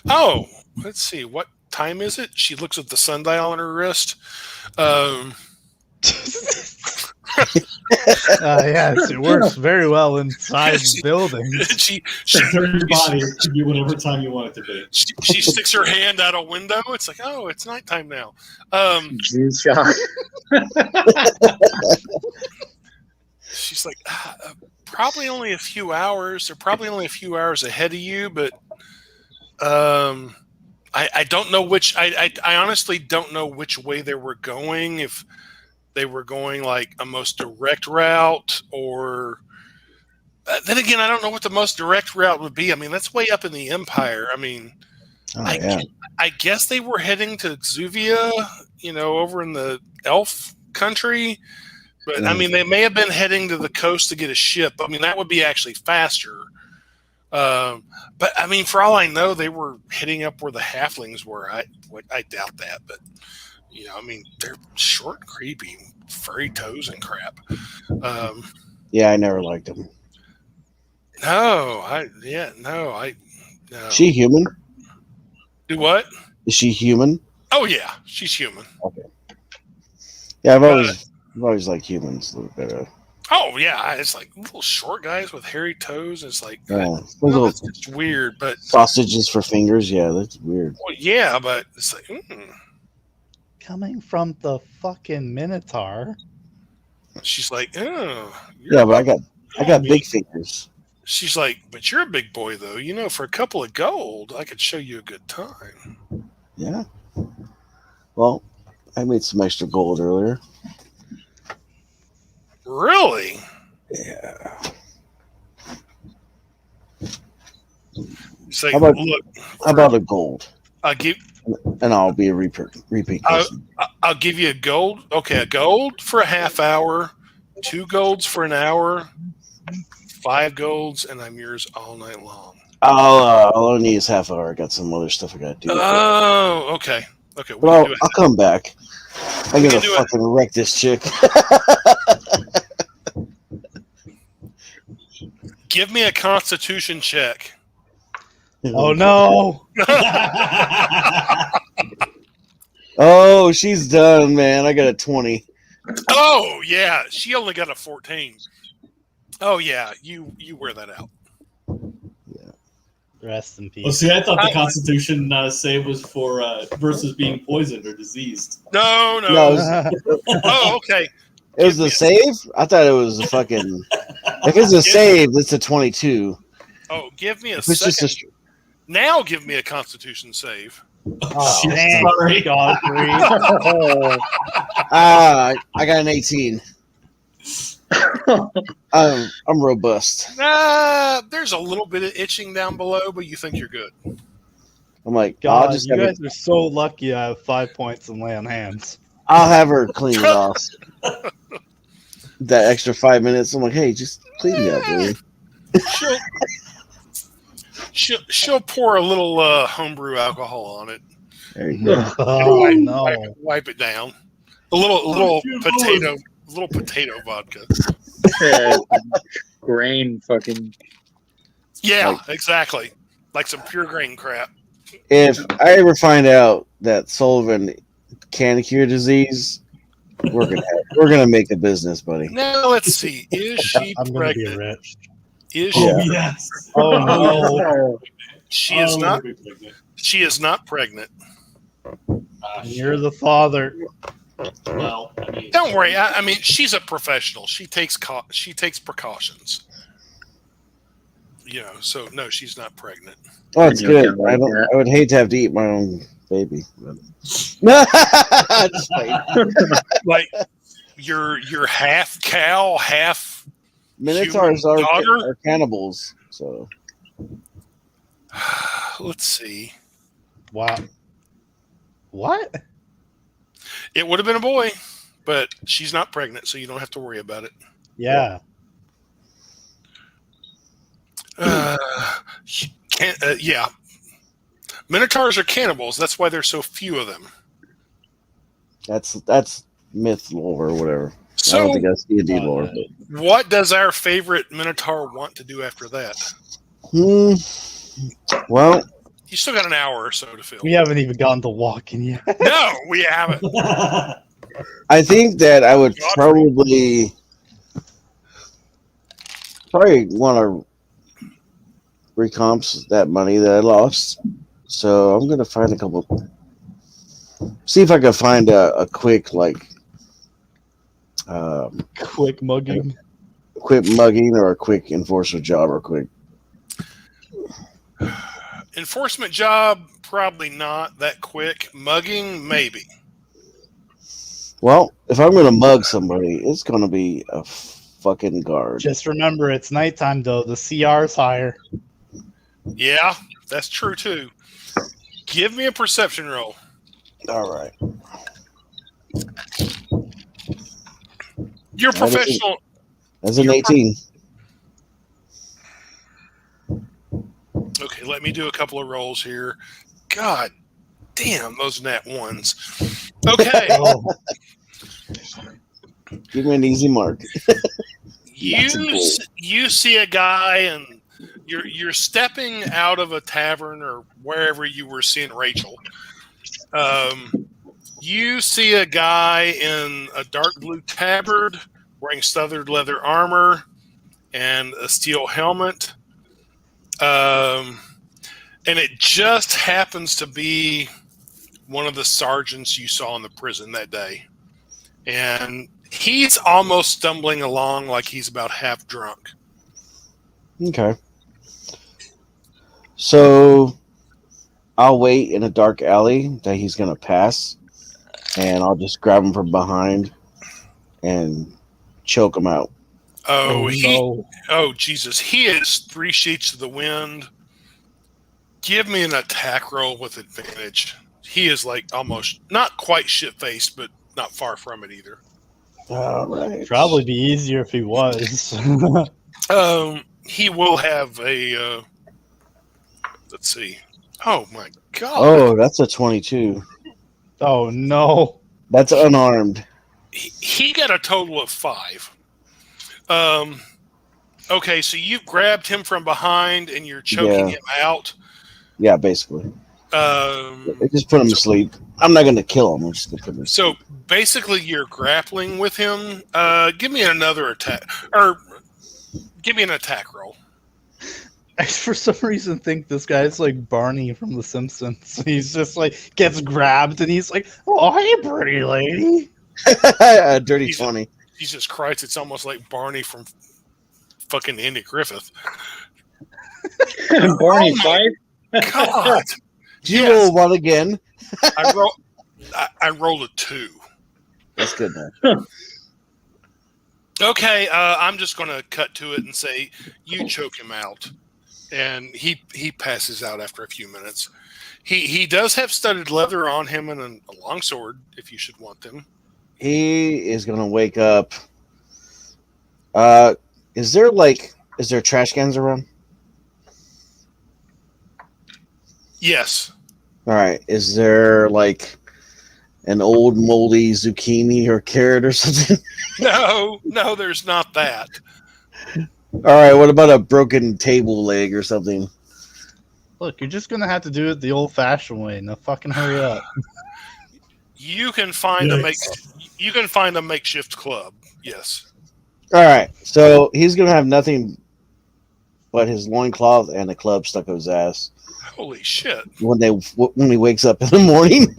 Oh, let's see. What time is it? She looks at the sundial on her wrist. Yes, it works very well inside buildings. she Turn your body to be whatever time you want it to be. she sticks her hand out a window. It's like, oh, it's nighttime now. G-Shock. She's like, probably only a few hours. They're probably only a few hours ahead of you, but I don't know which. I honestly don't know which way they were going. If they were going like a most direct route, or then again, I don't know what the most direct route would be. I mean, that's way up in the Empire. I mean, I guess they were heading to Xuvia, over in the Elf country. But I mean, they may have been heading to the coast to get a ship. I mean, that would be actually faster. But I mean, for all I know, they were hitting up where the halflings were. I doubt that, but I mean, they're short and creepy, furry toes and crap. Yeah, I never liked them. No. She human? Do what? Is she human? Oh yeah, she's human. Okay. Yeah, I've always liked humans a little bit. Oh yeah, it's like little short guys with hairy toes. It's like, that's just weird. But sausages for fingers. Yeah, that's weird. Well, yeah, but it's like Coming from the fucking Minotaur. She's like, oh. Yeah, but I got big fingers. She's like, but you're a big boy though. For a couple of gold, I could show you a good time. Yeah. Well, I made some extra gold earlier. Really? Yeah. Say, How about, look, how about a gold? And I'll be a repeat customer. I'll give you a gold. Okay, a gold for a half hour, 2 golds for an hour, 5 golds, and I'm yours all night long. All I need is half hour. I got some other stuff I got to do. Oh, okay. Okay, but I'll come back. I'm gonna fucking wreck this chick. Give me a Constitution check. Oh no! Oh, she's done, man. I got a 20. Oh yeah, she only got a 14. Oh yeah, you wear that out. Yeah. Rest in peace. Well, see, I thought the Constitution save was for versus being poisoned or diseased. No. Oh, okay. It was a save? I thought it was a fucking. If it's a save, it's a 22. Oh, give me a If it's second. just Now give me a Constitution save. Oh, Sorry. Godfrey. I got an 18. I'm robust. There's a little bit of itching down below, but you think you're good. I'm like, God, you guys are so lucky I have 5 points and lay on hands. I'll have her clean it off. That extra 5 minutes, I'm like, hey, just clean me up, baby. She'll pour a little homebrew alcohol on it. There you go. Oh, no. Wipe it down. A little potato vodka. Yeah, grain fucking. Yeah, exactly. Like some pure grain crap. If I ever find out that Sullivan can cure disease, we're gonna make a business, buddy. Now let's see. Is she I'm gonna be pregnant? rich. Is Oh she? yes. Oh no! She is not. She is not pregnant. You're the father. Well, I mean, Don't worry. I mean, she's a professional. She takes precautions. So no, she's not pregnant. Oh, it's good. I would hate to have to eat my own baby. Just like, Like you're half cow, half Minotaurs human daughter? are cannibals. So let's see. Wow. What? It would have been a boy, but she's not pregnant, so you don't have to worry about it. Yeah. Uh, yeah. Minotaurs are cannibals. That's why there's so few of them. That's myth lore or whatever. I So, don't think that's D&D lore. what does our favorite Minotaur want to do after that? Well, You still got an hour or so to fill. We haven't even gotten to walking yet. No, we haven't. I think that I would probably want to recomps that money that I lost. So I'm gonna find a couple. See if I can find a quick Quick mugging. quick mugging or a quick enforcer job or quick. Enforcement job, probably not that quick. Mugging, maybe. Well, if I'm gonna mug somebody, it's gonna be a fucking guard. Just remember, it's nighttime though. The CR is higher. Yeah, that's true too. Give me a perception roll. All right. You're professional. That's an 18. Okay, let me do a couple of rolls here. God damn, those nat ones. Okay. Oh, Give me an easy mark. You see a guy and you're stepping out of a tavern or wherever you were seeing Rachel. You see a guy in a dark blue tabard wearing studded leather armor and a steel helmet. And it just happens to be one of the sergeants you saw in the prison that day. And he's almost stumbling along like he's about half drunk. Okay. So I'll wait in a dark alley that he's gonna pass, and I'll just grab him from behind and choke him out. Oh, no. Oh, Jesus. He is 3 sheets to the wind. Give me an attack roll with advantage. He is like almost, not quite shit-faced, but not far from it either. All right. Probably be easier if he was. He will have a, let's see. Oh, my God. Oh, that's a 22. Oh no. That's unarmed. He got a total of 5. Okay, so you've grabbed him from behind and you're choking him out. Yeah, basically. Just put him to sleep. I'm not going to kill him. I'm just going to put him to sleep. So basically, you're grappling with him. Give me another attack, or give me an attack roll. I for some reason think this guy's like Barney from The Simpsons. He's just like gets grabbed and he's like, "Oh, hey, pretty lady." Dirty 20. Jesus Christ! It's almost like Barney from fucking Andy Griffith. Barney Fife. God. Do you roll one again? I rolled a 2. That's good, man. Okay, I'm just going to cut to it and say you choke him out, and he passes out after a few minutes. He does have studded leather on him and a longsword if you should want them. He is going to wake up. Is there trash cans around? Yes. All right. Is there like an old moldy zucchini or carrot or something? No, there's not that. All right. What about a broken table leg or something? Look, you're just gonna have to do it the old-fashioned way. Now, fucking hurry up. You can find a makeshift club. Yes. All right. So he's going to have nothing but his loincloth and a club stuck up his ass. Holy shit. When he wakes up in the morning.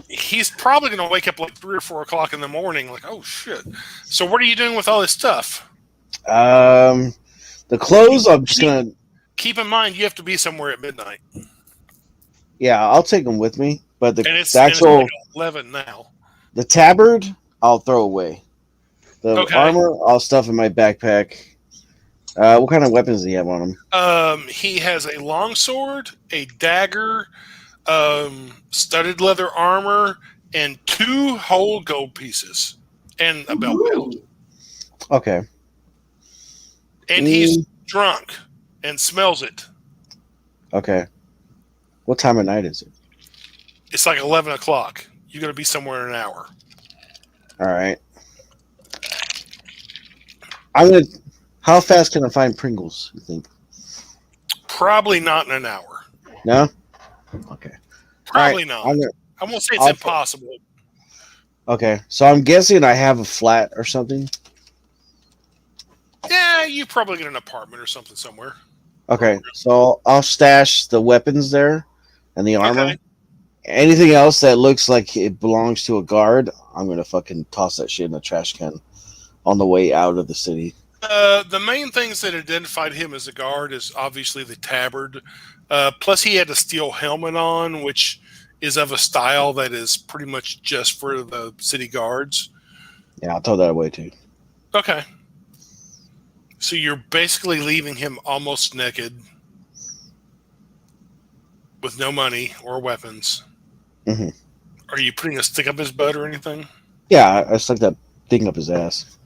He's probably going to wake up like 3 or 4 o'clock in the morning like, oh shit. So what are you doing with all this stuff? The clothes, I'm just going to... Keep in mind, you have to be somewhere at midnight. Yeah, I'll take them with me. But It's actual... like 11 now. The tabard, I'll throw away. The Okay. armor, I'll stuff in my backpack. What kind of weapons do he have on him? He has a longsword, a dagger, studded leather armor, and 2 whole gold pieces, and a belt belt. Okay. And he's drunk and smells it. Okay. What time of night is it? It's like 11 o'clock. You're going to be somewhere in an hour. All right. I'm gonna. How fast can I find Pringles? You think? Probably not in an hour. No. Okay. Probably All right, not. I won't say it's I'll- impossible. Okay. So I'm guessing I have a flat or something. Yeah, you probably get an apartment or something somewhere. Okay. So I'll stash the weapons there and the armor. Okay. Anything else that looks like it belongs to a guard, I'm gonna fucking toss that shit in the trash can on the way out of the city. The main things that identified him as a guard is obviously the tabard. Plus, he had a steel helmet on, which is of a style that is pretty much just for the city guards. Yeah, I'll throw that away too. Okay. So you're basically leaving him almost naked with no money or weapons. Mm-hmm. Are you putting a stick up his butt or anything? Yeah, I stuck that thing up his ass.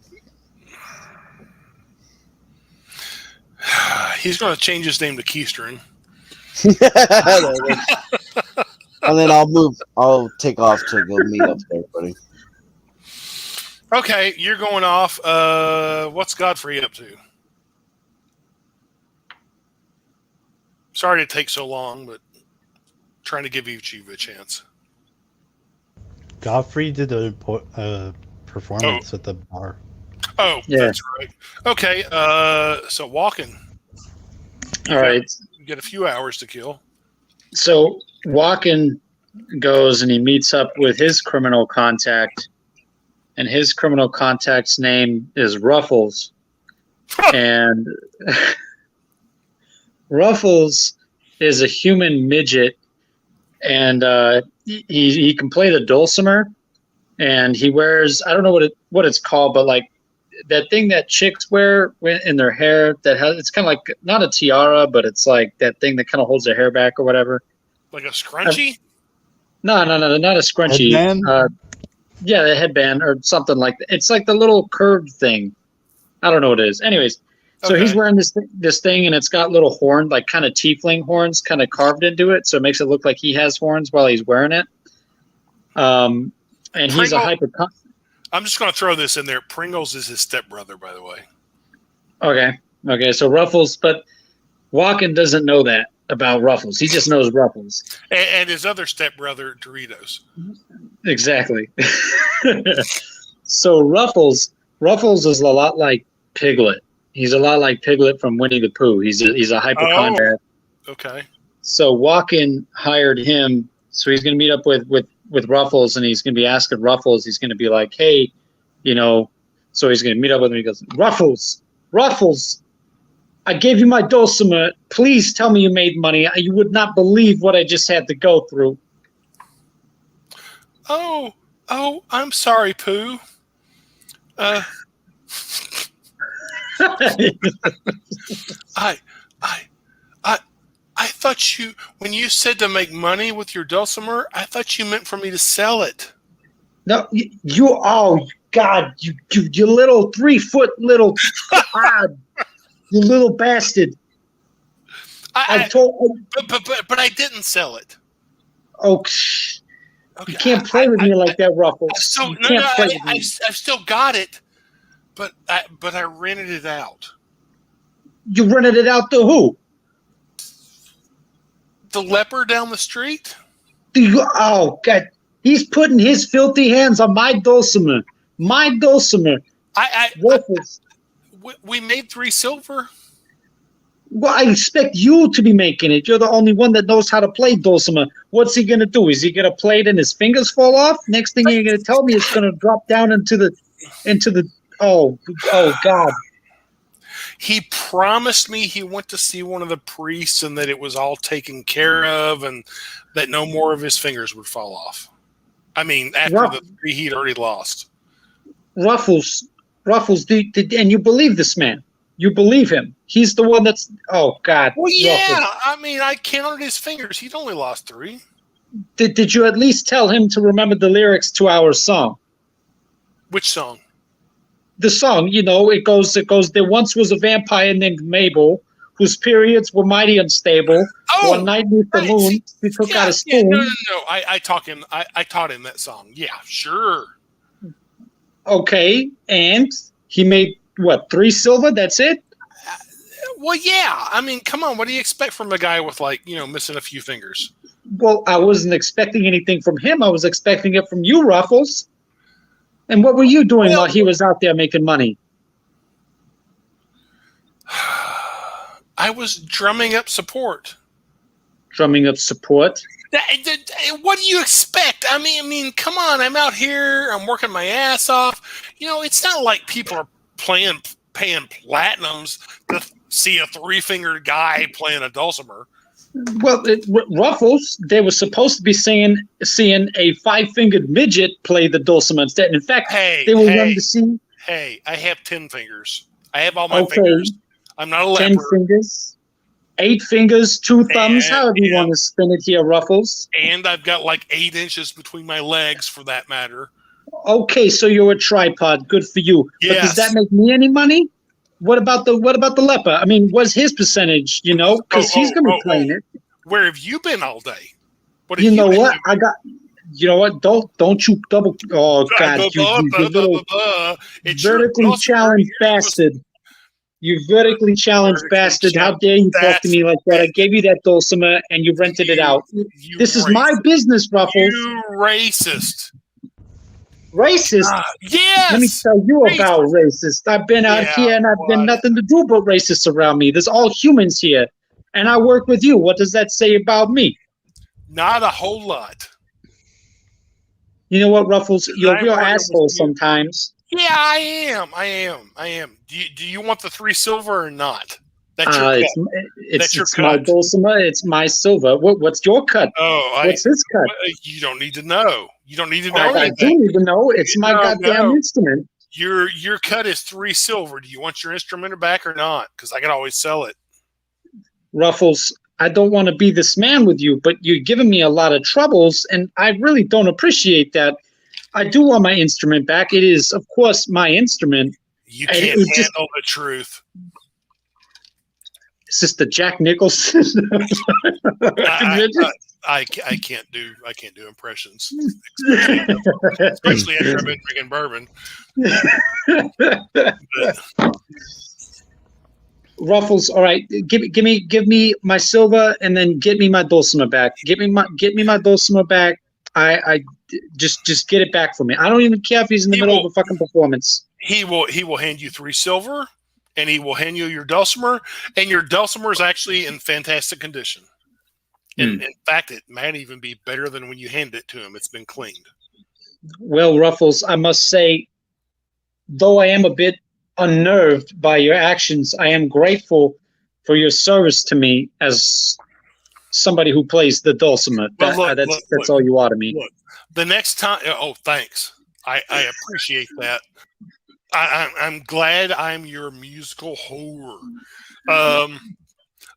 He's going to change his name to Keystern. And then I'll take off to go meet up with everybody. Okay, you're going off. What's Godfrey up to? Sorry to take so long, but trying to give each of you a chance. Godfrey did a performance at the bar. Oh, Yeah. that's right. Okay, so walking. All right. You get a few hours to kill. So Walken goes and he meets up with his criminal contact, and his criminal contact's name is Ruffles. And Ruffles is a human midget, and he can play the dulcimer, and he wears, I don't know what it's called, but like that thing that chicks wear in their hair that has, it's kind of like not a tiara, but it's like that thing that kind of holds their hair back or whatever. Like a scrunchie? No, not a scrunchie. Headband? Yeah, the headband or something like that. It's like the little curved thing. I don't know what it is. Anyways, so Okay. he's wearing this thing, and it's got little horn, like kind of tiefling horns, kind of carved into it, so it makes it look like he has horns while he's wearing it. And he's a Pringle- hyper. I'm just going to throw this in there. Pringles is his stepbrother, by the way. Okay. So Ruffles, but Walken doesn't know that about Ruffles. He just knows Ruffles. And his other stepbrother, Doritos. Exactly. So Ruffles is a lot like Piglet. He's a lot like Piglet from Winnie the Pooh. He's a hypochondriac. Okay. So Walken hired him. So he's going to meet up with Ruffles, and he's going to be asking Ruffles. He's going to be like, hey, so he's going to meet up with him. He goes, Ruffles, I gave you my dulcimer. Please tell me you made money. You would not believe what I just had to go through. Oh, I'm sorry, Pooh. I thought when you said to make money with your dulcimer, I thought you meant for me to sell it. No, oh God, you little 3-foot little God, you little bastard. But I didn't sell it. Oh, Okay. you can't play with me like that, Ruffles. I've still got it, but I rented it out. You rented it out to who? The leper down the street. Oh God, he's putting his filthy hands on my dulcimer. My dulcimer. Ruffles. We made 3 silver. Well, I expect you to be making it. You're the only one that knows how to play dulcimer. What's he gonna do? Is he gonna play it and his fingers fall off? Next thing you're gonna tell me, it's gonna drop down into the. Oh God. He promised me he went to see one of the priests and that it was all taken care of and that no more of his fingers would fall off. I mean, after the 3 he'd already lost. Ruffles, and you believe this man? You believe him? He's the one that's. Oh God. Well, yeah. Ruffles. I mean, I counted his fingers. He'd only lost 3. Did you at least tell him to remember the lyrics to our song? Which song? the song, it goes, there once was a vampire named Mabel, whose periods were mighty unstable. Oh, One night beneath the moon, see, she took out a spoon. Yeah, no. I taught him that song. Yeah, sure. Okay, and he made, what, 3 silver? That's it? Well, yeah. I mean, come on. What do you expect from a guy with, like, missing a few fingers? Well, I wasn't expecting anything from him. I was expecting it from you, Ruffles. And what were you doing while he was out there making money? I was drumming up support. Drumming up support? What do you expect? I mean, come on. I'm out here. I'm working my ass off. It's not like people are paying platinums to see a 3-fingered guy playing a dulcimer. Well, Ruffles, they were supposed to be seeing a 5-fingered midget play the dulcimer instead. In fact, they were wanting to see. Hey, I have 10 fingers. I have all my fingers. I'm not a leper. 10 fingers, 8 fingers, 2 thumbs, however you want to spin it here, Ruffles. And I've got like 8 inches between my legs, for that matter. Okay, so you're a tripod. Good for you. Yes. But does that make me any money? What about the leper? I mean, what's his percentage? Because he's going to be playing it. Where have you been all day? You know what? Don't you double? Oh God! You little vertically challenged bastard! You vertically challenged bastard! How dare you talk to me like that? I gave you that dulcimer and you rented it out. This is my business, Ruffles. You racist! Racist? Yes! Let me tell you about racist. I've been out here and I've been nothing to do but racists around me. There's all humans here. And I work with you. What does that say about me? Not a whole lot. You know what, Ruffles? You're a real asshole sometimes. Yeah, I am. Do you want the 3 silver or not? That's your cut. It's my dulcimer. It's my silver. What's your cut? What's his cut? You don't need to know. You don't need to know I do need to know. It's my goddamn instrument. Your cut is 3 silver. Do you want your instrument back or not? Because I can always sell it. Ruffles, I don't want to be this man with you, but you're giving me a lot of troubles, and I really don't appreciate that. I do want my instrument back. It is, of course, my instrument. You can't handle the truth. Is this the Jack Nicholson? I can't do impressions, especially after I've been drinking bourbon. Ruffles, all right. Give me my silver, and then get me my dulcimer back. Get me my dulcimer back. I just get it back for me. I don't even care if he's in the middle of a fucking performance. He will hand you 3 silver, and he will hand you your dulcimer, and your dulcimer is actually in fantastic condition. In fact, it might even be better than when you handed it to him. It's been cleaned. Well, Ruffles, I must say, though I am a bit unnerved by your actions, I am grateful for your service to me as somebody who plays the dulcimer. That's all you are to me. Look, the next time, thanks. I appreciate that. I'm glad I'm your musical whore.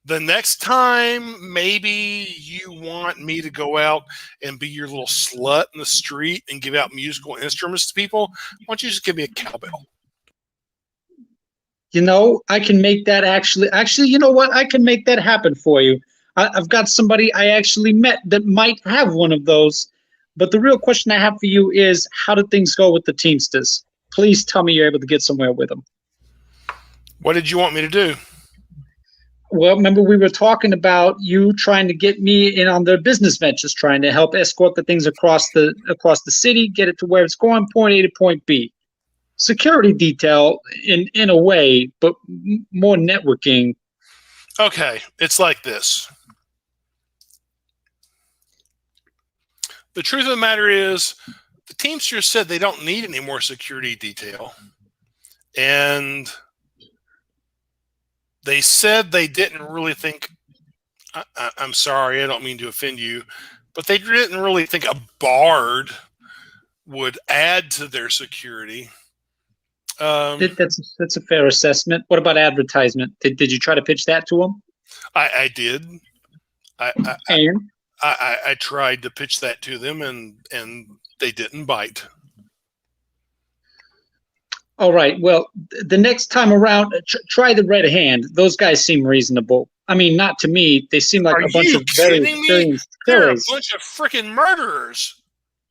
The next time, maybe you want me to go out and be your little slut in the street and give out musical instruments to people. Why don't you just give me a cowbell? I can make that actually, you know what? I can make that happen for you. I've got somebody I actually met that might have one of those. But the real question I have for you is, how did things go with the Teamsters? Please tell me you're able to get somewhere with them. What did you want me to do? Well, remember we were talking about you trying to get me in on their business ventures, trying to help escort the things across the city, get it to where it's going, point A to point B. Security detail in a way, but more networking. Okay, it's like this. The truth of the matter is, the Teamsters said they don't need any more security detail. And they said they didn't really think, I'm sorry, I don't mean to offend you, but they didn't really think a bard would add to their security. That's a fair assessment. What about advertisement? Did you try to pitch that to them? I did. I tried to pitch that to them, and they didn't bite. All right. Well, the next time around, try the Red Hand. Those guys seem reasonable. I mean, not to me. They seem like Are a bunch you of very kidding me? experienced They're a killers. bunch of freaking murderers.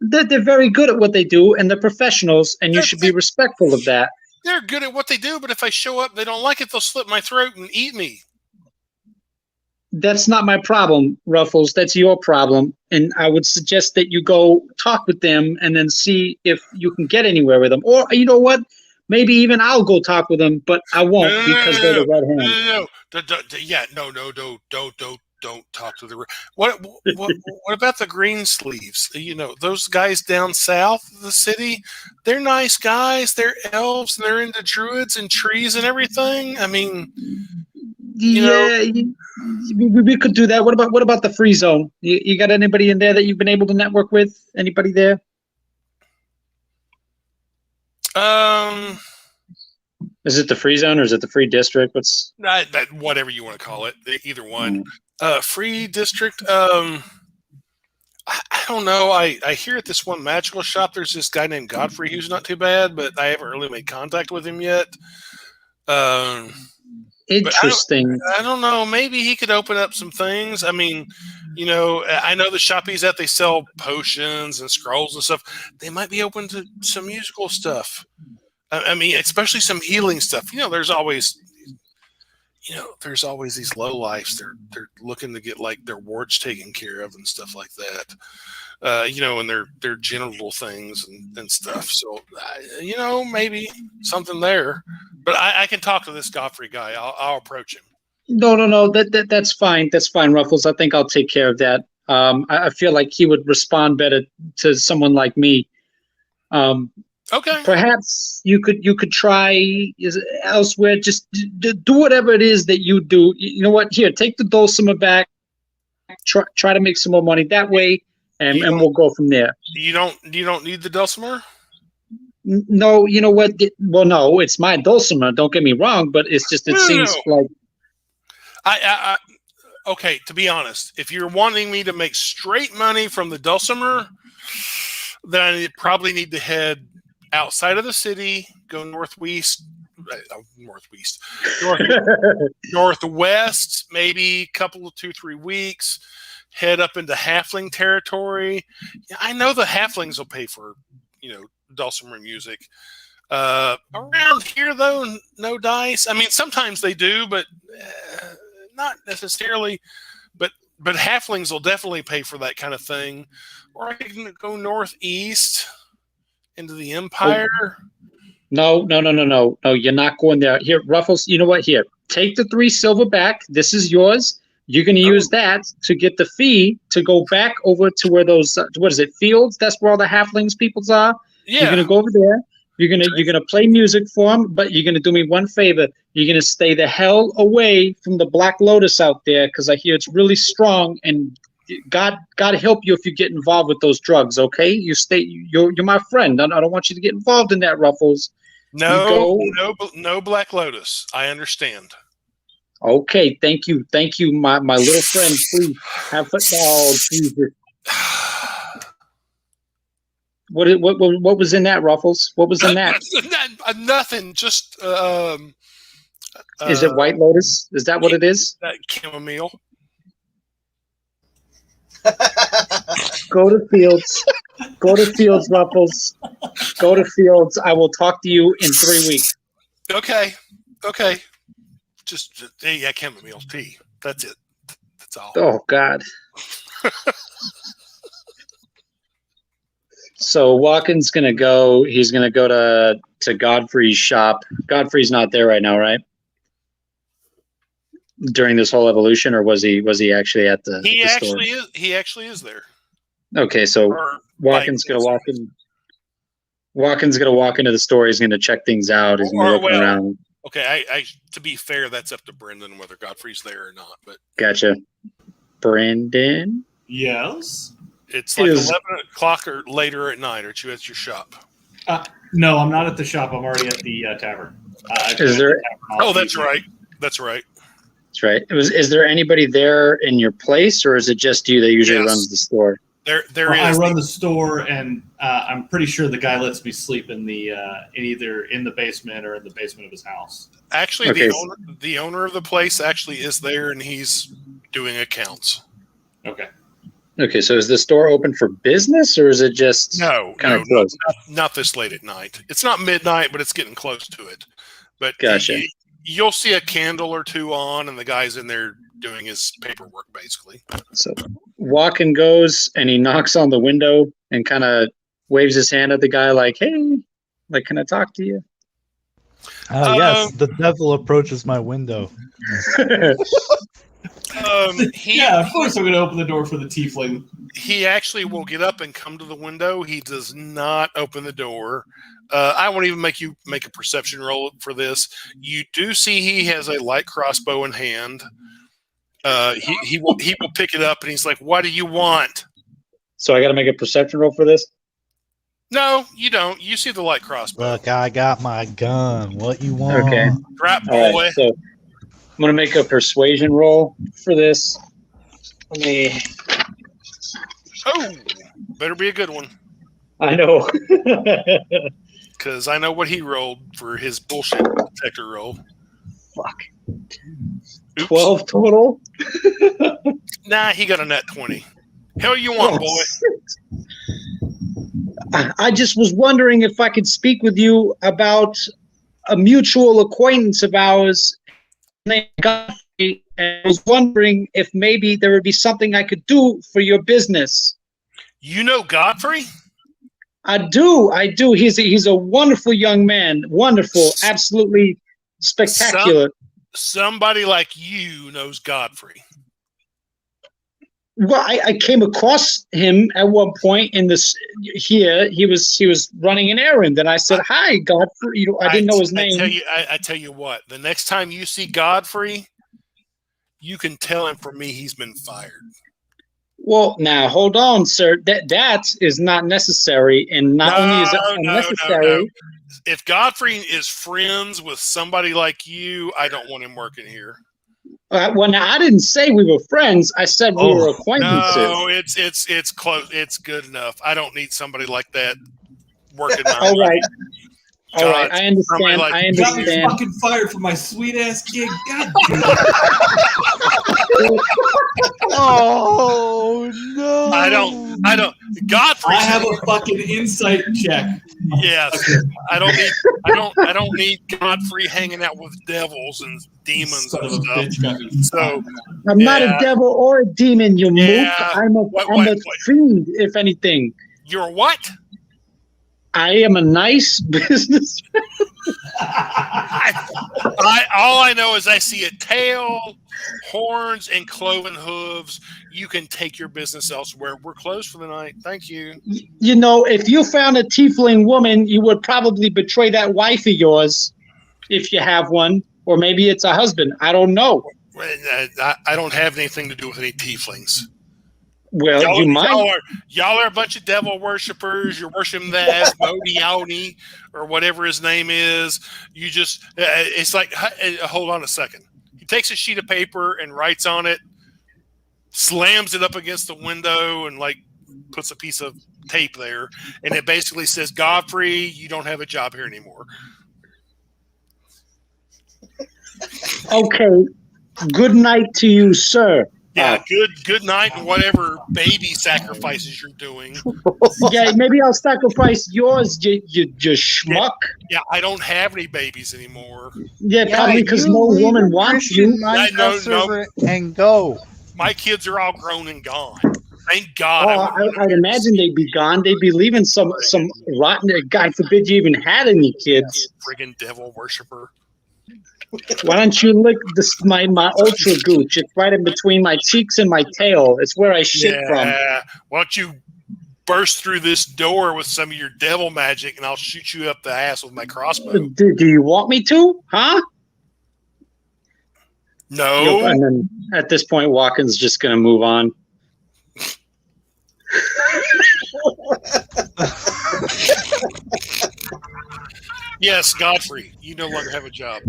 They're very good at what they do, and they're professionals, and you should be respectful of that. They're good at what they do, but if I show up, they don't like it, they'll slit my throat and eat me. That's not my problem, Ruffles. That's your problem. And I would suggest that you go talk with them and then see if you can get anywhere with them. Or, you know what? Maybe even I'll go talk with them, but I won't because they're the Red Hand. Don't talk to the. What about the green sleeves? You know, those guys down south of the city. They're nice guys. They're elves, and they're into druids and trees and everything. I mean, we could do that. What about the free zone? You got anybody in there that you've been able to network with? Anybody there? Is it the free zone or is it the free district? What's that? Whatever you want to call it, either one. Free district. I don't know. I hear at this one magical shop there's this guy named Godfrey who's not too bad, but I haven't really made contact with him yet. Interesting. I don't know. Maybe he could open up some things. I mean, you know, I know the shop he's at, they sell potions and scrolls and stuff. They might be open to some musical stuff. I mean, especially some healing stuff. You know, there's always these lowlifes. They're looking to get like their wards taken care of and stuff like that. And their genital things and stuff. So, maybe something there. But I can talk to this Godfrey guy. I'll approach him. No. That's fine. That's fine, Ruffles. I think I'll take care of that. I feel like he would respond better to someone like me. Okay. Perhaps you could try elsewhere. Just do whatever it is that you do. You know what? Here, take the dulcimer back. Try to make some more money that way, and we'll go from there. You don't need the dulcimer? No, you know what? Well, no, it's my dulcimer. Don't get me wrong, but it's just seems like. Okay, to be honest, if you're wanting me to make straight money from the dulcimer, then I probably need to head outside of the city, go northwest, maybe a couple of 2-3 weeks, head up into halfling territory. I know the halflings will pay for, dulcimer music. Around here, though, no dice. I mean, sometimes they do, but not necessarily. But halflings will definitely pay for that kind of thing. Or I can go northeast into the Empire. No. You're not going there. Here, Ruffles, you know what? Here, take the 3 silver back. This is yours. You're going to use that to get the fee to go back over to where those, fields? That's where all the halflings peoples are. Yeah. You're going to go over there. You're gonna play music for them, but you're gonna do me one favor. You're gonna stay the hell away from the Black Lotus out there, because I hear it's really strong, and God help you if you get involved with those drugs. Okay, you're my friend. I don't want you to get involved in that, Ruffles. No Black Lotus. I understand. Okay, thank you, my little friend. Please have fun. Oh, Jesus. What was in that, Ruffles? What was in that? Nothing. Just. Is it White Lotus? Is that what it is? Chamomile. Go to Fields. Go to Fields, Ruffles. Go to Fields. I will talk to you in 3 weeks. Okay. Just chamomile tea. That's it. That's all. Oh God. So Walken's gonna go. He's gonna go to Godfrey's shop. Godfrey's not there right now, right? During this whole evolution, or was he actually at the? He store? actually is there. Okay, so Walken's gonna walk in. Walken's gonna walk into the store. He's gonna check things out. He's gonna look around. Okay, I to be fair, that's up to Brendan whether Godfrey's there or not. But gotcha, Brendan. Yes. It's like 11 o'clock or later at night. Aren't you at your shop? No, I'm not at the shop. I'm already at the tavern. Is there? Oh, that's right. That's right. Is there anybody there in your place, or is it just you that usually runs the store? There I is. run the store, and I'm pretty sure the guy lets me sleep in the either in the basement or in the basement of his house. Actually, Okay. the owner of the place actually is there, and he's doing accounts. Okay. Okay, so is the store open for business, or is it just kind of closed? Not this late at night. It's not midnight, but it's getting close to it. But Gotcha. you'll see a candle or two on, and the guy's in there doing his paperwork, basically. So Walken goes and he knocks on the window and kind of waves his hand at the guy like, hey, like, can I talk to you? Yes, the devil approaches my window. Yeah, of course I'm going to open the door for the tiefling. He actually will get up and come to the window. He does not open the door. I won't even make you make a perception roll for this. You do see he has a light crossbow in hand. He will pick it up and he's like, "What do you want?" So I got to make a perception roll for this? No, you don't. You see the light crossbow. Look, I got my gun. What you want? Okay. Crap, All boy. right, so I'm going to make a persuasion roll for this. Let me... Oh, better be a good one. I know. Because I know what he rolled for his bullshit detector roll. Fuck. Oops. 12 total? Nah, he got a net 20. Hell you want, boy? I just was wondering if I could speak with you about a mutual acquaintance of ours named Godfrey, and I was wondering if maybe there would be something I could do for your business. You know Godfrey? I do. He's a wonderful young man. Wonderful. Absolutely spectacular. Somebody like you knows Godfrey. Well, I came across him at one point in this here. He was running an errand, and I said, "Hi, Godfrey." I didn't know his name. I tell you what. The next time you see Godfrey, you can tell him from me he's been fired. Well, now hold on, sir. That is not necessary, and not only is it unnecessary. No. If Godfrey is friends with somebody like you, I don't want him working here. Well, now I didn't say we were friends. I said we were acquaintances. No, it's close. It's good enough. I don't need somebody like that working. All right. All right, I understand. Like, I You got me understand. fucking fired for my sweet ass gig. God damn it. Oh no! I don't. Godfrey. I have a fucking insight check. Yes, I don't need Godfrey hanging out with devils and demons Son and of a stuff. bitch got me. So I'm not a devil or a demon, you mook. I'm a fiend, if anything. You're what? I am a nice businessman. All I know is I see a tail, horns, and cloven hooves. You can take your business elsewhere. We're closed for the night. Thank you. You know, if you found a tiefling woman, you would probably betray that wife of yours, if you have one, or maybe it's a husband. I don't know. I don't have anything to do with any tieflings. Well, you might. Y'all are a bunch of devil worshippers. You're worshiping the Asmodeoni or whatever his name is. You just, it's like, hold on a second. He takes a sheet of paper and writes on it, slams it up against the window, and like puts a piece of tape there. And it basically says, Godfrey, you don't have a job here anymore. Okay. Good night to you, sir. Yeah, good night and whatever baby sacrifices you're doing. Yeah, maybe I'll sacrifice yours, you schmuck. Yeah, I don't have any babies anymore. Yeah, probably because no woman wants you. And go. My kids are all grown and gone. Thank God. Oh, I'd imagine they'd be gone. They'd be leaving some rotten. God forbid you even had any kids. Friggin' devil worshiper. Why don't you lick my ultra gooch? It's right in between my cheeks and my tail. It's where I shit from. Why don't you burst through this door with some of your devil magic, and I'll shoot you up the ass with my crossbow. Do you want me to? Huh? No. And then at this point, Walken's just going to move on. Yes, Godfrey, you no longer have a job.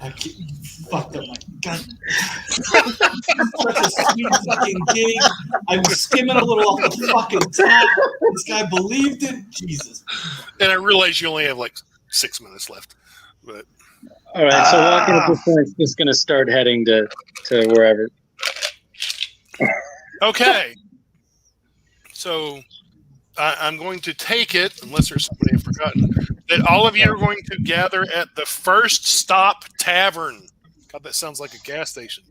I can't, you fucked up my gut. Such a sweet fucking gig. I was skimming a little off the fucking top. This guy believed it. Jesus. And I realize you only have like 6 minutes left. But All right, so Walken at this point is just going to start heading to wherever. okay. So I'm going to take it, unless there's somebody I've forgotten, that all of you are going to gather at the First Stop Tavern. God, that sounds like a gas station.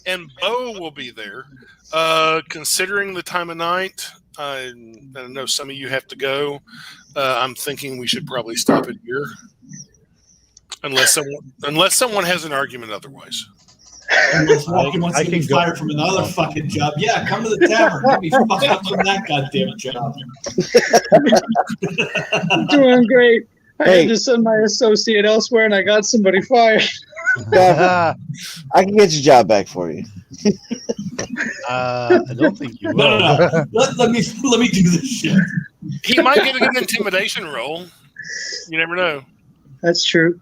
And Bo will be there. Considering the time of night, I know some of you have to go. I'm thinking we should probably stop it here, unless someone has an argument otherwise. Unless Walken wants to be fired from another fucking job. Yeah, come to the tavern. Get me fucked up from that goddamn job. Doing great. I had to send my associate elsewhere, and I got somebody fired. I can get your job back for you. I don't think you will. No. Let me do this shit. He might get an intimidation roll. You never know. That's true.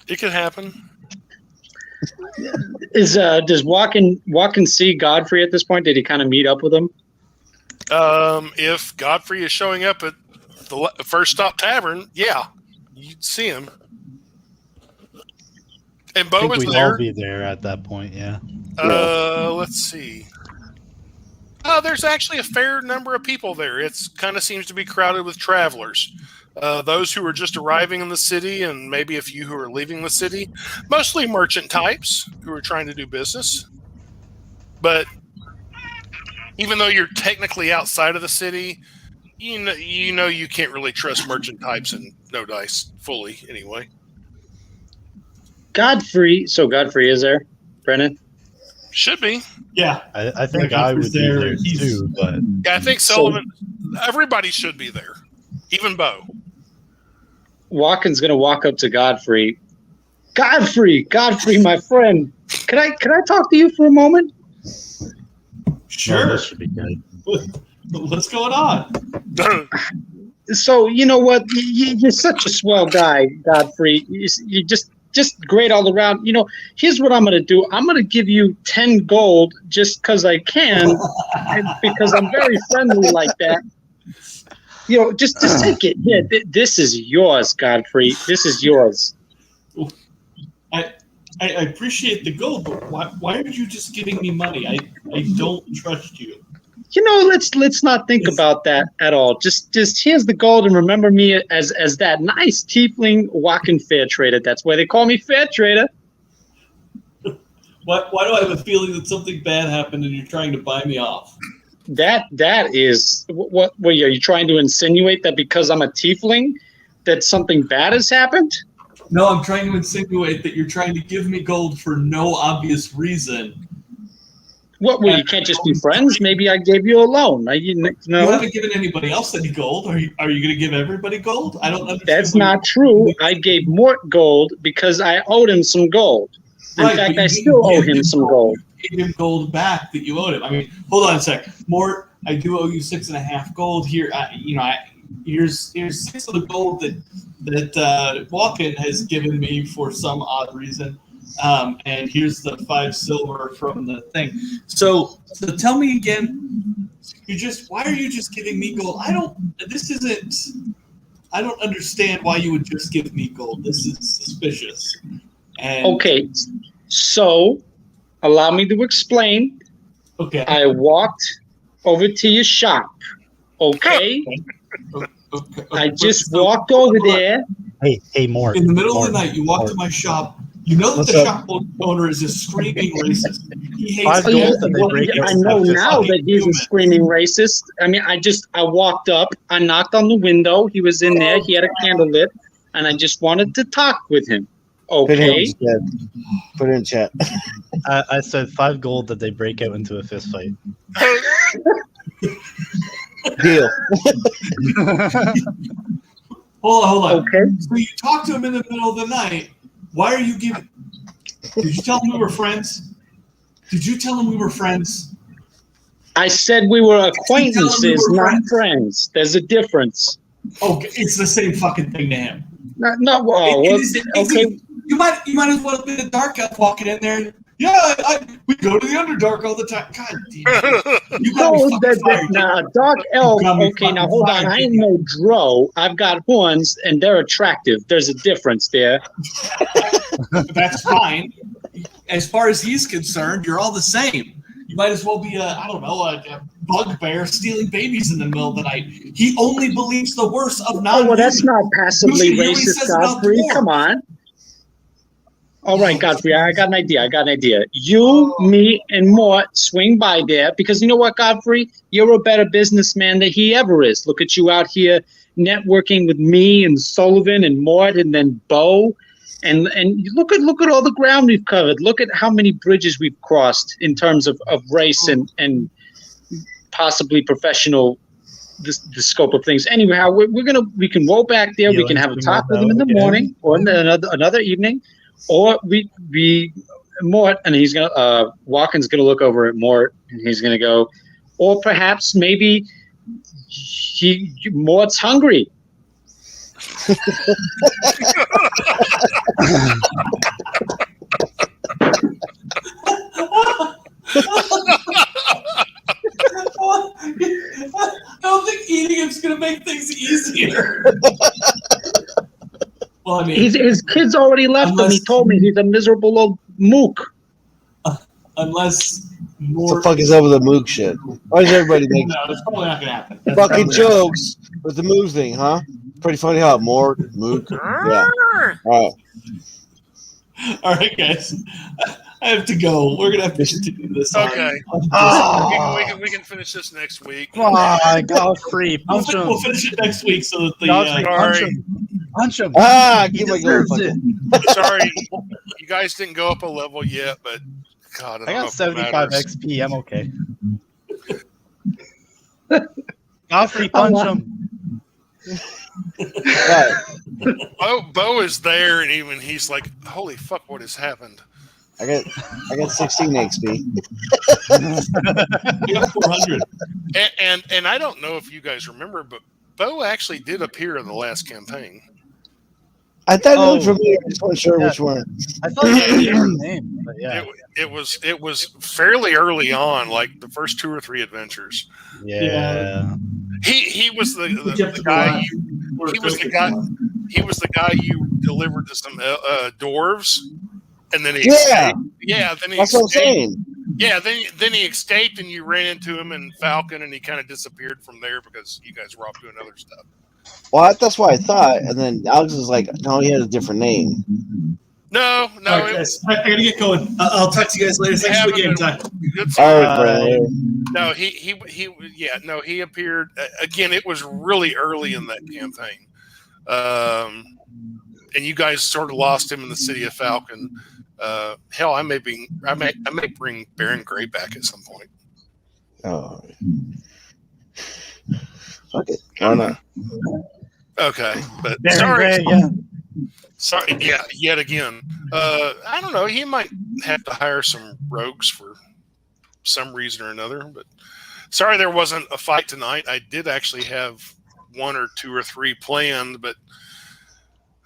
It could happen. Does Walken see Godfrey at this point? Did he kind of meet up with him? If Godfrey is showing up at the First Stop Tavern, yeah, you'd see him. And Bo is we'd there. all be there at that point, yeah. Let's see. There's actually a fair number of people there. It kind of seems to be crowded with travelers. Those who are just arriving in the city and maybe a few who are leaving the city. Mostly merchant types who are trying to do business. But even though you're technically outside of the city, you know you can't really trust merchant types in No Dice fully anyway. Godfrey is there, Brennan? Should be. Yeah. I think I would be there too, but yeah, I think Sullivan. Everybody should be there, even Bo. Walken's gonna walk up to Godfrey. Godfrey, my friend. Can I talk to you for a moment? Sure. This should be good. What's going on? So you know what? You're such a swell guy, Godfrey. You just great all around. You know, here's what I'm going to do. I'm going to give you 10 gold just because I can, and because I'm very friendly like that. You know, just take it. Yeah, this is yours, Godfrey. This is yours. I appreciate the gold, but why are you just giving me money? I don't trust you. You know, let's not think about that at all. Just here's the gold, and remember me as that nice tiefling walking fair trader. That's why they call me Fair Trader. Why do I have a feeling that something bad happened and you're trying to buy me off? That is what are you trying to insinuate that because I'm a tiefling that something bad has happened? No, I'm trying to insinuate that you're trying to give me gold for no obvious reason. What? Well, you can't just be friends. Maybe I gave you a loan. You haven't given anybody else any gold. Are you going to give everybody gold? I don't understand. That's not true. I gave Mort gold because I owed him some gold. In fact, I still owe him some gold. You gave him gold back that you owed him. I mean, hold on a sec. Mort, I do owe you 6.5 gold here. Here's 6 of the gold that Walken has given me for some odd reason. And here's the 5 silver from the thing. So tell me again, why are you just giving me gold? I don't understand why you would just give me gold. This is suspicious. Okay, so allow me to explain. Okay. I walked over to your shop. Okay. I just walked over there. Hey, Mort. In the middle of the night, you walk to my shop. You know that the shop owner is a screaming racist. He hates I know now that he's a screaming racist. I mean, I walked up, I knocked on the window. He was in there. He had a candle lit, and I just wanted to talk with him. Okay. Put it in chat. I said 5 gold that they break out into a fist fight. Deal. Hold on. Okay. So you talked to him in the middle of the night. Why are you giving? Did you tell him we were friends? I said we were acquaintances, not friends. There's a difference. Okay, it's the same fucking thing to him. No, well, okay. You might as well have been a dark elf walking in there. Yeah, we go to the Underdark all the time. God damn. You got me No, fucking fired. now dark elf. You got me Okay, now fucking hold on. fired, I ain't dude. no drow. I've got horns, and they're attractive. There's a difference there. That's fine. As far as he's concerned, you're all the same. You might as well be a bugbear stealing babies in the middle of the night. He only believes the worst of non. Oh, well, that's not passively You hear what he racist, says about Godfrey. dwarves. Come on. All right, Godfrey, I got an idea. You, me, and Mort swing by there because you know what, Godfrey? You're a better businessman than he ever is. Look at you out here networking with me and Sullivan and Mort and then Bo. And look at all the ground we've covered. Look at how many bridges we've crossed in terms of race and possibly professional the scope of things. Anyhow, we can roll back there. We can have a talk with him in the morning or another evening. Or Mort, and he's gonna Walken's gonna look over at Mort, and he's gonna go, or perhaps maybe Mort's hungry. I don't think eating him's gonna make things easier. Well, I mean, his kids already left him. He told me he's a miserable old mook. Unless What the fuck is up with the Moog shit? Why does everybody make no, it's probably not gonna happen. fucking jokes with the Moog thing, huh? Pretty funny how more Moog. Yeah. All right. All right, guys. I have to go. We're gonna have to continue this. Okay. Oh. We can finish this next week. Come on, Godfrey, We'll punch him. we'll finish it next week so that the Godfrey, punch Sorry. him. Punch him. Ah, He keep my deserves going. it. Sorry, you guys didn't go up a level yet, but God, I I don't know got if it 75 matters. XP. I'm okay. Godfrey, punch him. Bo is there, and even he's like, "Holy fuck, what has happened?" I got 16 XP. we have 400. And I don't know if you guys remember, but Bo actually did appear in the last campaign. I thought it looked Oh. familiar. I just wasn't sure which one. I thought it was a different name, but yeah. It was fairly early on, like the first 2 or 3 adventures. Yeah. He was the Jeff guy. Garage. He was the guy. He was the guy you delivered to some dwarves, and then he Yeah. escaped. Yeah. Then he That's what I'm escaped. saying. Yeah. Then he escaped, and you ran into him in Falcon, and he kind of disappeared from there because you guys were off doing other stuff. Well, that's why I thought. And then Alex was like, no, he had a different name. No. All right, guys. I gotta get going. I'll talk to you guys later. Thanks for the game time. Good All stuff. right, Brandon. No, he appeared again. It was really early in that campaign, and you guys sort of lost him in the city of Falcon. Hell, I may bring Baron Gray back at some point. Oh. Fuck it. Why not? Okay, but Baron sorry, Gray, yeah. sorry, yeah, yet again. I don't know. He might have to hire some rogues for some reason or another. But sorry, there wasn't a fight tonight. I did actually have 1 or 2 or 3 planned, but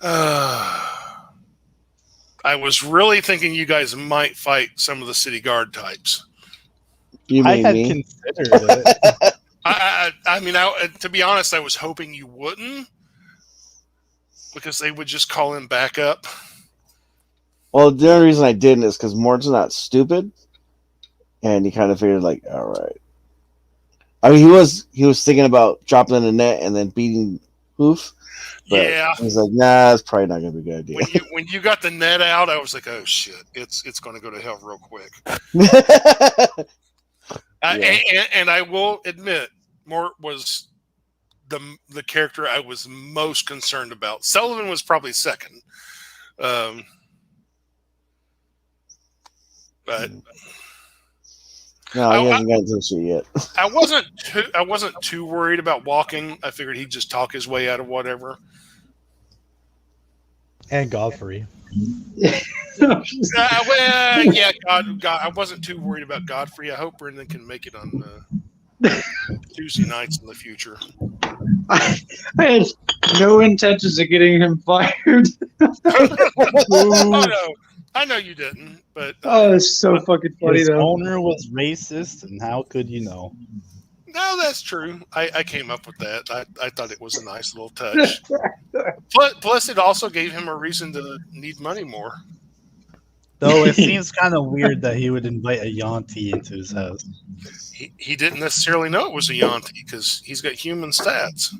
I was really thinking you guys might fight some of the city guard types. You I mean had me? considered it. I mean, to be honest, I was hoping you wouldn't, because they would just call him back up. Well, the only reason I didn't is because Mort's not stupid, and he kind of figured like, all right. I mean, he was thinking about dropping in the net and then beating Hoof. But Yeah. he's like, nah, that's probably not gonna be a good idea. When you got the net out, I was like, oh shit, it's going to go to hell real quick. And I will admit, Mort was the character I was most concerned about. Sullivan was probably second. But No, he hasn't gotten to this shit yet. I wasn't too worried about walking. I figured he'd just talk his way out of whatever. And Godfrey. Well, yeah, God, I wasn't too worried about Godfrey. I hope Brendan can make it on Tuesday nights in the future. I had no intentions of getting him fired. Oh, no. I know you didn't, but Oh, it's so fucking funny His though. owner was racist, and how could you know? no, that's true. I came up with that. I thought it was a nice little touch. Plus, it also gave him a reason to need money more. Though it seems kind of weird that he would invite a Yanti into his house. He didn't necessarily know it was a Yanti because he's got human stats.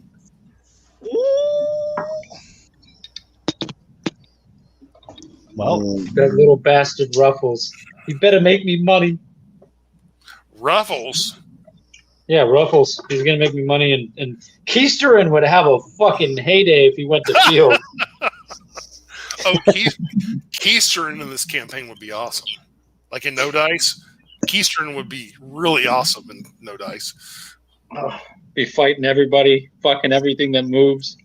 Well, That little bastard Ruffles. He better make me money. Ruffles. Yeah, Ruffles. He's gonna make me money, and Keisterin would have a fucking heyday if he went to field. Oh, Keisterin in this campaign would be awesome. Like in No Dice, Keisterin would be really awesome in No Dice. Oh, be fighting everybody, fucking everything that moves.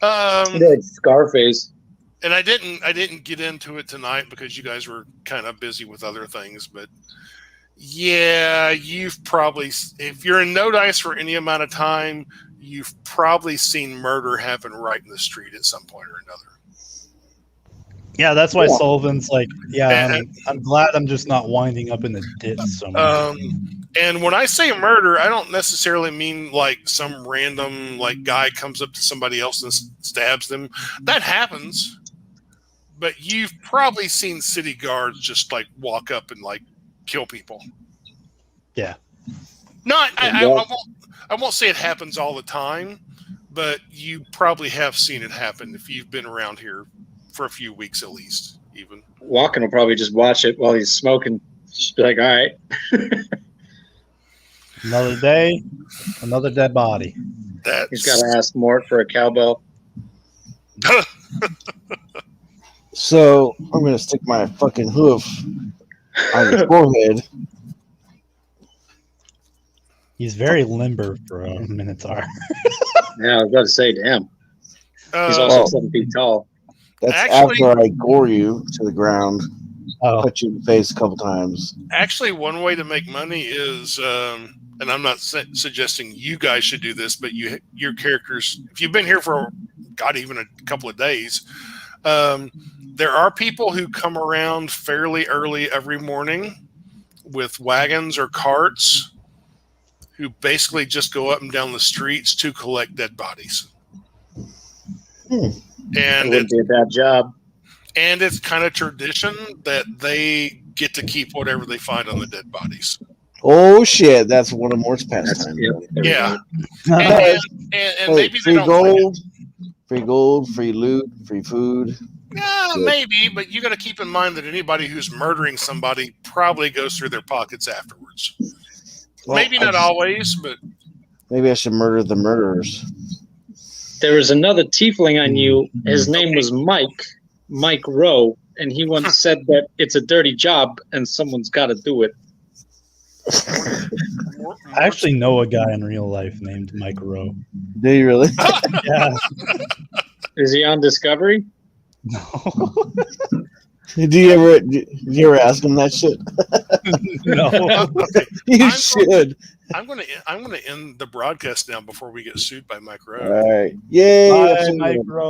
Like Scarface. And I didn't get into it tonight because you guys were kind of busy with other things, but yeah, you've probably, if you're in No Dice for any amount of time, you've probably seen murder happen right in the street at some point or another. yeah, that's why Sullivan's like, I'm glad I'm just not winding up in the ditch somewhere. And when I say murder, I don't necessarily mean like some random like guy comes up to somebody else and stabs them. That happens. But you've probably seen city guards just like walk up and like kill people. Yeah. No, I won't say it happens all the time, but you probably have seen it happen if you've been around here for a few weeks at least, even. Walken will probably just watch it while he's smoking. Just be like, all right. Another day, another dead body. He's got to ask Mort for a cowbell. So I'm gonna stick my fucking hoof on his forehead. He's very limber for a Minotaur. Yeah, I was about to say, damn. He's also Well, 7 feet tall. That's Actually- after I gore you to the ground, Oh, punch you in the face a couple times. Actually, one way to make money is, and I'm not suggesting you guys should do this, but your characters, if you've been here for, God, even a couple of days, there are people who come around fairly early every morning with wagons or carts who basically just go up and down the streets to collect dead bodies. It And wouldn't be a bad job. And it's kind of tradition that they get to keep whatever they find on the dead bodies. Oh shit, that's one of Mort's pastimes. Yeah. Hey, And maybe they free don't like gold, free gold, free loot, free food. it. Yeah, maybe, but you got to keep in mind that anybody who's murdering somebody probably goes through their pockets afterwards. Well, Maybe not always, but Maybe I should murder the murderers. There was another tiefling I knew. His name was Mike Rowe, and he once said that it's a dirty job and someone's got to do it. I actually know a guy in real life named Mike Rowe. Do you really? Yeah. Is he on Discovery? No. Do you ever ask him that shit? No. You should. I'm gonna end the broadcast now before we get sued by Mike Rowe. All right. Yay. Bye, Mike Rowe.